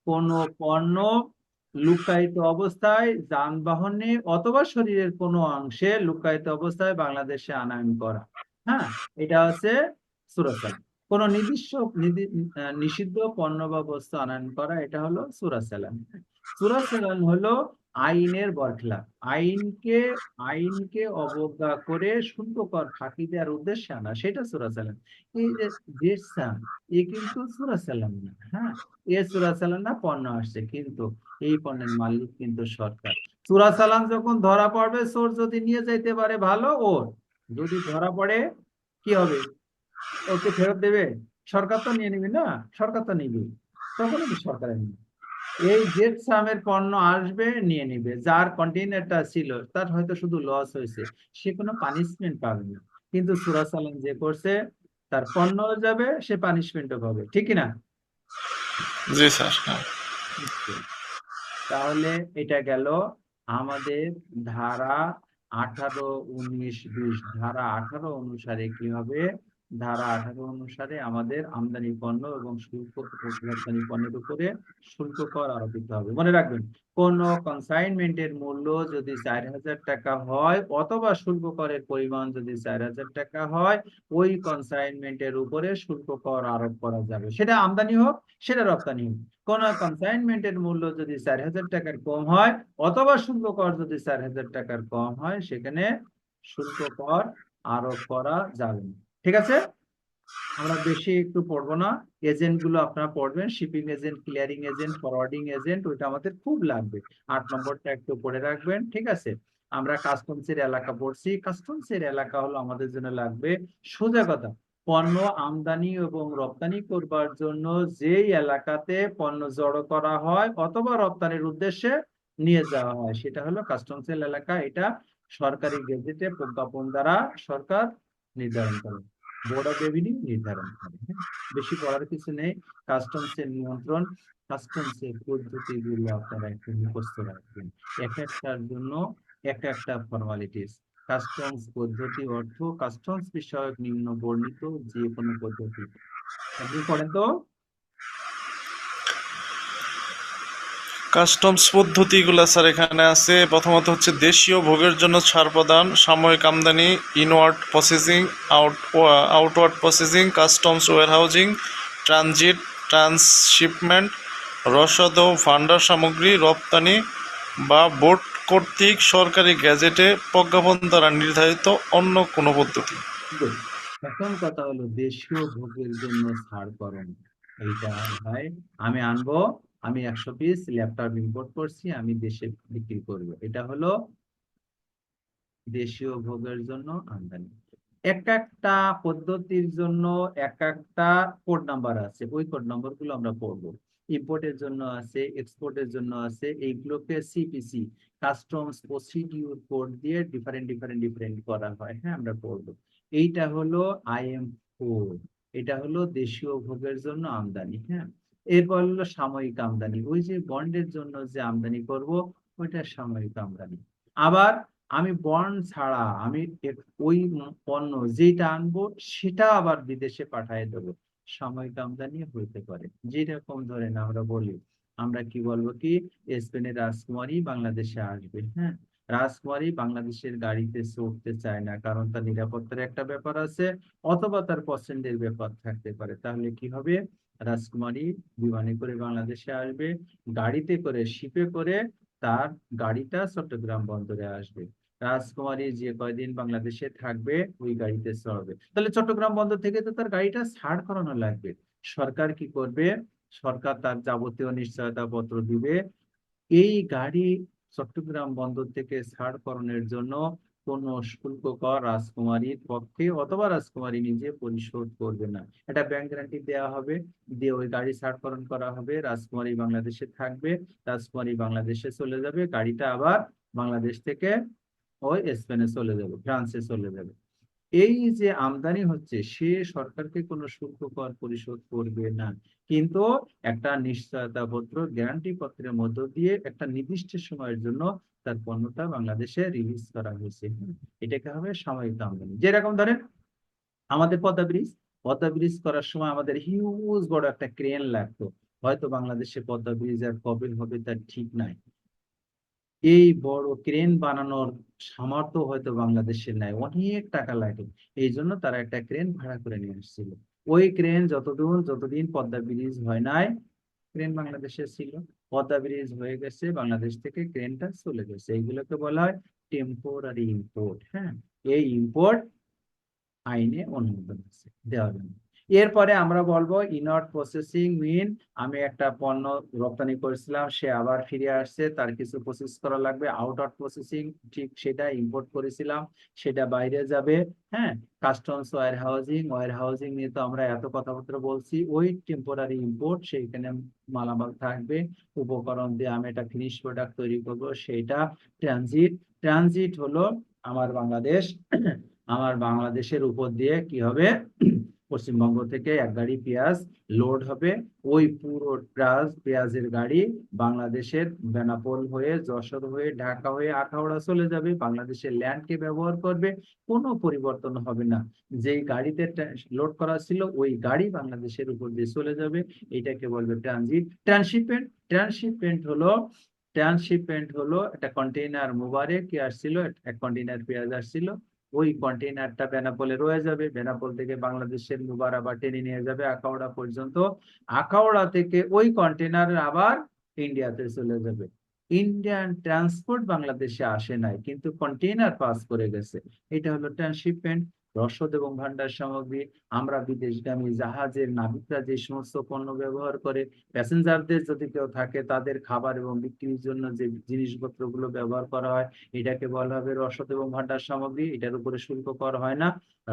কোনো পণ্য লুকায়িত অবস্থায় যানবাহনে অথবা শরীরের কোনো অংশে লুকায়িত অবস্থায় বাংলাদেশে আনয়ন করা। হ্যাঁ, এটা হচ্ছে চোরাচালান। কোন নিষিদ্ধ পণ্য বা বস্তু আনয়ন করা, এটা হলো চোরাচালান। চোরাচালান হলো আইনের বরখেলাপ, আইনকে অবজ্ঞা করে শুল্ক কর ফাঁকি দেওয়ার উদ্দেশ্যে আনা, সেটা চোরাচালান। এই যে জেটসাম, এ কিন্তু চোরাচালান না। হ্যাঁ, এ চোরাচালান না, পণ্য আসছে, কিন্তু এই পণ্যের মালিক কিন্তু সরকার। চোরাচালান যখন ধরা পড়বে, চোর যদি নিয়ে যাইতে পারে ভালো, ওর যদি ধরা পড়ে কি হবে, ওকে ফেরত দেবে? সরকার তো নিয়ে নিবে না, সরকার তো নিবে, তখন কি সরকারের নিবে? এই জেটসামের পণ্য আসবে, নিয়ে নিবে, যার কন্টেইনারটা ছিল তার হয়তো শুধু লস হয়েছে, সে কোনো পানিশমেন্ট পাবে না। কিন্তু চোরাচালান যে করছে, তার পণ্য যাবে, সে পানিশমেন্টও পাবে, ঠিক কিনা? জি স্যার, হ্যাঁ। তাহলে এটা গেল আমাদের ধারা 18, 19, 20। ধারা 18 অনুসারে কি হবে? ধারা 18 অনুসারে আমাদের আমদানি পণ্য এবং শুল্ক রপ্তানি পণ্যের উপরে শুল্ক কর আরোপিত হবে। মনে রাখবেন, কোন কনসাইনমেন্টের মূল্য যদি 4000 টাকা হয় অথবা শুল্ক করের পরিমাণ যদি 4000 টাকা হয়, ওই কনসাইনমেন্টের উপরে শুল্ক কর আরোপ করা যাবে, সেটা আমদানি হোক সেটা রপ্তানি হোক। কোন কনসাইনমেন্টের মূল্য যদি 4000 টাকার কম হয় অথবা শুল্ক কর যদি 4000 টাকার কম হয়, সেখানে শুল্ক কর আরোপ করা যাবে না। ঠিক আছে? আমরা বেশি একটু পড়বো না, এজেন্ট গুলো আপনারা পড়বেন, shipping agent, clearing agent, forwarding agent, ওইটা আমাদের খুব লাগবে। 8 নম্বরটা একটু পড়ে রাখবেন, ঠিক আছে? আমরা কাস্টমসের এলাকা পড়ছি, কাস্টমসের এলাকা হলো আমাদের জন্য লাগবে সোজা কথা, পণ্য আমদানি এবং রপ্তানি করবার জন্য যেই এলাকাতে পণ্য জড়ো করা হয় অথবা রপ্তানির উদ্দেশ্যে নিয়ে যাওয়া হয়, সেটা হলো কাস্টমসের এলাকা। এটা সরকারি গেজেটে প্রজ্ঞাপন দ্বারা সরকার নির্ধারণ করে, বোর্ড অফ রেভিনিউ নির্ধারণ করে। হ্যাঁ, বেশি পড়ার কিছু নেই। কাস্টমস এর নিয়ন্ত্রণ, কাস্টমস এর পদ্ধতিগুলো আপনারা একটু মুখস্থ রাখবেন, এক একটার জন্য এক একটা ফর্মালিটিস। কাস্টমস পদ্ধতি অর্থ কাস্টমস বিষয়ক নিম্ন বর্ণিত যে কোনো পদ্ধতি। আপনি পড়েন তো। কাস্টমস পদ্ধতিগুলো স্যার এখানে আছে, প্রথমত হচ্ছে দেশীয় ভোগের জন্য ছাড় প্রদান, সাময়িক আমদানি, inward processing, outward processing, customs warehousing, transit, transshipment, রসদ ও ভান্ডার সামগ্রী রপ্তানি বা বোর্ড কর্তৃক সরকারি গ্যাজেটে প্রজ্ঞাপন দ্বারা নির্ধারিত অন্য কোনো পদ্ধতি। Good. প্রথম কথা হলো দেশীয় ভোগের জন্য ছাড়করণ, এইটা ভাই আমি আনবো, আমি 100 পিস ল্যাপটপ ইম্পোর্ট করছি, আমি দেশে বিক্রি করব, এটা হলো দেশীয় ভোগের জন্য আমদানি। এক একটা পদ্ধতির জন্য এক একটা কোড নাম্বার আছে, ওই কোড নাম্বার গুলো আমরা পড়বো। ইম্পোর্টের জন্য আছে, এক্সপোর্টের জন্য আছে, এইগুলোকে সিপিসি, কাস্টমস প্রসিডিউর কোড দিয়ে ডিফারেন্ট করা হয়। হ্যাঁ, আমরা পড়বো। এইটা হলো IM4, এটা হলো দেশীয় ভোগের জন্য আমদানি। হ্যাঁ, এরপর হলো সাময়িক আমদানি, ওই যে বন্ডের জন্য যে আমদানি করব, ওইটা সাময়িক আমদানি। আবার আমি বন্ড ছাড়া আমি ওই পণ্য যেটা আনবো সেটা আবার বিদেশে পাঠিয়ে দেবো, সাময়িক আমদানি হইতে পারে। যেরকম ধরেন আমরা বলি, আমরা কি বলবো কি, স্পেনের রাজকুমারী বাংলাদেশে আসবে, হ্যাঁ, রাজকুমারী বাংলাদেশের গাড়িতে চড়তে চায় না, কারণ তার নিরাপত্তার একটা ব্যাপার আছে, অথবা তার পছন্দের ব্যাপার থাকতে পারে। তাহলে কি হবে, রাজকুমারী বিমানে করে বাংলাদেশে আসবে, গাড়িতে করে, শিপে করে তার গাড়িটা চট্টগ্রাম বন্দরে আসবে। রাজকুমারী যে কয়দিন বাংলাদেশে থাকবে ওই গাড়িতে চড়বে। তাহলে চট্টগ্রাম বন্দর থেকে তো তার গাড়িটা ছাড় করানো লাগবে। সরকার কি করবে, সরকার তার যাবতীয় নিশ্চয়তা পত্র দিবে। এই গাড়ি চট্টগ্রাম বন্দর থেকে ছাড়করণের জন্য কোনো শুল্ক কর রাজকুমারীর পক্ষে অথবা রাজকুমারী নিজে পরিশোধ করবে না। এটা ব্যাংক গ্যারান্টি দেওয়া হবে, দিয়ে ওই গাড়ি ছাড়করণ করা হবে, রাজকুমারী বাংলাদেশে থাকবে, রাজকুমারী বাংলাদেশে চলে যাবে, গাড়িটা আবার বাংলাদেশ থেকে ওই স্পেনে চলে যাবে, ফ্রান্সে চলে যাবে। এই যে আমদানি হচ্ছে, সে সরকারকে কোনো শুল্ক কর পরিশোধ করবে না, কিন্তু একটা নিশ্চয়তা পত্র, গ্যারান্টি পত্রের মধ্য দিয়ে একটা নির্দিষ্ট সময়ের জন্য তার পণ্যটা বাংলাদেশে রিলিজ করা হয়েছে। এটাকে হবে সাময়িক আমদানি। যেরকম ধরেন আমাদের পদ্মা ব্রিজ করার সময় আমাদের হিউজ বড় একটা ক্রেন লাগতো, হয়তো বাংলাদেশে পদ্মা ব্রিজ আর কবে হবে তার ঠিক নাই। এই বড় ক্রেন বানানোর সামর্থ্য হয়তো বাংলাদেশের নাই, অনেক টাকা লাগে। এই জন্য তারা একটা ক্রেন ভাড়া করে নিয়ে আসছিল। ওই ক্রেন যতদিন পদ্মা ব্রিজ হয় নাই, ক্রেন বাংলাদেশে ছিল। পদ্মা ব্রিজ হয়ে গেছে, বাংলাদেশ থেকে ক্রেনটা চলে গেছে। এইগুলোকে বলা হয় টেম্পোরারি ইম্পোর্ট। হ্যাঁ, এই ইম্পোর্ট আইনে অনুমোদন আছে, দেওয়া যাবে। এরপরে আমরা বলবো ইনওয়ার্ড প্রসেসিং মিন, আমি একটা পণ্য রপ্তানি করেছিলাম, সে আবার ফিরে আসছে, তার কিছু প্রসেস করা লাগবে। আউটওয়ার্ড প্রসেসিং, ঠিক সেটা ইম্পোর্ট করেছিলাম, সেটা বাইরে যাবে। হ্যাঁ, কাস্টমস, ওয়্যার হাউজিং নিয়ে তো আমরা এত কথাবার্তা বলছি। ওই টেম্পোরারি ইম্পোর্ট, সেইখানে মালামাল থাকবে, উপকরণ দিয়ে আমি একটা ফিনিশ প্রোডাক্ট তৈরি করবো, সেইটা ট্রানজিট। ট্রানজিট হলো আমার বাংলাদেশ, আমার বাংলাদেশের উপর দিয়ে কি হবে, পশ্চিমবঙ্গ থেকে এক গাড়ি পেঁয়াজ লোড হবে। ওই পুরো পেঁয়াজের গাড়ি বাংলাদেশের বেনাপোল হয়ে, যশোর হয়ে, ঢাকা হয়ে আখাউড়া চলে যাবে, বাংলাদেশের ল্যান্ডকে ব্যবহার করবে, কোনো পরিবর্তন হবে না। যেই গাড়িতে লোড করা ছিল ওই গাড়ি বাংলাদেশের উপর দিয়ে চলে যাবে। এটাকে বলবে ট্রানজিট। ট্রান্সশিপমেন্ট হলো একটা কন্টেইনার মোবারে কি আসছিল, এক কন্টেইনার পেঁয়াজ আসছিল, ওই কন্টেইনারটা বেনাপোলে রয়ে যাবে, বেনাপোল থেকে বাংলাদেশের মুবার আবার টেনে নিয়ে যাবে আখাউড়া পর্যন্ত, আখাউড়া থেকে ওই কন্টেইনার আবার ইন্ডিয়াতে চলে যাবে। ইন্ডিয়ান ট্রান্সপোর্ট বাংলাদেশে আসে নাই, কিন্তু কন্টেইনার পাস করে গেছে। এটা হলো ট্রান্সশিপমেন্ট। রসদ এবং ভান্ডার সামগ্রী, আমরা বিদেশগামী জাহাজের নাবিকরা যে সমস্ত পণ্য ব্যবহার করে, প্যাসেঞ্জারদের যদি কেউ থাকে তাদের খাবার এবং বিক্রির জন্য যে জিনিসপত্রগুলো ব্যবহার করা হয়, এটাকে বলা হবে রসদ এবং ভান্ডার সামগ্রী। এটার উপরে শুল্ক কর হয় না।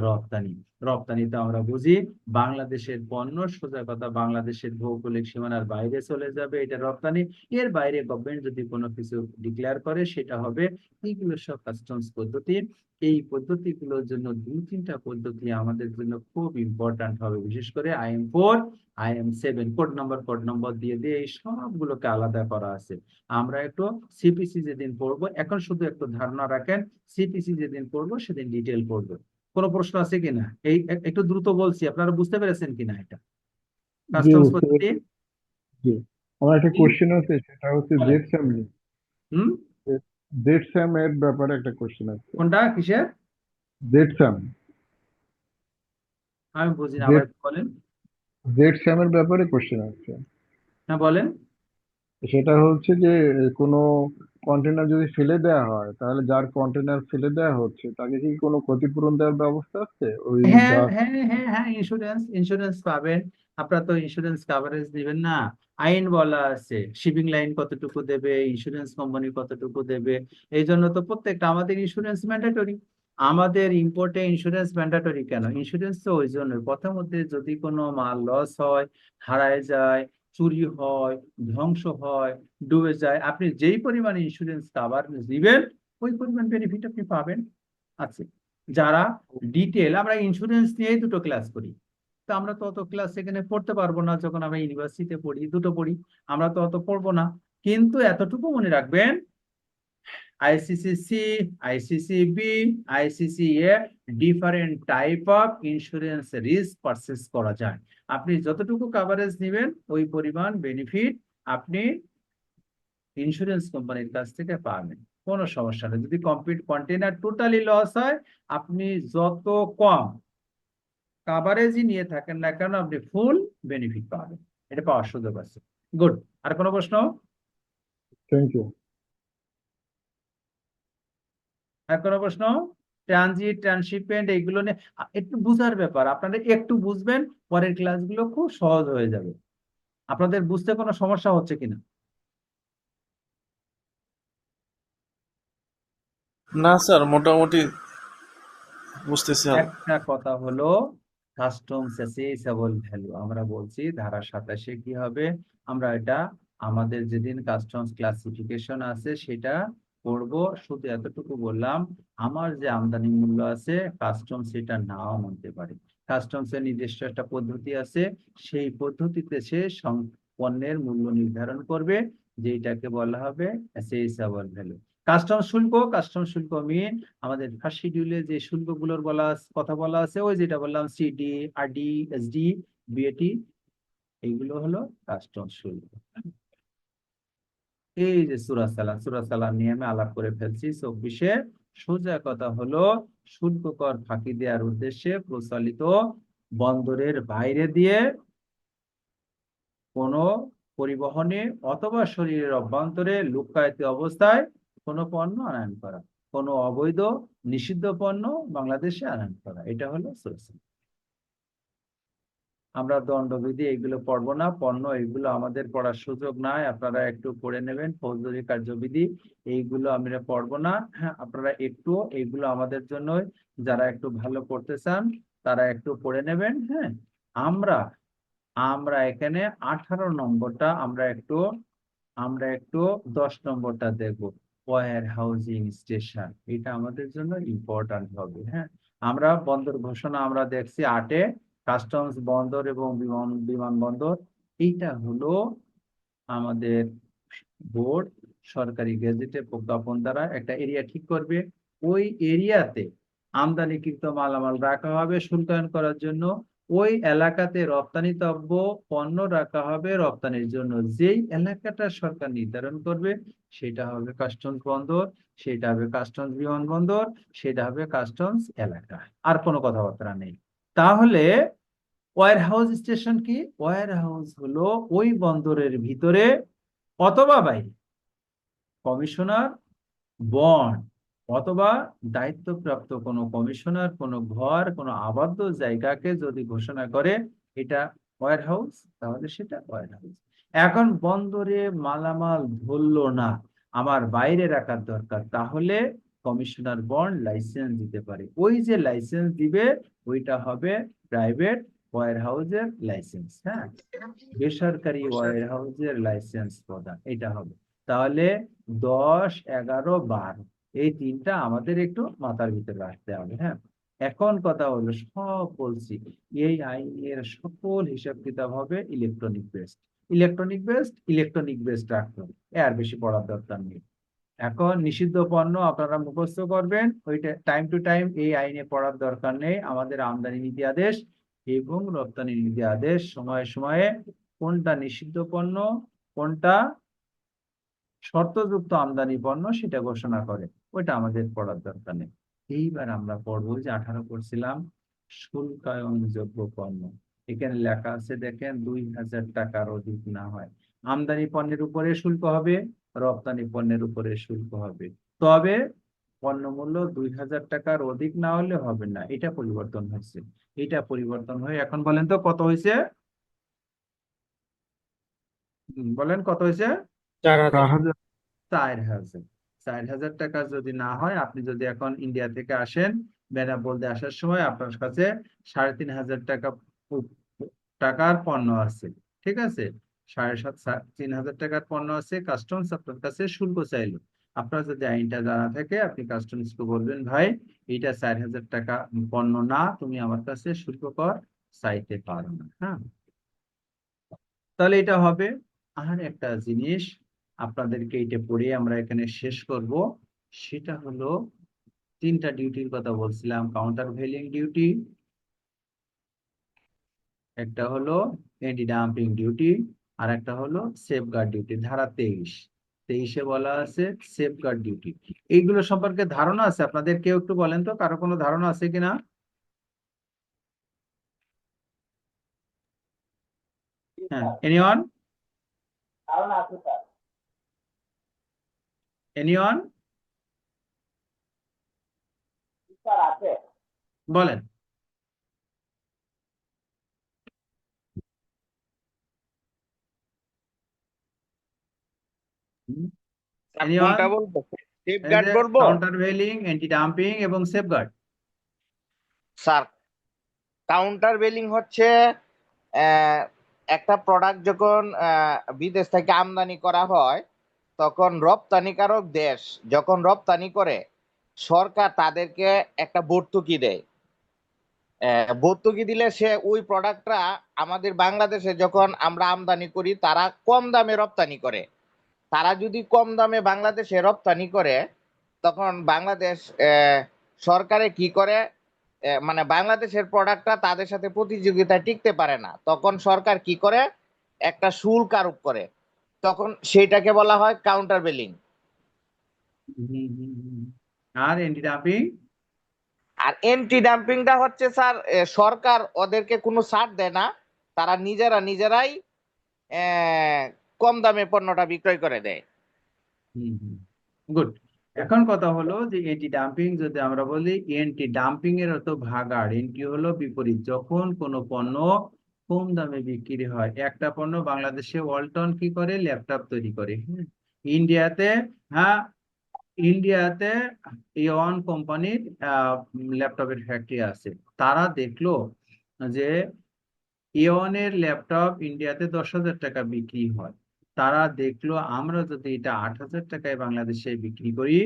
রপ্তানি, রপ্তানিতে আমরা বুঝি বাংলাদেশের পণ্য সোজা কথা বাংলাদেশের ভৌগোলিক সীমানার বাইরে চলে যাবে, এটা রপ্তানি। এর বাইরে গভর্নমেন্ট যদি কোনো কিছু ডিক্লেয়ার করে সেটা হবে। এইগুলো সব কাস্টমস পদ্ধতি। এই পদ্ধতিগুলোর জন্য 2-3টা পদ্ধতি আমাদের জন্য খুব ইম্পর্ট্যান্ট হবে, বিশেষ করে IM4, IM7 কোড নম্বর দিয়ে দিয়ে এই সবগুলোকে আলাদা করা আছে। আমরা একটু সিপিসি যেদিন পড়বো, এখন শুধু একটু ধারণা রাখেন, সিপিসি যেদিন পড়বো সেদিন ডিটেল পড়বো। কোনো প্রশ্ন আছে কিনা? এই একটু দ্রুত বলছি, আপনারা বুঝতে পেরেছেন কিনা এটা জি কাস্টমস বুঝতে পদ্ধতি? পেরেছি। জি, আমার একটা কোশ্চেন আছে, সেটা হচ্ছে বলেন। জেড স্যাম নিয়ে। হুম, জেড স্যাম এর ব্যাপারে একটা কোশ্চেন আছে। কোনটা কিসের? জেড স্যাম, আমি বুঝি না, আবার জেড একটু বলেন। জেড স্যাম এর ব্যাপারে কোশ্চেন আছে। হ্যাঁ বলেন। সেটা হচ্ছে যে কোনো কন্টেনার যদি ফেলে দেওয়া হয়, তাহলে যার কন্টেনার ফেলে দেওয়া হচ্ছে তাকে কি কোনো ক্ষতিপূরণ দেওয়ার ব্যবস্থা আছে ওই হ্যাঁ যার? হ্যাঁ হ্যাঁ হ্যাঁ, ইন্স্যুরেন্স পাবেন। আপনারা তো ইন্স্যুরেন্স কাভারেজ দিবেন না, আইন বলা আছে শিপিং লাইন কতটুকু দেবে, ইন্স্যুরেন্স কোম্পানি কতটুকু দেবে। এই জন্য তো প্রত্যেকটা আমাদের ইন্স্যুরেন্স ম্যান্ডেটরি। আমাদের ইম্পোর্টে ইন্স্যুরেন্স ম্যান্ডেটরি কেন? ইন্স্যুরেন্স তো ওই জন্য, প্রথমত যদি কোনো মাল লস হয়, হারায় যায়, চুরি হয়, ধ্বংস হয়, ডুবে যায়, আপনি যেই পরিমাণ ইন্স্যুরেন্স কাভার দিবেন ওই পরিমাণ বেনিফিট আপনি পাবেন। আছে যারা ডিটেল, আমরা ইন্স্যুরেন্স নিয়েই 2টো ক্লাস করি, তো আমরা তো অত ক্লাস এখানে পড়তে পারবো না, যখন আমরা ইউনিভার্সিটিতে পড়ি 2টো পড়ি, আমরা তো অত পড়বো না। কিন্তু এতটুকু মনে রাখবেন, ICC-C, ICC-B, ICC-A different type of insurance risk purchase করা যায়। আপনি যতটুকু কভারেজ নেবেন ওই পরিমাণ বেনিফিট আপনি ইন্স্যুরেন্স কোম্পানির কাছ থেকে পাবেন, কোনো সমস্যা নেই। যদি কন্টেনার টোটালি লস হয়, আপনি যত কম কাভারেজই নিয়ে থাকেন না কেন আপনি ফুল বেনিফিট পাবেন, এটা পাওয়ার সুযোগ আছে। গুড। আর কোনো প্রশ্ন? Thank you. আর কোনো প্রশ্ন? ট্রানজিট, ট্রান্সশিপমেন্ট এইগুলো নিয়ে একটু বুঝার ব্যাপার, আপনারা একটু বুঝবেন, পরের ক্লাসগুলো খুব সহজ হয়ে যাবে। আপনাদের বুঝতে কোনো সমস্যা হচ্ছে কিনা? না স্যার, মোটামুটি বুঝতেছি। একটা কথা হলো কাস্টমস অ্যাসেসেবল ভ্যালু, আমরা বলছি ধারা 27-এ কি হবে, আমরা এটা আমাদের যেদিন কাস্টমস ক্লাসিফিকেশন আছে সেটা করব। শুধু এতটুকু বললাম, আমার যে আমদানি মূল্য আছে কাস্টমস সেটা নাও মানতে পারে। কাস্টমস এর নিজস্ব একটা পদ্ধতি আছে, সেই পদ্ধতিতে সে পণ্যের মূল্য নির্ধারণ করবে, যেটাকে বলা হবে অ্যাসেসেবল ভ্যালু। কাস্টম শুল্ক মিন আমাদের ফার্স্ট শিডিউলে যে শুল্কগুলোর কথা বলা আছে, ওই যেটা বললাম সিডি, আরডি, এসডি, বিএটি, এইগুলো হলো কাস্টম শুল্ক। এই যে সূরা সালাম নিয়ে আমি আলাপ করে ফেলছি 24-এ। সোজা কথা হলো শুল্ক কর ফাঁকি দেওয়ার উদ্দেশ্যে প্রচলিত বন্দরের বাইরে দিয়ে কোনো পরিবহনে অথবা শরীরের অভ্যন্তরে লুক্কায়িত অবস্থায় কোনো পণ্য আনয়ন করা, কোনো অবৈধ নিষিদ্ধ পণ্য বাংলাদেশে আনয়ন করা, এটা হলো সোর্সিং। আমরা দণ্ডবিধি এইগুলো পড়বো না, পণ্য এইগুলো আমাদের পড়ার সুযোগ নাই, আপনারা একটু পড়ে নেবেন। ফৌজদারি কার্যবিধি এইগুলো আমরা পড়বো না। হ্যাঁ, আপনারা একটু এইগুলো আমাদের জন্য, যারা একটু ভালো পড়তে চান তারা একটু পড়ে নেবেন। হ্যাঁ, আমরা আমরা এখানে 18 নম্বরটা আমরা একটু 10 নম্বরটা দেখব, ওয়্যার হাউজিং স্টেশন, এটা আমাদের জন্য ইম্পর্টেন্ট হবে। হ্যাঁ, আমরা বন্দর ঘোষণা আমরা দেখছি 8-এ, কাস্টমস বন্দর এবং বিমানবন্দর, এইটা হলো আমাদের বোর্ড সরকারি গেজেটে প্রজ্ঞাপন দ্বারা একটা এরিয়া ঠিক করবে। ওই এরিয়াতে আমদানিকৃত মালামাল রাখা হবে শুল্কায়ন করার জন্য, ওই এলাকাতে রপ্তানিতব্য পণ্য রাখা হবে রপ্তানির জন্য। যেই এলাকাটা সরকার নির্ধারণ করবে সেটা হবে কাস্টমস বন্দর, সেটা হবে কাস্টমস বিমানবন্দর, সেটা হবে কাস্টমস এলাকা। আর কোনো কথাবার্তা নেই। তাহলে ওয়্যার হাউস স্টেশন কি? ওয়্যার হাউস হলো ওই বন্দরের ভিতরে অথবা বাইরে কমিশনার, বন্ড অথবা দায়িত্বপ্রাপ্ত কোনো কমিশনার কোনো ঘর, কোনো আবদ্ধ জায়গাকে যদি ঘোষণা করে এটা ওয়্যার হাউস, তাহলে সেটা ওয়্যার হাউস। এখন বন্দরে মালামাল ধরলো না, আমার বাইরে রাখার দরকার, তাহলে কমিশনার বন্ড লাইসেন্স দিতে পারে। ওই যে লাইসেন্স দিবে ওইটা হবে প্রাইভেট ওয়্যার হাউসের লাইসেন্স। হ্যাঁ, বেসরকারি ওয়্যার হাউসের লাইসেন্স প্রদান, এটা হবে। তাহলে 10, 11, 12 এই তিনটা আমাদের একটু মাথার ভিতরে রাখতে হবে। হ্যাঁ, এখন কথা হলো সব বলছি, এই আইনের সকল হিসাব কিতাব হবে ইলেকট্রনিক বেসড রাখতে হবে, এর বেশি পড়ার দরকার নেই। এখন নিষিদ্ধ পণ্য আপনারা মুখস্থ করবেন, ওইটা টাইম টু টাইম এই আইনে পড়ার দরকার নেই। আমাদের আমদানি নীতি আদেশ এবং রপ্তানি নীতি আদেশ সময়ে সময়ে কোনটা নিষিদ্ধ পণ্য, কোনটা শর্তযুক্ত আমদানি পণ্য সেটা ঘোষণা করে, ওইটা আমাদের পড়ার দরকার নেই। এইবার আমরা পড়বো যে 18 পড়ছিলাম শুল্কায়নযোগ্য পণ্য। এখানে লেখা আছে দেখেন, 2000 টাকার অধিক না হয় আমদানি পণ্যের উপরে শুল্ক হবে, রপ্তানি পণ্যের উপরে শুল্ক হবে, তবে পণ্য মূল্য 2000 টাকার অধিক না হলে হবে না। এটা পরিবর্তন হয়েছে, এটা পরিবর্তন হয়ে এখন বলেন তো কত হয়েছে? বলেন কত হয়েছে? 4000। 4000। 4000 টাকা যদি না হয়, আপনি যদি এখন ইন্ডিয়া থেকে আসেন, বেনাপোল আসার সময় আপনার কাছে 3500 টাকার পণ্য আছে, ঠিক আছে, 3500 টাকার পণ্য আছে, কাস্টমস আপনার কাছে শুল্ক চাইলো। আপনার যদি আইনটা জানা থাকে আপনি কাস্টমসকে বলবেন, ভাই এটা 4000 টাকা পণ্য না, তুমি আমার কাছে শুল্ক কর চাইতে পারো না। হ্যাঁ, তাহলে এটা হবে। আর একটা জিনিস, আপনাদেরকে এটা পড়ে আমরা এখানে শেষ করব। সেটা হলো 3টা ডিউটির কথা বলছিলাম, কাউন্টার ভেলিং ডিউটি, একটা হলো এন্টি ডাম্পিং ডিউটি, আর একটা হলো সেফগার্ড ডিউটি। ধারা 23-এ বলা আছে সেফগার্ড ডিউটি। এইগুলো সম্পর্কে ধারণা আছে আপনাদের? কেউ একটু বলেন তো, কারো কোনো ধারণা আছে কিনা? হ্যাঁ, এনিওয়ান? ধারণা আছে স্যার। এনিওয়ান স্যার আছে। বলেন। Sir anyone? কোনটা বলবো? এই সেফগার্ড যে বলবো? কাউন্টার ভেলিং, এন্টি ডাম্পিং এবং সেফগার্ড। স্যার কাউন্টার বেলিং হচ্ছে আহ, একটা প্রোডাক্ট যখন বিদেশ থেকে আমদানি করা হয়, তখন রপ্তানিকারক দেশ যখন রপ্তানি করে, সরকার তাদেরকে একটা ভর্তুকি দেয়। ভর্তুকি দিলে সে ওই প্রোডাক্টটা আমাদের বাংলাদেশে যখন আমরা আমদানি করি, তারা কম দামে রপ্তানি করে। তারা যদি কম দামে বাংলাদেশে রপ্তানি করে, তখন বাংলাদেশ সরকারে কি করে, মানে বাংলাদেশের প্রোডাক্টটা তাদের সাথে প্রতিযোগিতায় টিকতে পারে না, তখন সরকার কি করে, একটা শুল্ক আরোপ করে। তখন সেইটাকে বলা হয় কাউন্টার বেলিং। আর এন্টি ডাম্পিং? আর এন্টি ডাম্পিংটা হচ্ছে স্যার, সরকার ওদেরকে কোনো ছাড় দেয় না, তারা নিজেরাই আহ, কম দামে পণ্যটা বিক্রয় করে দেয়। গুড। এখন কথা হলো যে এন্টি ডাম্পিং যদি আমরা বলি, এন্টি ডাম্পিং এর অর্থ ভাগাড়। এন্টি হলো বিপরীত। যখন কোনো পণ্য কম দামে বিক্রি হয়, একটা পণ্য বাংলাদেশে ওয়ালটন কি করে, ল্যাপটপ তৈরি করে, হ্যাঁ, ইন্ডিয়াতে, হ্যাঁ, ইন্ডিয়াতে ইয়ন কোম্পানির ল্যাপটপের ফ্যাক্টরি আছে। তারা দেখলো যে ইয়নের ল্যাপটপ ইন্ডিয়াতে 10,000 টাকা বিক্রি হয়। তারা দেখলো আমরা যদি এটা 8,000 টাকায় বাংলাদেশে বিক্রি করি,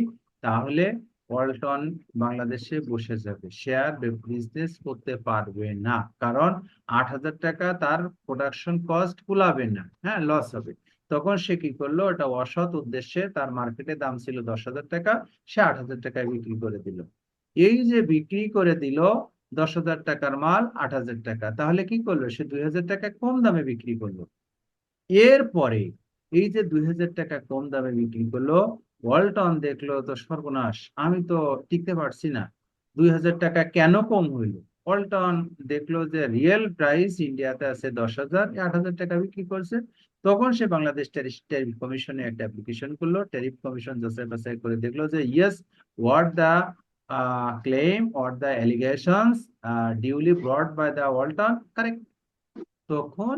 তাহলে ওয়ালটন বাংলাদেশে বসে যাবে, শেয়ার বিজনেস করতে পারবে না, কারণ 8,000 টাকা তার প্রোডাকশন কস্ট কুলাবে না, হ্যাঁ, লস হবে। তখন সে কি করলো, এটা অসৎ উদ্দেশ্যে, তার মার্কেটে দাম ছিল 10,000 টাকা, সে 8,000 টাকায় বিক্রি করে দিল। এই যে বিক্রি করে দিল 10,000 টাকার মাল 8,000 টাকা, তাহলে কি করলো, সে 2,000 টাকা কম দামে বিক্রি করলো। এরপরে এই যে 2,000 টাকা কম দামে বিক্রি করলো, ওয়ালটন দেখলো তো সর্বনাশ, আমি তো টিকতে পারছি না, 2,000 টাকা কেন কম হইলো। ওয়ালটন দেখলো যে রিয়েল প্রাইস ইন্ডিয়াতে আছে 10,000, 8,000 টাকা বিক্রি করছে। তখন সে বাংলাদেশ ট্যারিফ কমিশনে একটা অ্যাপ্লিকেশন করলো। ট্যারিফ কমিশন যাচাই বাছাই করে দেখলো যে yes, what the claim or the allegations duly brought by the Walton correct. তখন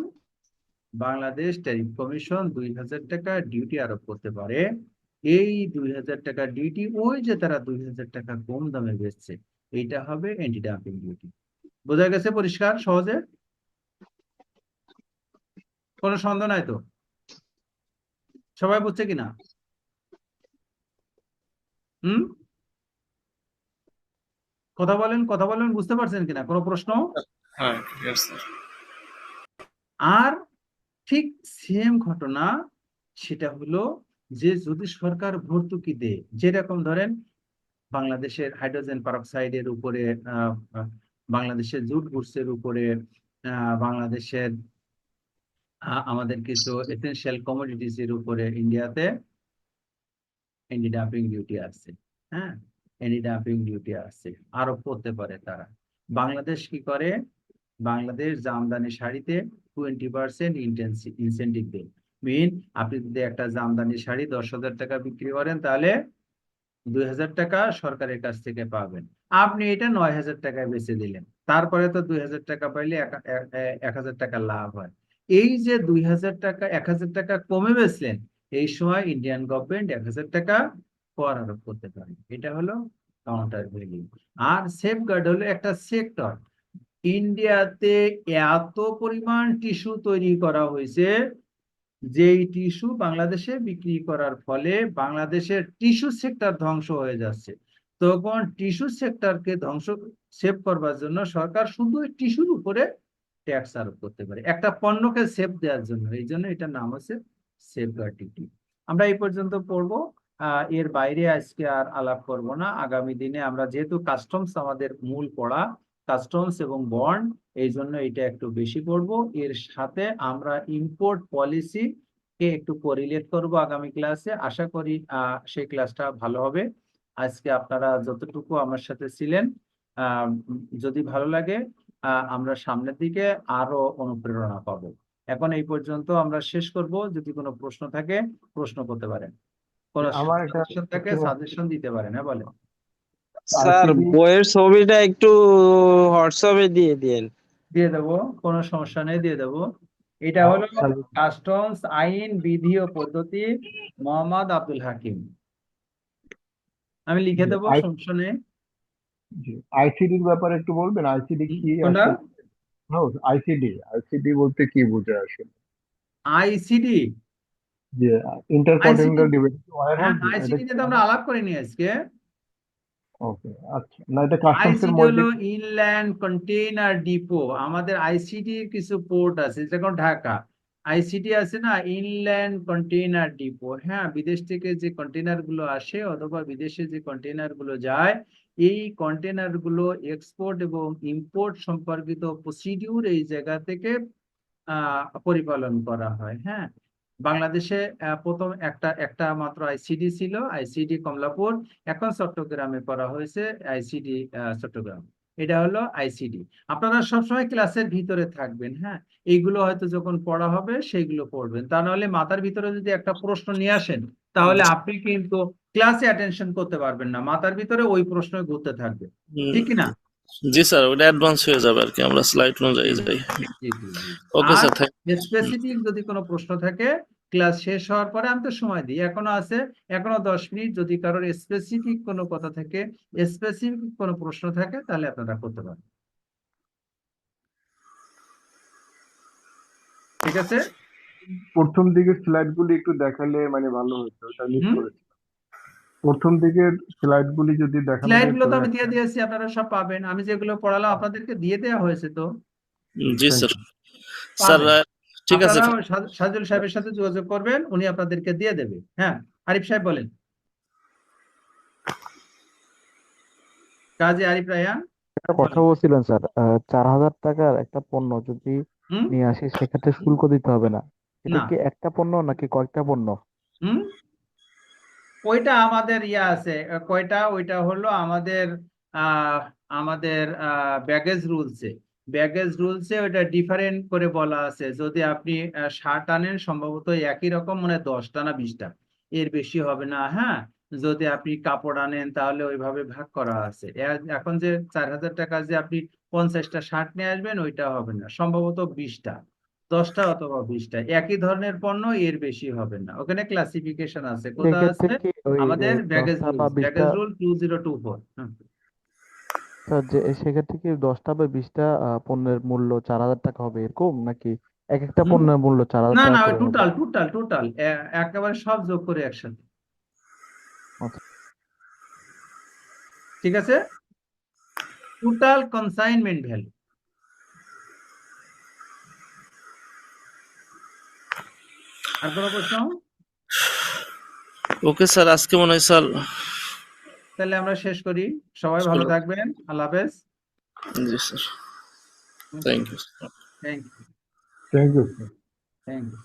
বাংলাদেশ ট্যারিফ কমিশন 2,000 টাকা ডিউটি আরোপ করতে পারে। এই 2,000 টাকা ডিউটি, ওই যে তারা 2,000 টাকা কম দামে বেচছে, এইটা হবে অ্যান্টি ডাম্পিং ডিউটি। বোঝা গেছে পরিষ্কার সহজে? কোনো সন্দেহ নাই তো? সবাই বুঝছে কিনা? হুম, কথা বলেন, কথা বলেন, বুঝতে পারছেন কিনা? কোনো প্রশ্ন? হ্যাঁ, yes, sir. আর ঠিক সেম ঘটনা, সেটা হলো যে যদি সরকার ভর্তুকি দেয়, যেরকম ধরেন বাংলাদেশের হাইড্রোজেন পারঅক্সাইডের উপরে, বাংলাদেশের জুট গুডসের উপরে, বাংলাদেশের আমাদের কিছু এসেনশিয়াল কমোডিটিস এর উপরে ইন্ডিয়াতে অ্যান্টি ডাম্পিং ডিউটি আছে, হ্যাঁ, অ্যান্টি ডাম্পিং ডিউটি আছে, আরোপ করতে পারে তারা। বাংলাদেশ কি করে, বাংলাদেশ জামদানি শাড়িতে 20% ইনসেন্টিভ দেয়। মিন, আপনি যদি একটা জামদানি শাড়ি 10,000 টাকা বিক্রি করেন, তাহলে 2,000 টাকা সরকারের কাছ থেকে পাবেন। আপনি এটা 9,000 টাকায় বেচে দিলেন, তারপরে তো 2,000 টাকা পাইলে 1,000 টাকা লাভ হয়। এই যে 2,000 টাকা 1,000 টাকা কমে বেচলেন, এই সময় ইন্ডিয়ান গভর্নমেন্ট 1,000 টাকা কর আরোপ করতে পারে। এটা হলো কাউন্টার ভেলিং। আর সেফগার্ড হলো একটা সেক্টর। ইন্ডিয়াতে এত পরিমাণ টিস্যু তৈরি করা হয়েছে, যেই টিস্যু বাংলাদেশে বিক্রি করার ফলে বাংলাদেশের টিস্যু সেক্টর ধ্বংস হয়ে যাচ্ছে। তখন টিস্যু সেক্টরকে ধ্বংস, সেভ করবার জন্য সরকার শুধু টিস্যুর উপরে ট্যাক্স আরোপ করতে পারে একটা পণ্যকে সেভ দেওয়ার জন্য। এই জন্য এটার নাম হচ্ছে সেফগার্ড ডিউটি। আমরা এই পর্যন্ত পড়বো। এর বাইরে আজকে আর আলাপ করব না। আগামী দিনে আমরা যেহেতু কাস্টমস আমাদের মূল পড়া, কাস্টমস এবং বন্ড, এই জন্য এটা একটু বেশি পড়বো। এর সাথে আমরা ইম্পোর্ট পলিসি কে একটু কোরিলেট করব আগামী ক্লাসে। আশা করি সেই ক্লাসটা ভালো হবে। আজকে আপনারা যতটুকু আমার সাথে ছিলেন, যদি ভালো লাগে আমরা সামনের দিকে আরো অনুপ্রেরণা পাবো। এখন এই পর্যন্ত আমরা শেষ করব। যদি কোনো প্রশ্ন থাকে প্রশ্ন করতে পারেন, কোনো আমার একটা সাজেশন থাকে সাজেশন দিতে পারেন। হ্যাঁ বলেন। স্যার আইসিডি বইয়ের ছবিটা একটু হোয়াটসঅ্যাপে দিয়ে দিন। দিয়ে দেবো, কোনো সমস্যা নেই, দিয়ে দেবো। এটা হলো কাস্টমস আইন, বিধি ও পদ্ধতি, মোহাম্মদ আব্দুল হাকিম। আমি লিখে দেবো, সমস্যা নেই। আইসিডির ব্যাপারে একটু বলবেন, আইসিডি কি কোনটা? আসলে? আইসিডি বলতে কি বোঝায় আসলে? আইসিডি, যে ইন্টারকন্টিনেন্টাল ডিভাইস হ্যাঁ আইসিডি নিয়ে তো আমরা আলাপ করিনি আজকে। ওকে, আচ্ছা, না এটা কাস্টমস এর আইসিডি মধ্যে। হলো ইনল্যান্ড কন্টেইনার ডিপো। আমাদের আইসিডি কিছু পোর্ট আছে, যেমন ঢাকা আইসিডি আছে না, ইনল্যান্ড কন্টেইনার ডিপো। হ্যাঁ, বিদেশ থেকে যে কন্টেইনার গুলো আসে অথবা বিদেশে যে কন্টেইনার গুলো যায়, এই কন্টেইনার গুলো এক্সপোর্ট এবং ইম্পোর্ট সম্পর্কিত প্রসিডিউর এই জায়গা থেকে পরিপালন করা হয়। হ্যাঁ, বাংলাদেশে প্রথম একটা মাত্র আইসিডি ছিল, আইসিডি কমলাপুর। এখন চট্টগ্রামে করা হয়েছে আইসিডি চট্টগ্রাম। এটা হলো আইসিডি। আপনারা সবসময় ক্লাসের ভিতরে থাকবেন। হ্যাঁ, এইগুলো হয়তো যখন পড়া হবে সেইগুলো পড়বেন। তা নাহলে মাথার ভিতরে যদি একটা প্রশ্ন নিয়ে আসেন তাহলে আপনি কিন্তু ক্লাসে অ্যাটেনশন করতে পারবেন না, মাথার ভিতরে ওই প্রশ্ন ঘুরতে থাকবে, ঠিক কিনা? জি স্যার, ওটা অ্যাডভান্স হয়ে যাবে আর কি, আমরা স্লাইড অনুযায়ী যাই। ওকে স্যার, স্পেসিফিক যদি কোনো প্রশ্ন থাকে ক্লাস শেষ হওয়ার পরে, আমি তো সময় দিই, এখনো আছে, এখনো 10 মিনিট। যদি কারোর স্পেসিফিক কোনো কথা থাকে, স্পেসিফিক কোনো প্রশ্ন থাকে, তাহলে আপনারা করতে পারেন। ঠিক আছে? প্রথম দিকের স্লাইড গুলি একটু দেখালে মানে ভালো হতো, ওটা মিস হুম, করেছি। প্রথম দিকের স্লাইড গুলি যদি দেখানো স্লাইড যেত। গুলো তো আমি দিয়ে দিয়েছি, আপনারা সব পাবেন। আমি যেগুলো পড়ালাম আপনাদেরকে দিয়ে দেওয়া হয়েছে তো। জি স্যার। স্যার পাবেন। ঠিক আছে, আপনারা সাজুল সাহেবের সাথে যোগাযোগ করবেন, উনি আপনাদেরকে দিয়ে দেবে। হ্যাঁ, আরিফ সাহেব বলেন। কাজী আরিফ রায়হান একটা কথা বলছিলেন স্যার, 4,000 টাকার একটা পণ্য যদি হুম নিয়ে আসি সেক্ষেত্রে শুল্ক দিতে হবে না। এটা না কি একটা পণ্য নাকি কয়েকটা পণ্য? হুম ওইটা আমাদের আছে কয়টা, ওইটা হলো আমাদের আহ আমাদের ব্যাগেজ রুলসে ওইটা ডিফারেন্ট করে বলা আছে। যদি আপনি 60 আনেন সম্ভবত একই রকম, মানে 10টা না 20টা, এর বেশি হবে না। হ্যাঁ, যদি আপনি কাপড় আনেন তাহলে ওইভাবে ভাগ করা আছে। এখন যে 4,000 টাকা যে আপনি 50টা শার্ট নিয়ে আসবেন, ওইটা হবে না, সম্ভবত 20টা, 10টা অথবা 20টা একই ধরনের পণ্য, এর বেশি হবে না। ওখানে ক্লাসিফিকেশন আছে, কোথায় সেক্ষেত্রে আছে? কি ওই আমাদের ব্যাগেজ 10টা বা রুলস, 20টা, 2024। স্যার যে সেক্ষেত্রে কি 10টা বা 20টা পণ্যের মূল্য 4,000 টাকা হবে এরকম, নাকি এক একটা হুম পণ্যের মূল্য 4,000 না টাকা না, করে হবে? টোটাল টোটাল টোটাল একেবারে সব যোগ করে একসাথে। আচ্ছা। ঠিক আছে, টোটাল কনসাইনমেন্ট ভ্যালু। আর কোনো প্রশ্ন? ওকে স্যার, আজকে মনে হয় স্যার। তাহলে আমরা শেষ করি। সবাই ভালো থাকবেন। আল্লাহ হাফেজ। জি sir, thank you. Thank you. Thank you. Thank you.